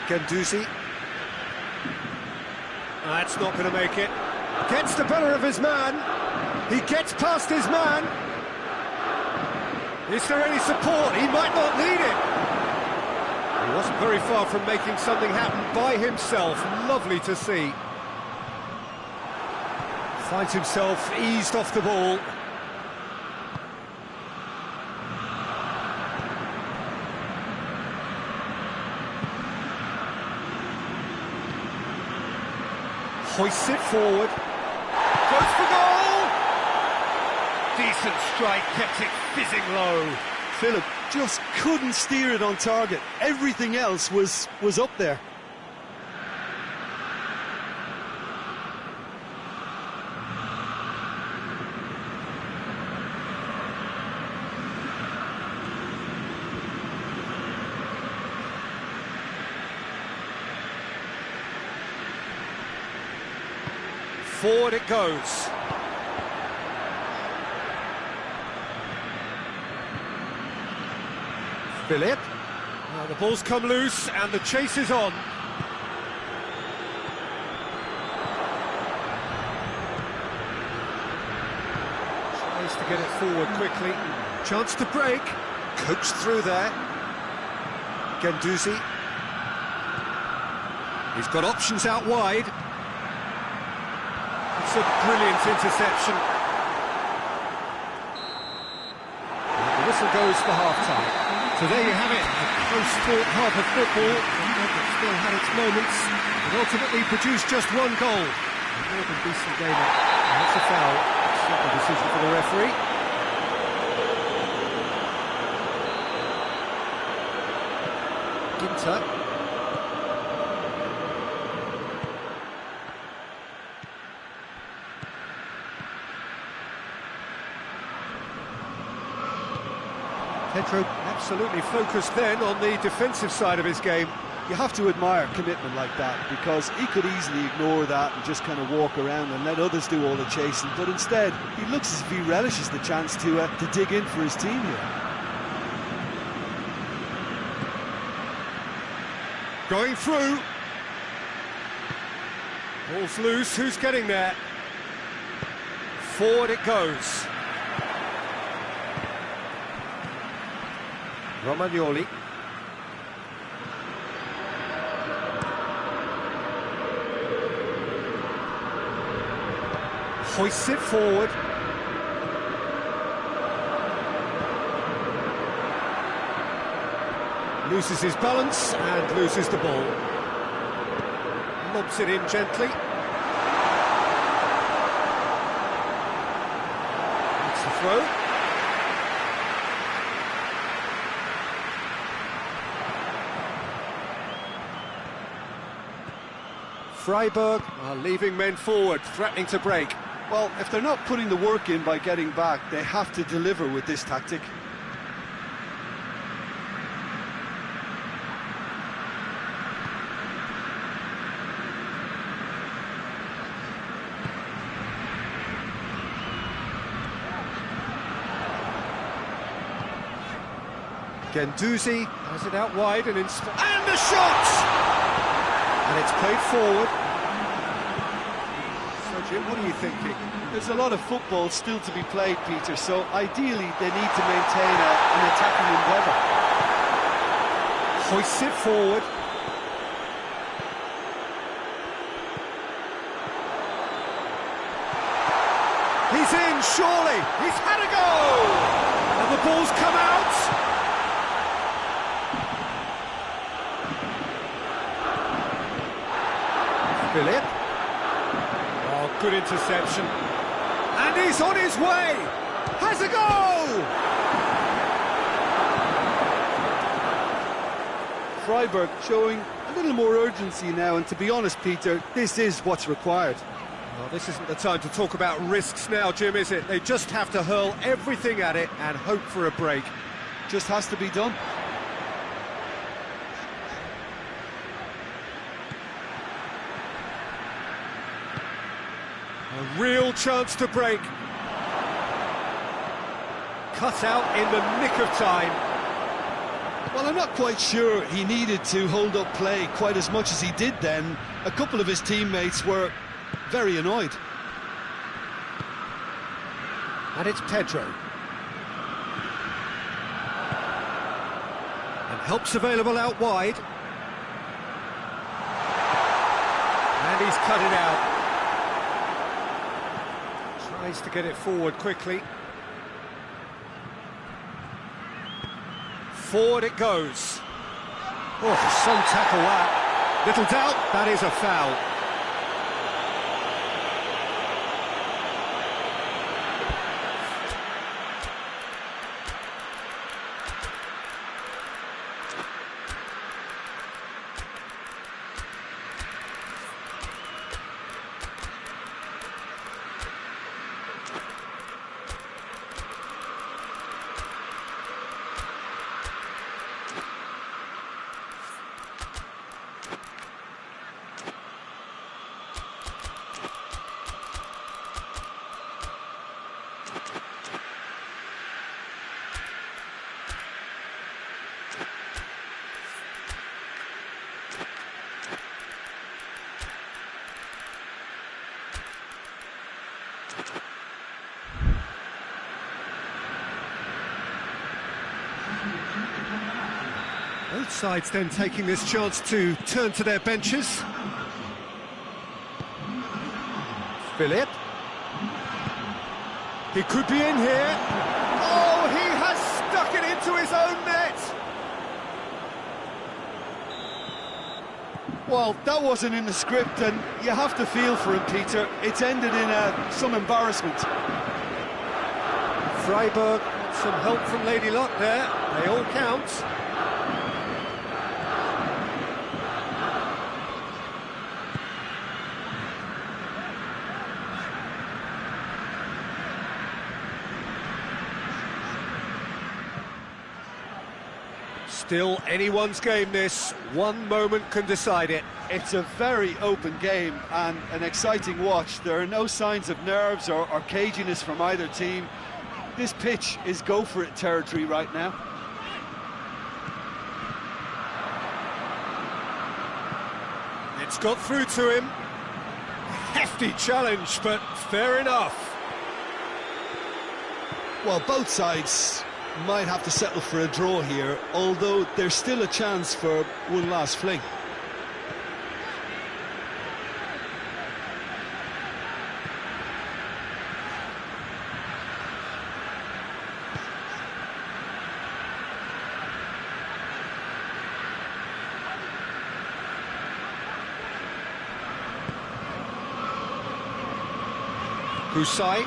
Guendouzi. That's not going to make it. Gets the better of his man. He gets past his man. Is there any support? He might not need it. He wasn't very far from making something happen by himself. Lovely to see. Finds himself eased off the ball. Hoists it forward. Goes for goal! Decent strike, kept it fizzing low. Philip just couldn't steer it on target. Everything else was up there. Forward it goes. Philip. Now the ball's come loose and the chase is on. Tries to get it forward quickly. Chance to break. Coached through there. Guendouzi. He's got options out wide. It's a brilliant interception. And the whistle goes for half-time. So there you have it, a close-fought half of football. It still had its moments, but ultimately produced just one goal. A more than decent game, and that's a foul. Simple decision for the referee. Ginter. Pedro absolutely focused then on the defensive side of his game. You have to admire commitment like that, because he could easily ignore that and just kind of walk around and let others do all the chasing, but instead he looks as if he relishes the chance to dig in for his team here. Going through. Ball's loose, who's getting there? Forward it goes. Romagnoli. Hoists it forward. Loses his balance and loses the ball. Lobs it in gently. That's the throw. Freiburg are leaving men forward, threatening to break. Well, if they're not putting the work in by getting back, they have to deliver with this tactic. Guendouzi has it out wide and the shot! And it's played forward. So, Jim, what are you thinking? There's a lot of football still to be played, Peter, so ideally they need to maintain an attacking endeavour. Hoists it forward. He's in, surely! He's had a go! And the ball's come out! Philip. Oh, good interception. And he's on his way! Has a goal! Freiburg showing a little more urgency now, and to be honest, Peter, this is what's required. Well, this isn't the time to talk about risks now, Jim, is it? They just have to hurl everything at it and hope for a break. Just has to be done. A real chance to break. Cut out in the nick of time. Well, I'm not quite sure he needed to hold up play quite as much as he did then. A couple of his teammates were very annoyed. And it's Pedro. And Help's available out wide. And he's cut it out. Tries to get it forward quickly. Forward it goes. Oh, some tackle that. Little doubt, that is a foul. Both sides then taking this chance to turn to their benches. Philip. He could be in here. Oh, he has stuck it into his own net! Well, that wasn't in the script, and you have to feel for him, Peter. It's ended in some embarrassment. Freiburg, some help from Lady Luck there. They all count. Still anyone's game this, one moment can decide it. It's a very open game and an exciting watch. There are no signs of nerves or caginess from either team. This pitch is go-for-it territory right now. It's got through to him. Hefty challenge, but fair enough. Well, both sides might have to settle for a draw here, although there's still a chance for one last fling. Husai.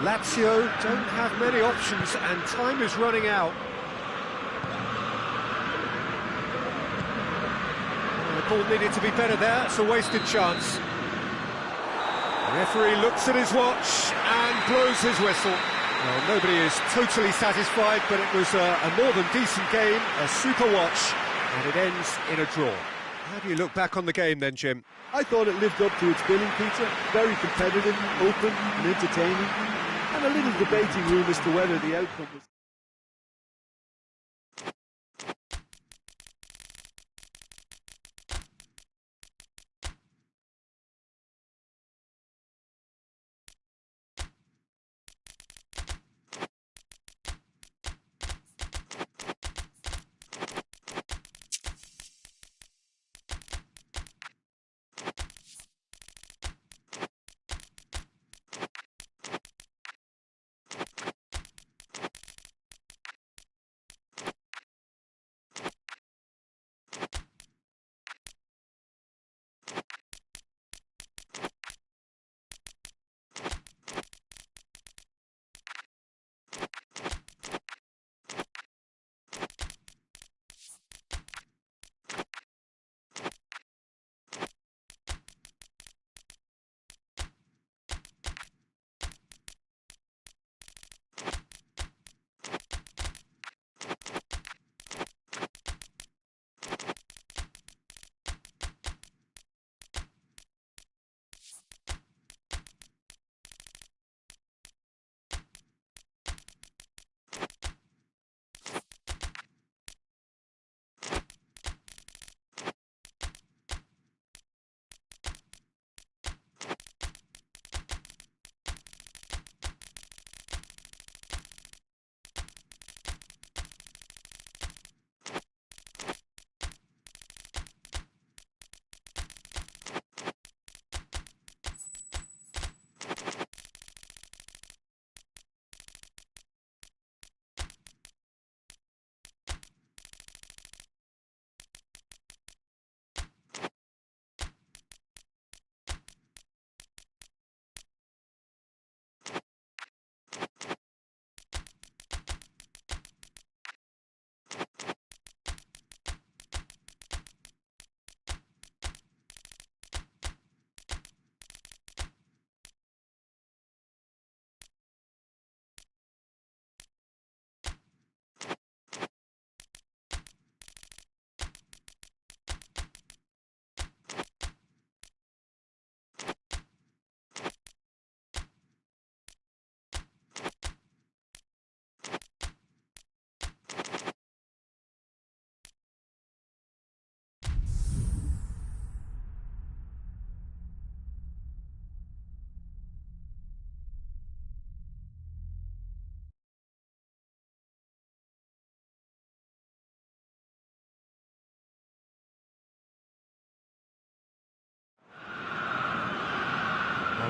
Lazio don't have many options and time is running out. The ball needed to be better there, it's a wasted chance. The referee looks at his watch and blows his whistle. Well, nobody is totally satisfied, but it was a more than decent game, a super watch, and it ends in a draw. How do you look back on the game then, Jim? I thought it lived up to its billing, Peter. Very competitive, open and entertaining. And a little debating room as to whether the outcome was...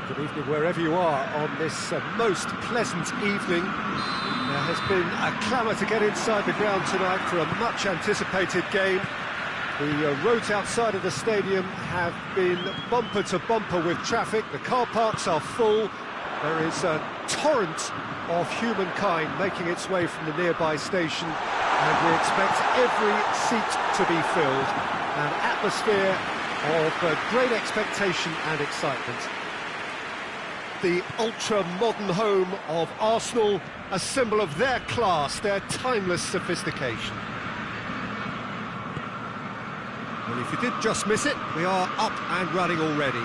Good evening wherever you are on this most pleasant evening. There has been a clamour to get inside the ground tonight for a much-anticipated game. The roads outside of the stadium have been bumper to bumper with traffic. The car parks are full. There is a torrent of humankind making its way from the nearby station, and we expect every seat to be filled. An atmosphere of great expectation and excitement. The ultra-modern home of Arsenal, a symbol of their class, their timeless sophistication. Well, if you did just miss it, we are up and running already.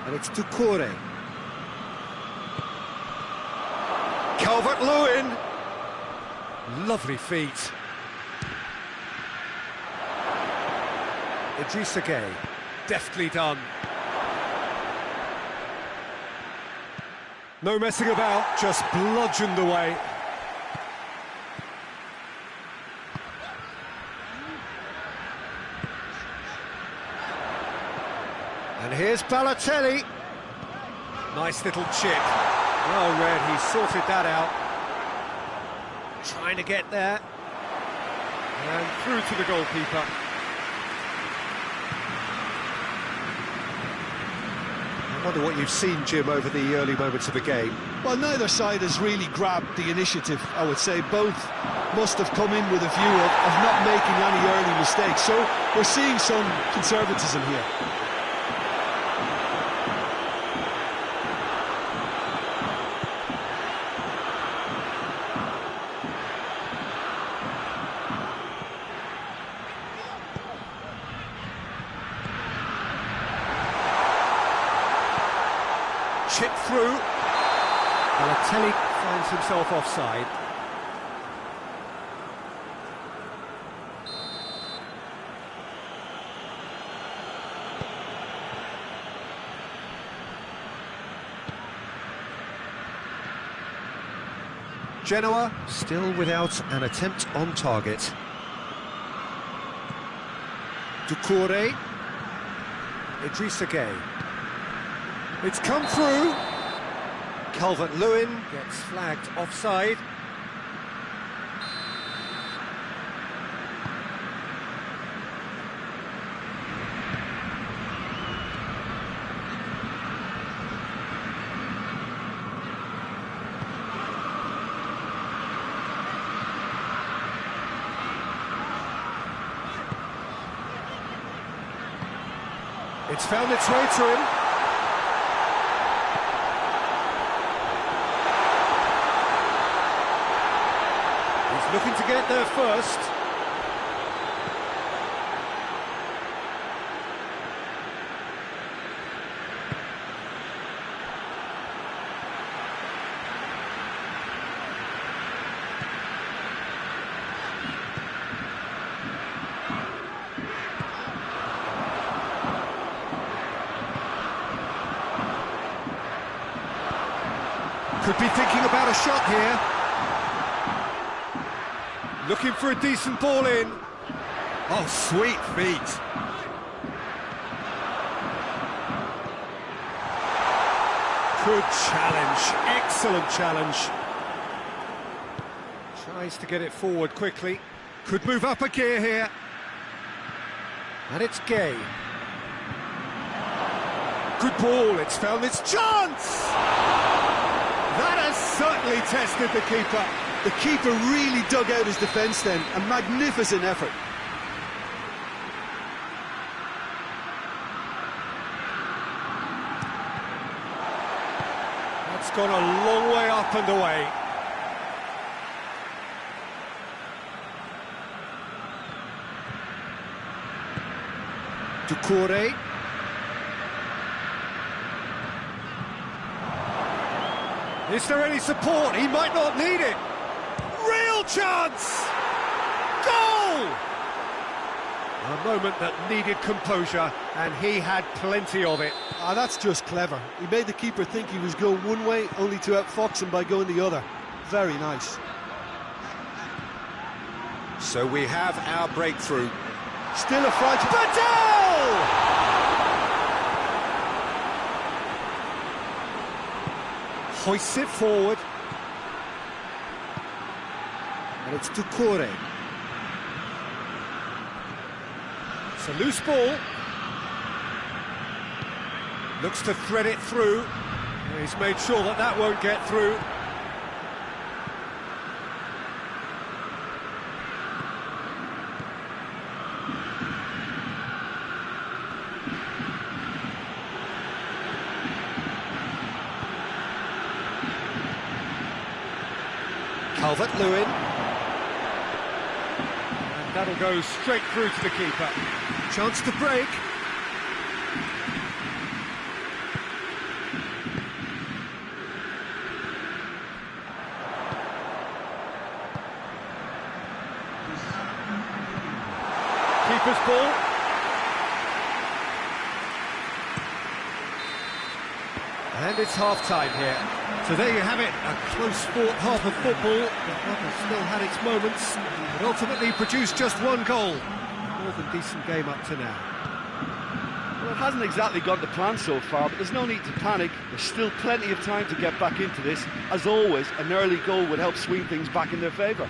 And it's Doucouré. Calvert-Lewin. Lovely feet. Idrissa Gueye. Deftly done. No messing about, just bludgeoned away. And here's Balotelli. Nice little chip. Well read, he sorted that out. Trying to get there. And through to the goalkeeper. I wonder what you've seen, Jim, over the early moments of the game. Well, neither side has really grabbed the initiative, I would say. Both must have come in with a view of not making any early mistakes. So we're seeing some conservatism here. Chip through. Balotelli finds himself offside. Genoa still without an attempt on target. Doucouré. Idrissa Gueye. It's come through. Calvert-Lewin gets flagged offside. It's found its way to him. Looking to get there first. Could be thinking about a shot here. Looking for a decent ball in. Oh, sweet feet. Good challenge, excellent challenge. Tries to get it forward quickly. Could move up a gear here. And it's Gueye. Good ball, it's found its chance! That has certainly tested the keeper. The keeper really dug out his defence then, a magnificent effort. That's gone a long way up and away. Doucouré. Is there any support? He might not need it. Real chance! Goal! A moment that needed composure, and he had plenty of it. That's just clever. He made the keeper think he was going one way, only to outfox him by going the other. Very nice. So we have our breakthrough. Still a fragile... Badal! Hoists it forward. And it's Doucouré. It's a loose ball. Looks to thread it through. He's made sure that that won't get through. Calvert-Lewin. And that'll go straight through to the keeper. Chance to break. Keeper's ball. And it's half-time here. So there you have it, a close-fought half of football. The rubber still had its moments, but ultimately produced just one goal. More than decent game up to now. Well, it hasn't exactly gone to plan so far, but there's no need to panic. There's still plenty of time to get back into this. As always, an early goal would help swing things back in their favour.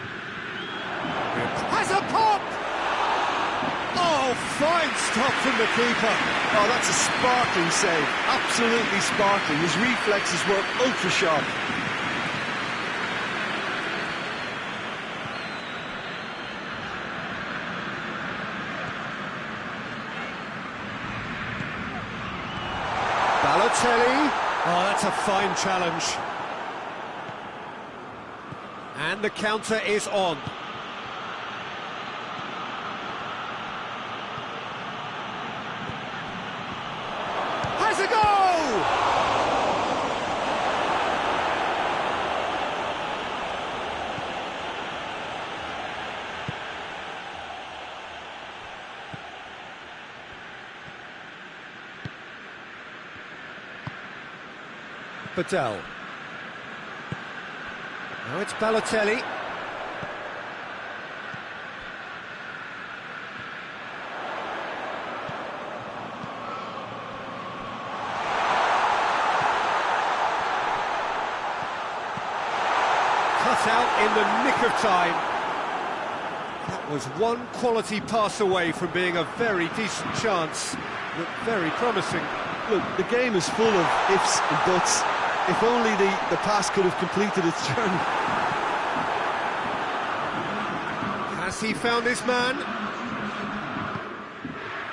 Has a pop! Oh, fine stop from the keeper. Oh, that's a sparkling save. Absolutely sparkling. His reflexes were ultra sharp. Balotelli. Oh, that's a fine challenge. And the counter is on. Has a goal! Patel. Now it's Balotelli. Cut out in the nick of time. That was one quality pass away from being a very decent chance. Looked very promising. Look, the game is full of ifs and buts. If only the pass could have completed its journey. Has he found his man?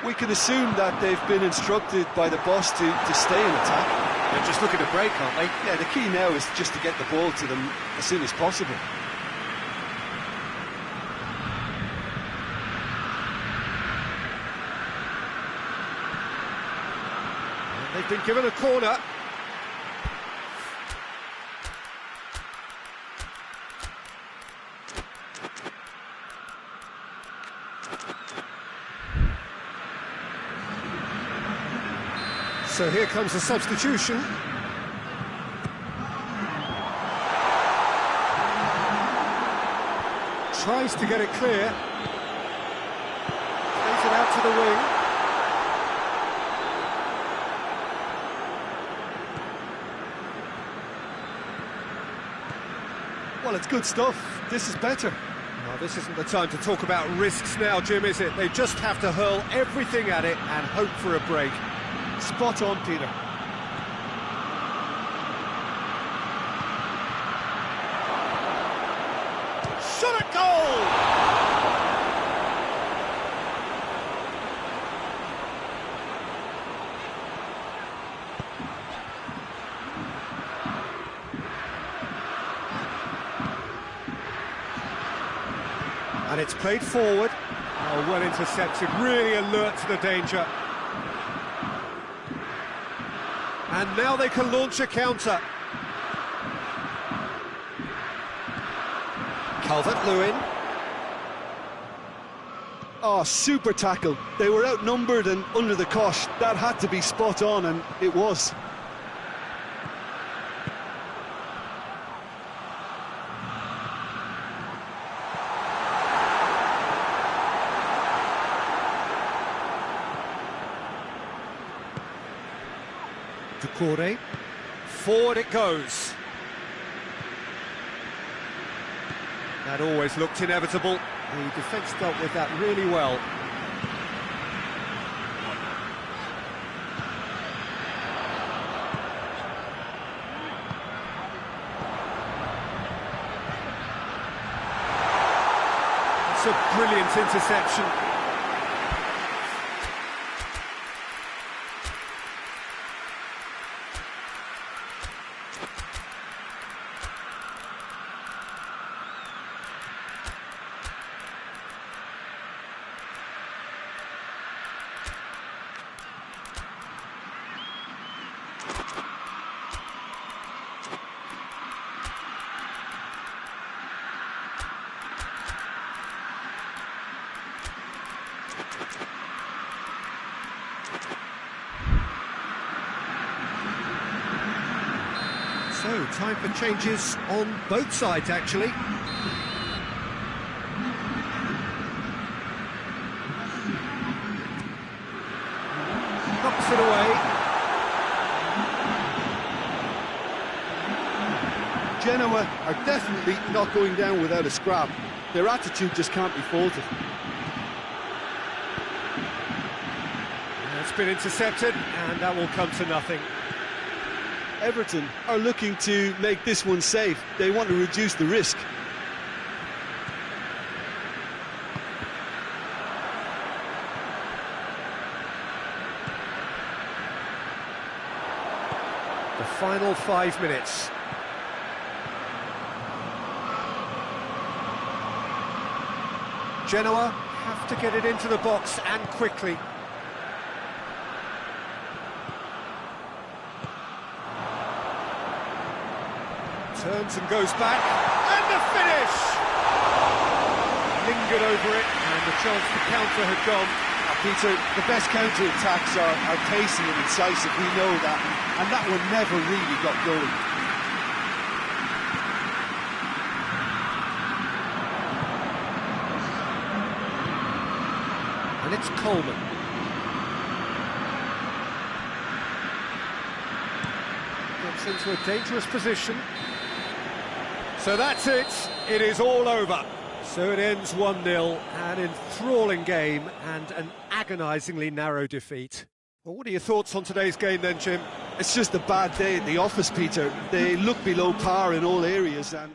We can assume that they've been instructed by the boss to stay in attack. They're just looking to break, aren't they? Yeah, the key now is just to get the ball to them as soon as possible. They've been given a corner. So here comes a substitution. Tries to get it clear. Plays it out to the wing. Well, it's good stuff. This is better. Well, this isn't the time to talk about risks now, Jim, is it? They just have to hurl everything at it and hope for a break. Spot on, Peter. Shot at goal! And it's played forward. Oh, well intercepted, really alert to the danger. And now they can launch a counter. Calvert-Lewin. Oh, super tackle. They were outnumbered and under the cosh. That had to be spot on, and it was. Doucouré. Forward it goes. That always looked inevitable. The defence dealt with that really well. It's a brilliant interception. So, time for changes on both sides, actually. Knocks it away. Genoa are definitely not going down without a scrap. Their attitude just can't be faulted. It's been intercepted, and that will come to nothing. Everton are looking to make this one safe. They want to reduce the risk. The final 5 minutes. Genoa have to get it into the box and quickly. Turns and goes back, and the finish! Lingered over it, and the chance to counter had gone. Peter, the best counter-attacks are pacey and incisive, we know that, and that one never really got going. And it's Coleman. Gets into a dangerous position. So that's it, it is all over. So it ends 1-0, an enthralling game and an agonisingly narrow defeat. Well, what are your thoughts on today's game then, Jim? It's just a bad day at the office, Peter. They look below par in all areas, and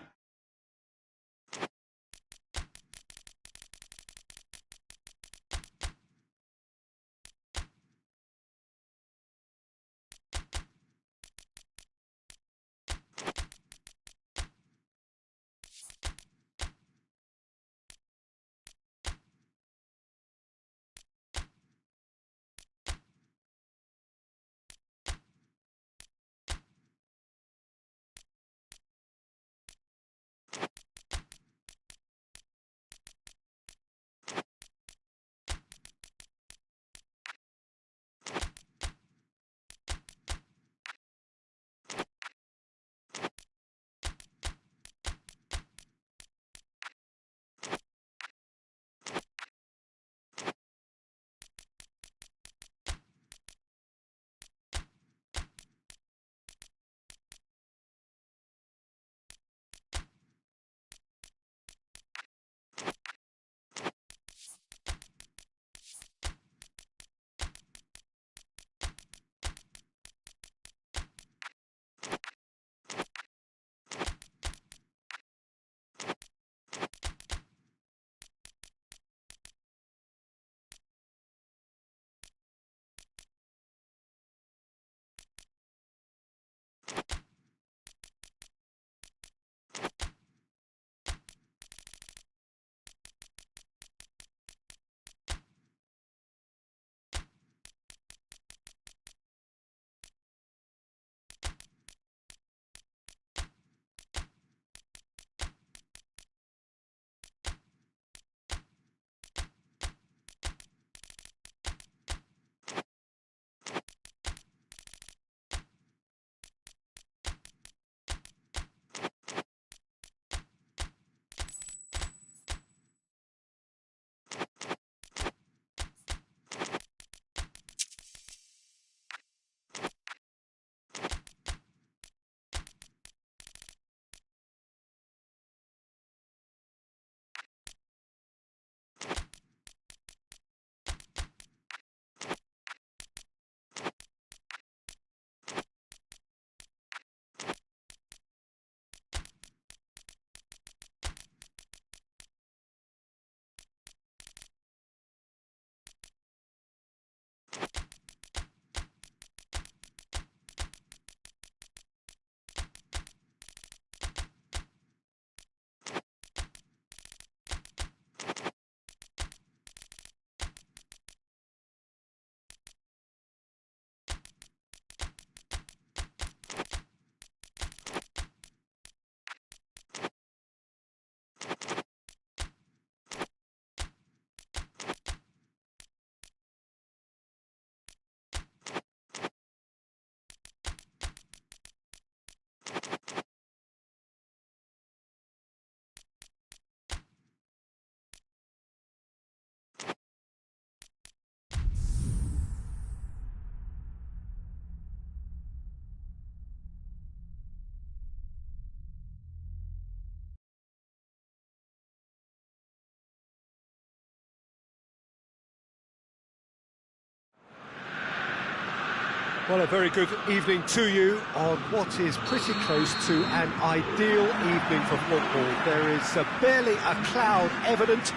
Well, a very good evening to you on what is pretty close to an ideal evening for football. There is barely a cloud evident.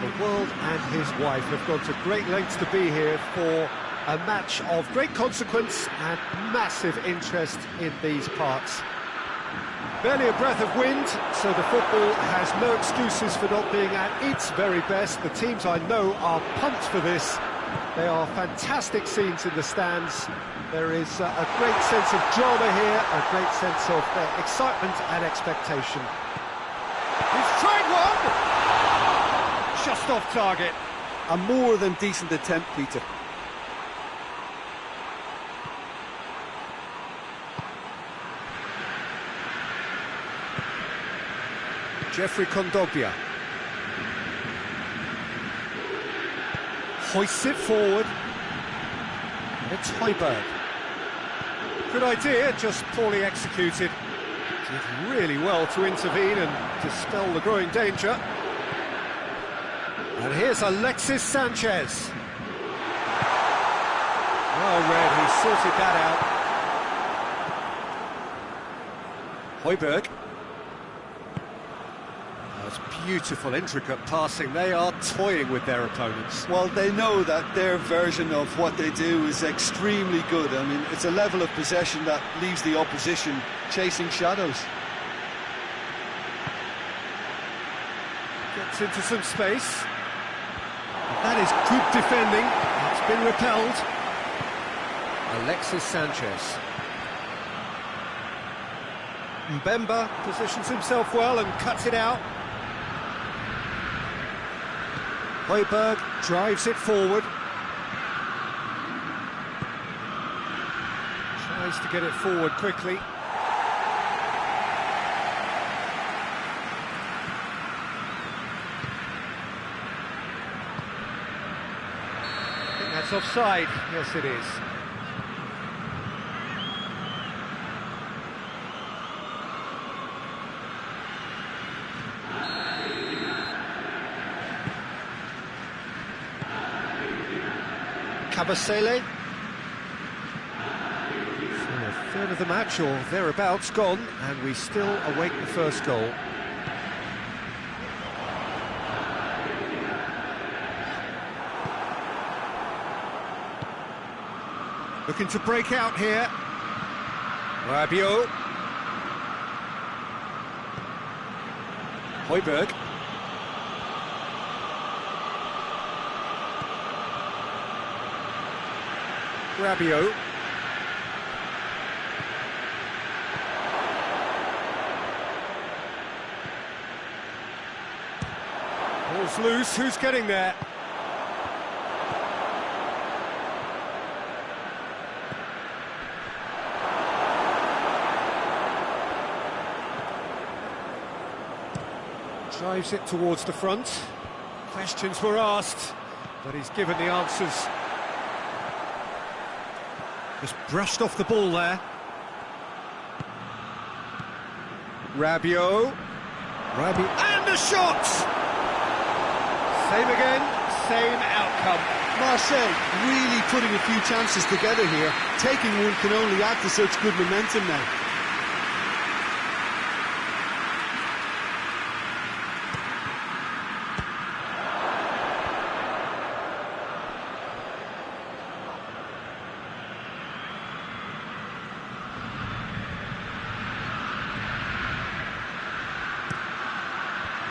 The world and his wife have gone to great lengths to be here for a match of great consequence and massive interest in these parts. Barely a breath of wind, so the football has no excuses for not being at its very best. The teams I know are pumped for this. They are fantastic scenes in the stands. There is a great sense of drama here, a great sense of excitement and expectation. He's tried one! Just off target. A more than decent attempt, Peter. Jeffrey Kondogbia hoists it forward. It's Højbjerg. Good idea, just poorly executed. Did really well to intervene and dispel the growing danger. And here's Alexis Sanchez. Well read, he sorted that out. Højbjerg. That's beautiful, intricate passing. They are toying with their opponents. Well, they know that their version of what they do is extremely good. I mean, it's a level of possession that leaves the opposition chasing shadows. Gets into some space. That is good defending. It's been repelled. Alexis Sanchez. Mbemba positions himself well and cuts it out. Højbjerg drives it forward. Tries to get it forward quickly. I think that's offside. Yes, it is. Kabasele. So a third of the match or thereabouts gone, and we still await the first goal. Looking to break out here. Rabiot. Højbjerg. Rabiot. Ball's loose, who's getting there? Drives it towards the front. Questions were asked, but he's given the answers. Just brushed off the ball there. Rabiot. And a shot! Same again, same outcome. Marseille really putting a few chances together here. Taking one can only add to such good momentum now.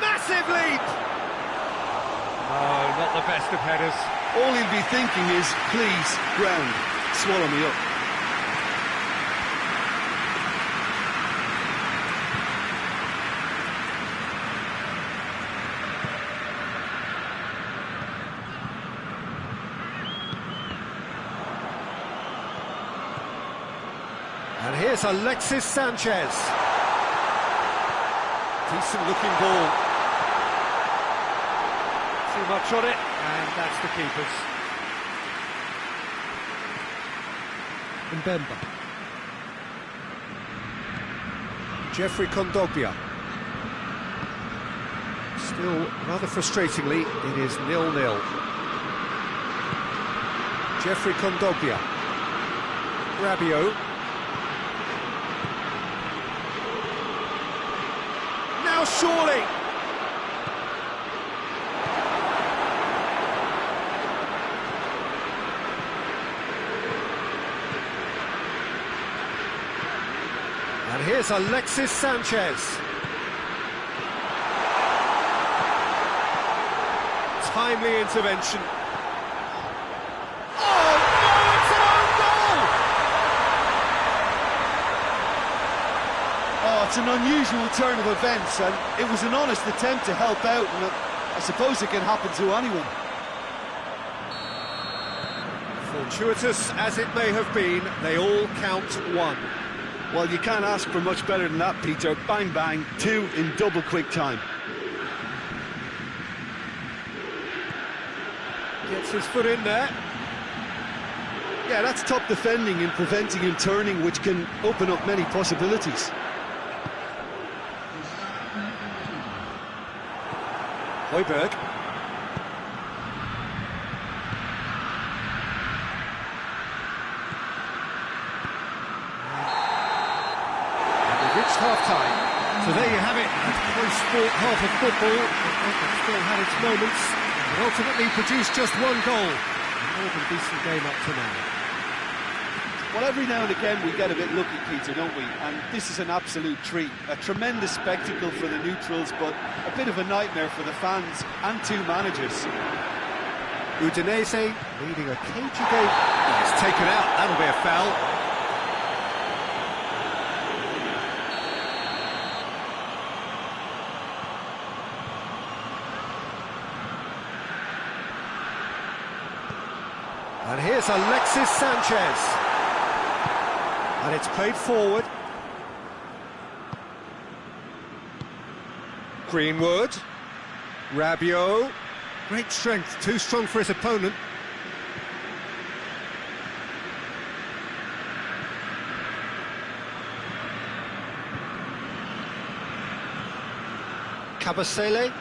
Massive lead! Oh, not the best of headers. All he'll be thinking is, please, ground, swallow me up. And here's Alexis Sanchez. Decent looking ball. Too much on it, and that's the keeper's. Mbemba. Jeffrey Kondogbia. Still, rather frustratingly, it is 0-0. Jeffrey Kondogbia. Rabiot. Now surely. And here's Alexis Sanchez. Timely intervention. Oh, no, it's an own goal! Oh, it's an unusual turn of events, and it was an honest attempt to help out, and I suppose it can happen to anyone. Fortuitous as it may have been, they all count one. Well, you can't ask for much better than that, Peter. Bang, bang, two in double quick time. Gets his foot in there. Yeah, that's top defending and preventing him turning, which can open up many possibilities. Højbjerg. Reached half-time. So there you have it, a close sport half of football. It still had its moments, but ultimately produced just one goal. A more than decent game up to now. Well, every now and again we get a bit lucky, Peter, don't we? And this is an absolute treat. A tremendous spectacle for the neutrals, but a bit of a nightmare for the fans and two managers. Udinese leading a cagey game. Oh, it's taken out, that'll be a foul. And here's Alexis Sanchez. And it's played forward. Greenwood. Rabiot. Great strength, too strong for his opponent. Kabasele.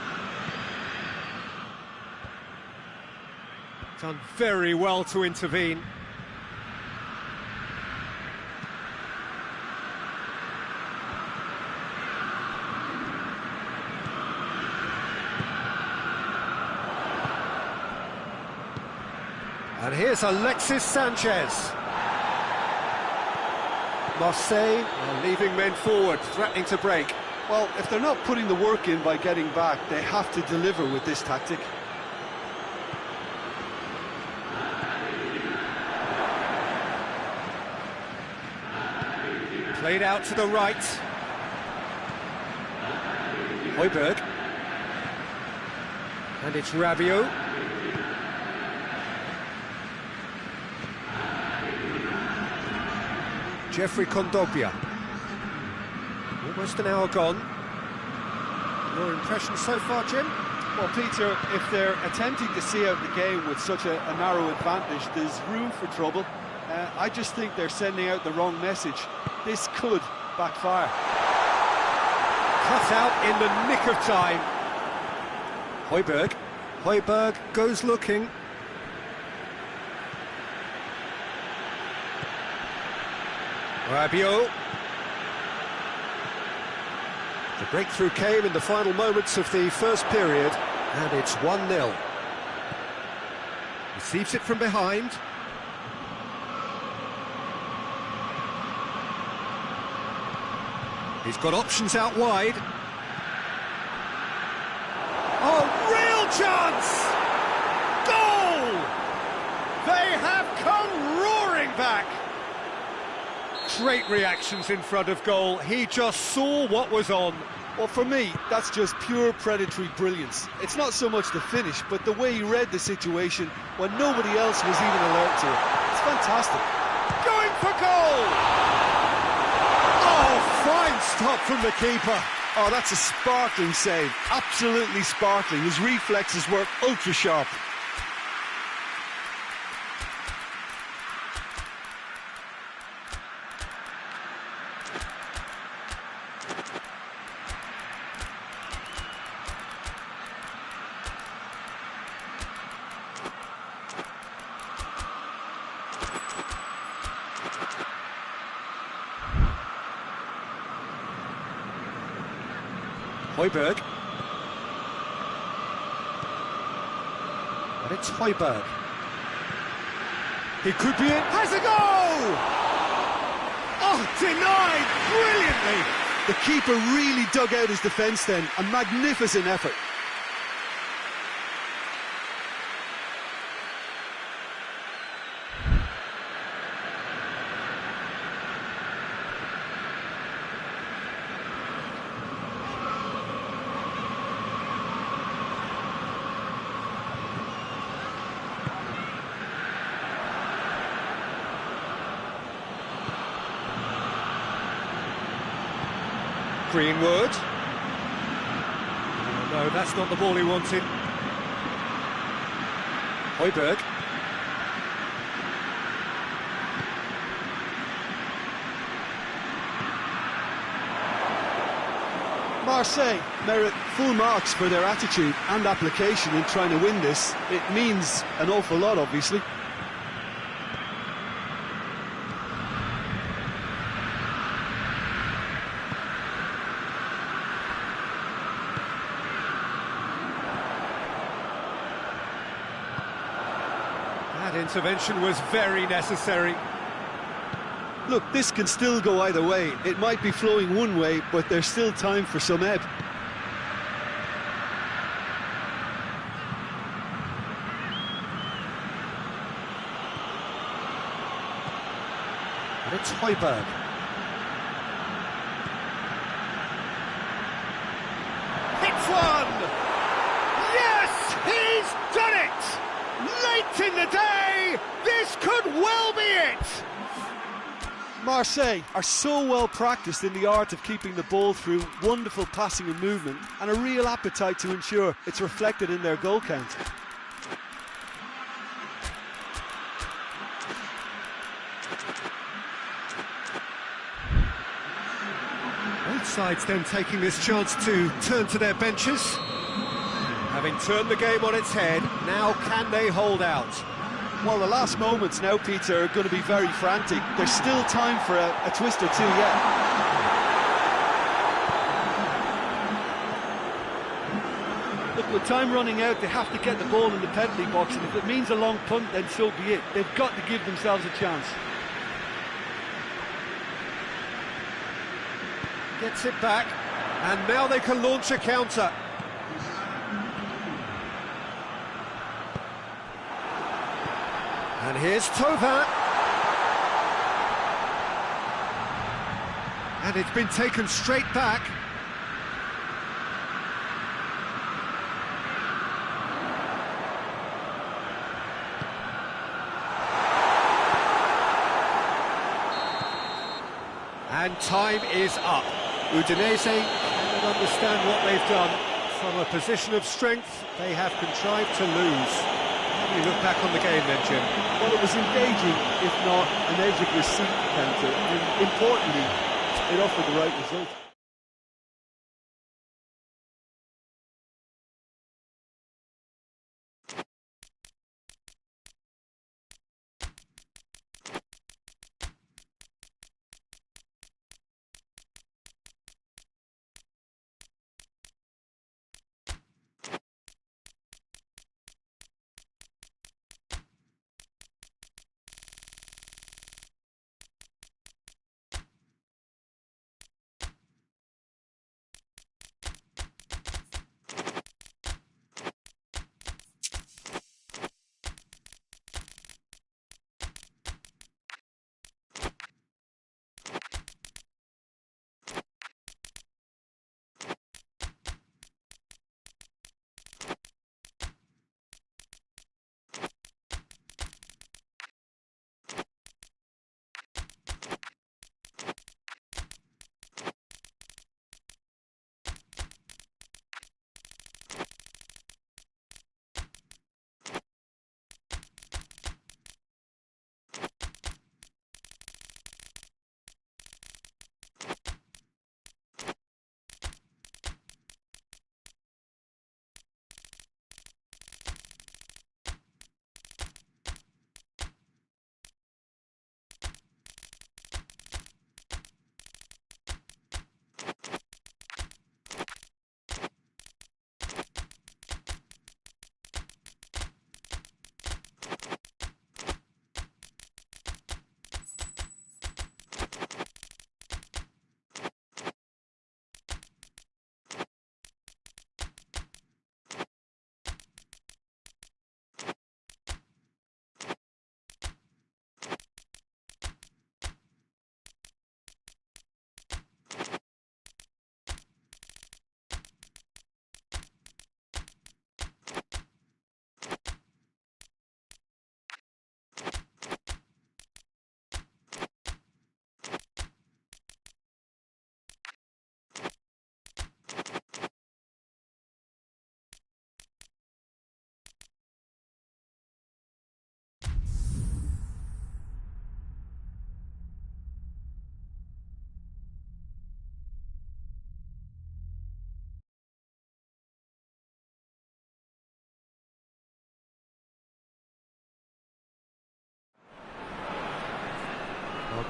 Done very well to intervene. And here's Alexis Sanchez. Marseille are leaving men forward, threatening to break. Well, if they're not putting the work in by getting back, they have to deliver with this tactic. Played out to the right. Højbjerg. And it's Rabiot. Jeffrey Kondogbia. Almost an hour gone. Your impression so far, Jim? Well, Peter, if they're attempting to see out the game with such a narrow advantage, there's room for trouble. I just think they're sending out the wrong message. This could backfire. Cut out in the nick of time. Højbjerg. Højbjerg goes looking. Rabiot. The breakthrough came in the final moments of the first period, and it's 1-0. Receives it from behind. He's got options out wide. Oh, real chance! Goal! They have come roaring back. Great reactions in front of goal. He just saw what was on. Well, for me, that's just pure predatory brilliance. It's not so much the finish, but the way he read the situation when nobody else was even alert to it. It's fantastic. Going for goal! Oh, fine stop from the keeper. Oh, that's a sparkling save. Absolutely sparkling. His reflexes were ultra sharp. Højbjerg. And it's Højbjerg. He could be in. Has a goal! Oh, denied brilliantly! The keeper really dug out his defence then. A magnificent effort. Greenwood. Oh, no, that's not the ball he wanted. Højbjerg. Marseille merit full marks for their attitude and application in trying to win this. It means an awful lot, obviously. That intervention was very necessary. Look, this can still go either way. It might be flowing one way, but there's still time for some ebb. And it's Højbjerg. Hits one! Yes, he's done it! Late in the day, this could well be it! Marseille are so well practiced in the art of keeping the ball through wonderful passing and movement, and a real appetite to ensure it's reflected in their goal count. Both sides then taking this chance to turn to their benches. Having turned the game on its head, now can they hold out? Well, the last moments now, Peter, are going to be very frantic. There's still time for a twist or two yet. Look, with time running out, they have to get the ball in the penalty box, and if it means a long punt, then so be it. They've got to give themselves a chance. Gets it back, and now they can launch a counter. And here's Thauvin. And it's been taken straight back. And time is up. Udinese cannot understand what they've done. From a position of strength, they have contrived to lose. How do you look back on the game then, Jim? Well, it was engaging, if not an edge of your seat counter, and importantly, it offered the right result.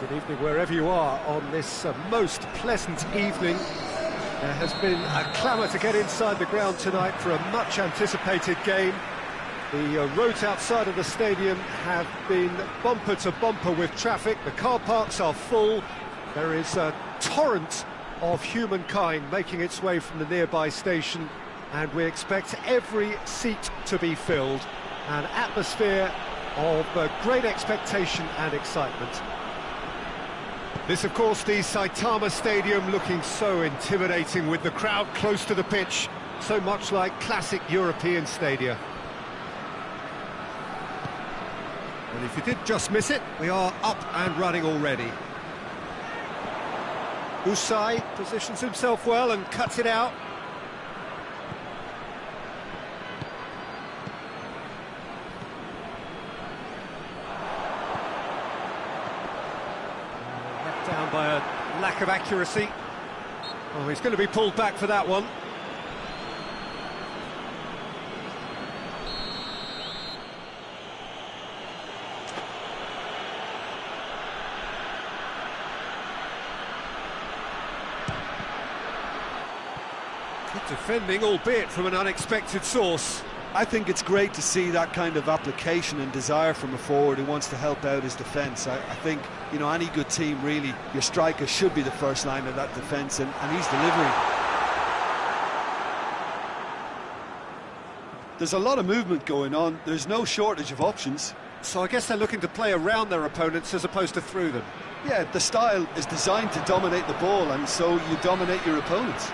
Good evening wherever you are on this most pleasant evening. There has been a clamour to get inside the ground tonight for a much anticipated game. The roads outside of the stadium have been bumper to bumper with traffic. The car parks are full. There is a torrent of humankind making its way from the nearby station, and we expect every seat to be filled. An atmosphere of great expectation and excitement. This, of course, the Saitama Stadium, looking so intimidating with the crowd close to the pitch, so much like classic European stadia. And if you did just miss it, we are up and running already. Usai positions himself well and cuts it out. Let down by a lack of accuracy. Oh, he's going to be pulled back for that one. Good defending, albeit from an unexpected source. I think it's great to see that kind of application and desire from a forward who wants to help out his defence. I think, you know, any good team, really, your striker should be the first line of that defence, and he's delivering. There's a lot of movement going on. There's no shortage of options. So I guess they're looking to play around their opponents as opposed to through them. Yeah, the style is designed to dominate the ball, and so you dominate your opponents.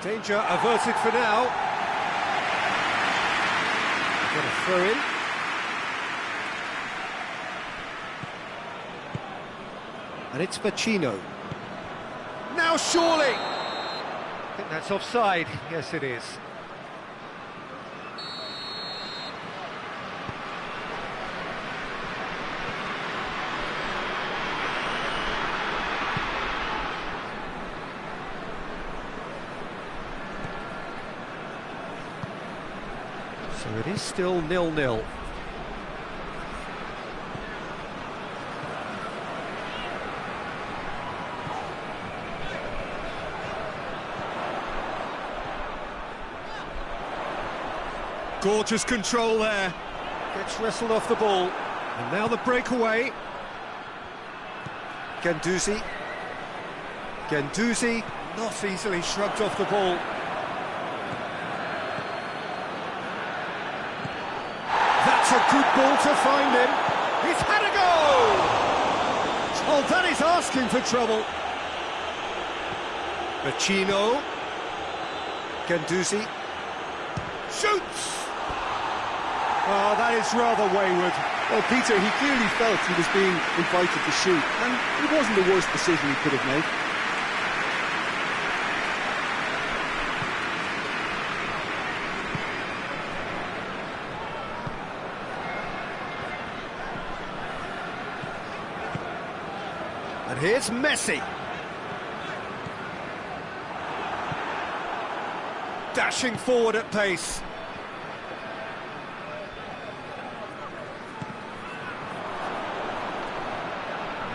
Danger averted for now. Got a throw in. And it's Vecino. Now surely! I think that's offside. Yes, it is. So it is still 0-0. Gorgeous control there. Gets wrestled off the ball. And now the breakaway. Guendouzi. Guendouzi not easily shrugged off the ball. That's a good ball to find him. He's had a go! Oh, that is asking for trouble. Vecino. Guendouzi. Shoots! Oh, that is rather wayward. Well, Peter, he clearly felt he was being invited to shoot, and it wasn't the worst decision he could have made. And here's Messi. Dashing forward at pace.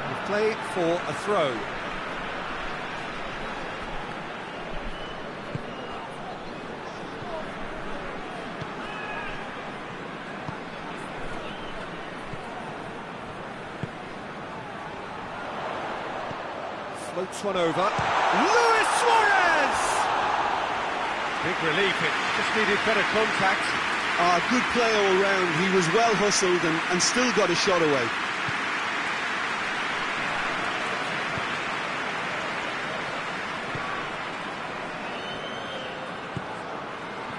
And play for a throw. Floats one over. Luis Suarez! Big relief, it just needed better contact. Good play all round. He was well hustled and still got a shot away.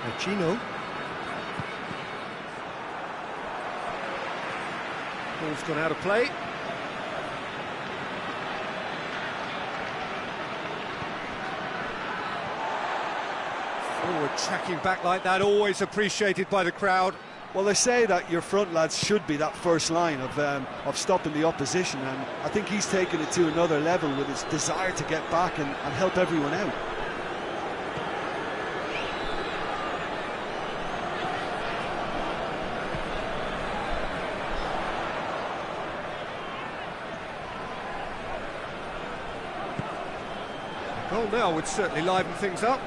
Vecino. Ball's gone out of play. Forward tracking back like that, always appreciated by the crowd. Well, they say that your front lads should be that first line of stopping the opposition, and I think he's taken it to another level with his desire to get back and help everyone out. Goal now would certainly liven things up.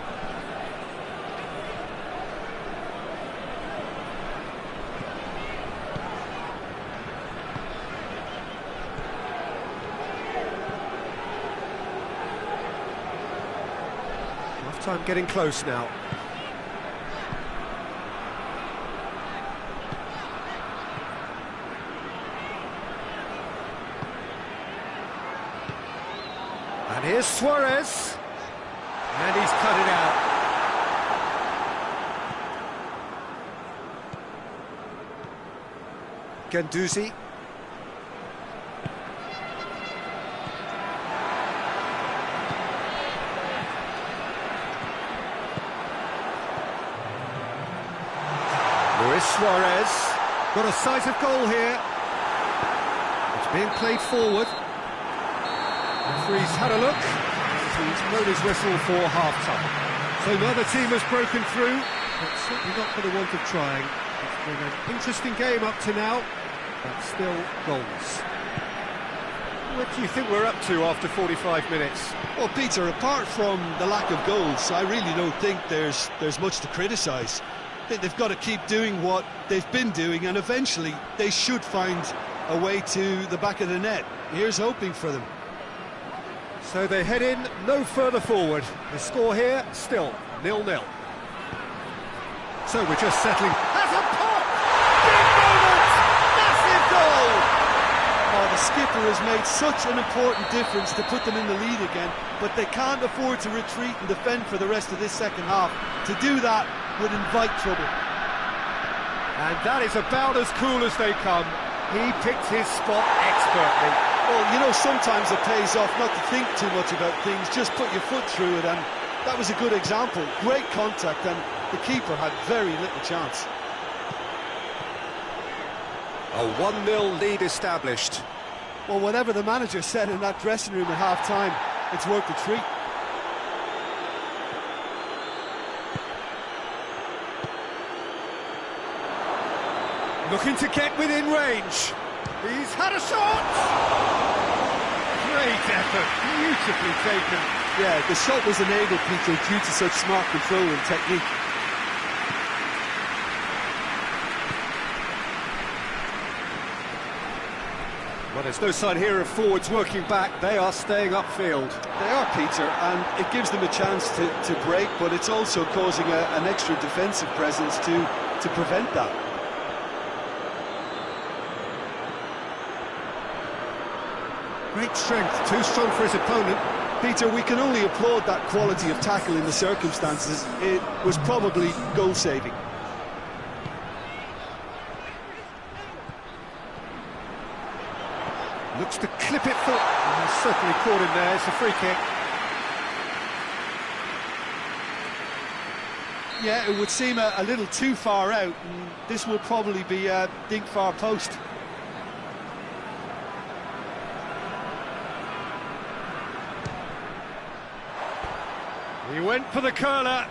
Half-time getting close now. And here's Suarez, and he's cut it out. Guendouzi. Luis Suarez, got a sight of goal here. It's being played forward. Referee's had a look, and he's blown his whistle for half-time. So neither team has broken through, but certainly not for the want of trying. It's been an interesting game up to now, but still goals. What do you think we're up to after 45 minutes? Well, Peter, apart from the lack of goals, I really don't think there's much to criticise. They've got to keep doing what they've been doing, and eventually they should find a way to the back of the net. Here's hoping for them. So they head in no further forward. The score here, still 0-0. So we're just settling. Has a pop! Big moment! Massive goal! Oh, the skipper has made such an important difference to put them in the lead again, but they can't afford to retreat and defend for the rest of this second half. To do that would invite trouble. And that is about as cool as they come. He picked his spot expertly. Well, you know, sometimes it pays off not to think too much about things, just put your foot through it, and that was a good example. Great contact, and the keeper had very little chance. A 1-0 lead established. Well, whatever the manager said in that dressing room at half-time, it's worth the treat. Looking to get within range. He's had a shot! Great effort, beautifully taken. Yeah, the shot was enabled, Peter, due to such smart control and technique. Well, there's no sign here of forwards working back. They are staying upfield. They are, Peter, and it gives them a chance to break, but it's also causing an extra defensive presence to prevent that. Great strength, too strong for his opponent. Peter, we can only applaud that quality of tackle in the circumstances. It was probably goal-saving. Looks to clip it for... He's certainly caught him there. It's a free kick. Yeah, it would seem a little too far out, and this will probably be a dink far post. He went for the curler.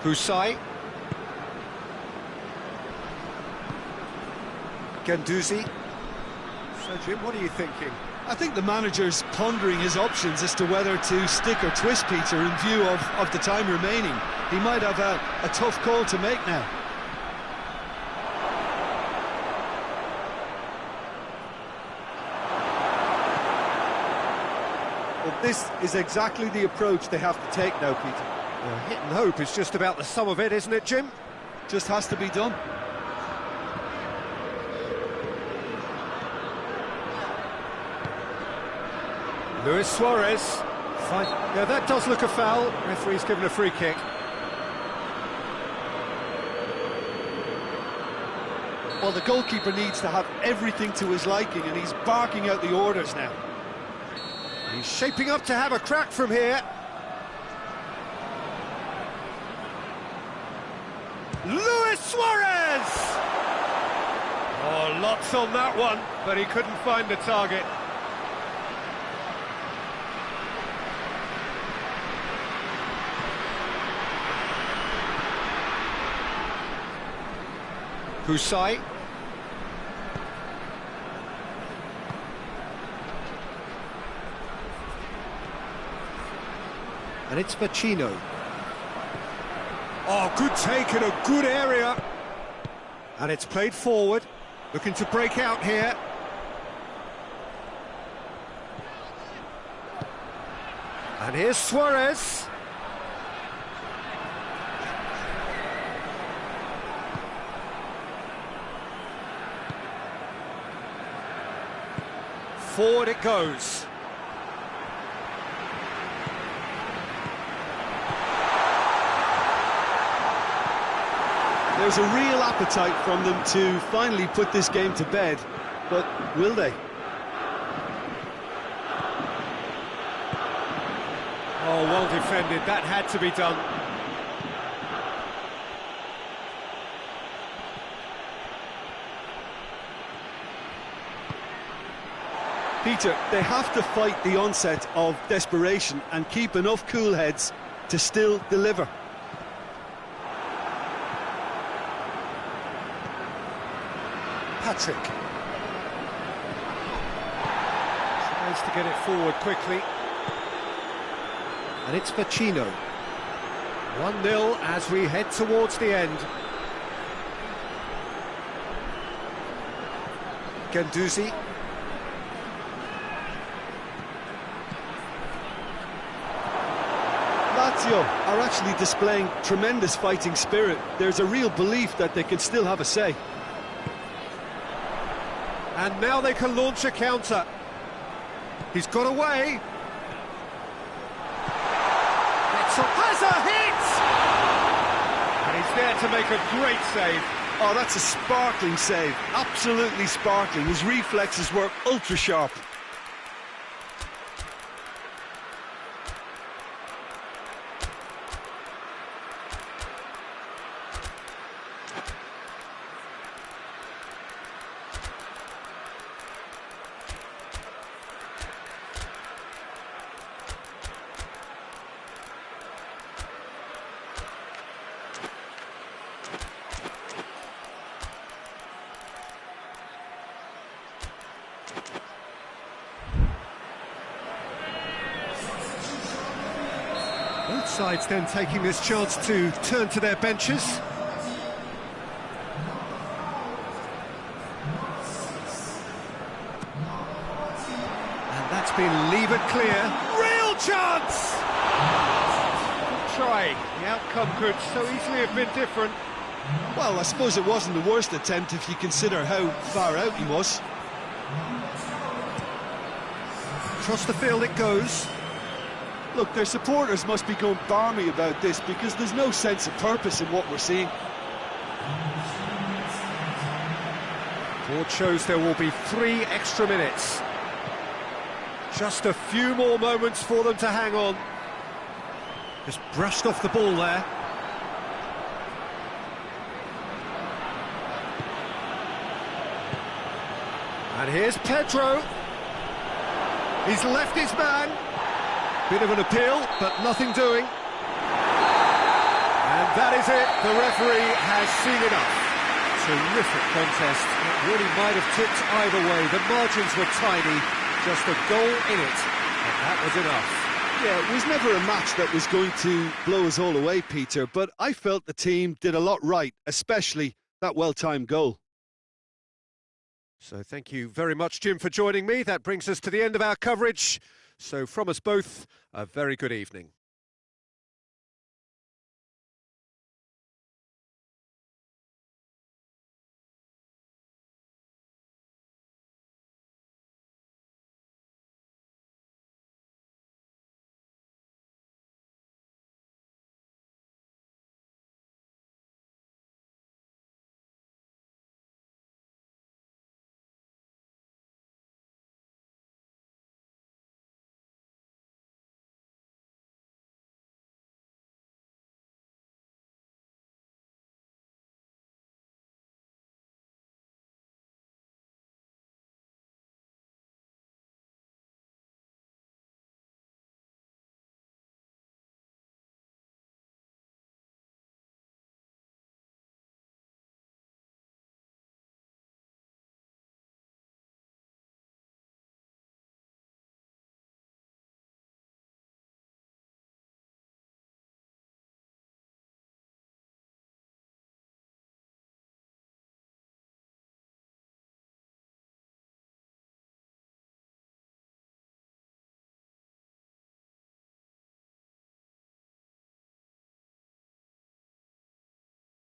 Kusai. Guendouzi. So, Jim, what are you thinking? I think the manager's pondering his options as to whether to stick or twist, Peter, in view of the time remaining. He might have a tough call to make now. Well, this is exactly the approach they have to take now, Peter. Hit and hope is just about the sum of it, isn't it, Jim? Just has to be done. Luis Suarez. Fine. Yeah, that does look a foul. Referee's given a free kick. Well, the goalkeeper needs to have everything to his liking, and he's barking out the orders now. He's shaping up to have a crack from here. Luis Suarez! Oh, lots on that one, but he couldn't find the target. Kusai. And it's Pacino. Oh, good take in a good area. And it's played forward, looking to break out here. And here's Suarez. Forward it goes. There's a real appetite from them to finally put this game to bed, but will they? Oh, well defended, that had to be done. Peter, they have to fight the onset of desperation and keep enough cool heads to still deliver. Patrick. Tries to get it forward quickly. And it's Pacino. 1-0 as we head towards the end. Guendouzi. Lazio are actually displaying tremendous fighting spirit. There's a real belief that they can still have a say. And now they can launch a counter. He's got away. Has a hit! And he's there to make a great save. Oh, that's a sparkling save. Absolutely sparkling. His reflexes were ultra sharp. Both sides then taking this chance to turn to their benches. And that's been levered clear. Real chance! Try. The outcome could so easily have been different. Well, I suppose it wasn't the worst attempt if you consider how far out he was. Across the field it goes. Look, their supporters must be going balmy about this because there's no sense of purpose in what we're seeing. Board shows there will be 3 extra minutes. Just a few more moments for them to hang on. Just brushed off the ball there. And here's Pedro. He's left his man. Bit of an appeal, but nothing doing. And that is it. The referee has seen enough. Terrific contest. It really might have tipped either way. The margins were tiny. Just a goal in it. And that was enough. Yeah, it was never a match that was going to blow us all away, Peter, but I felt the team did a lot right, especially that well-timed goal. So thank you very much, Jim, for joining me. That brings us to the end of our coverage. So from us both, a very good evening.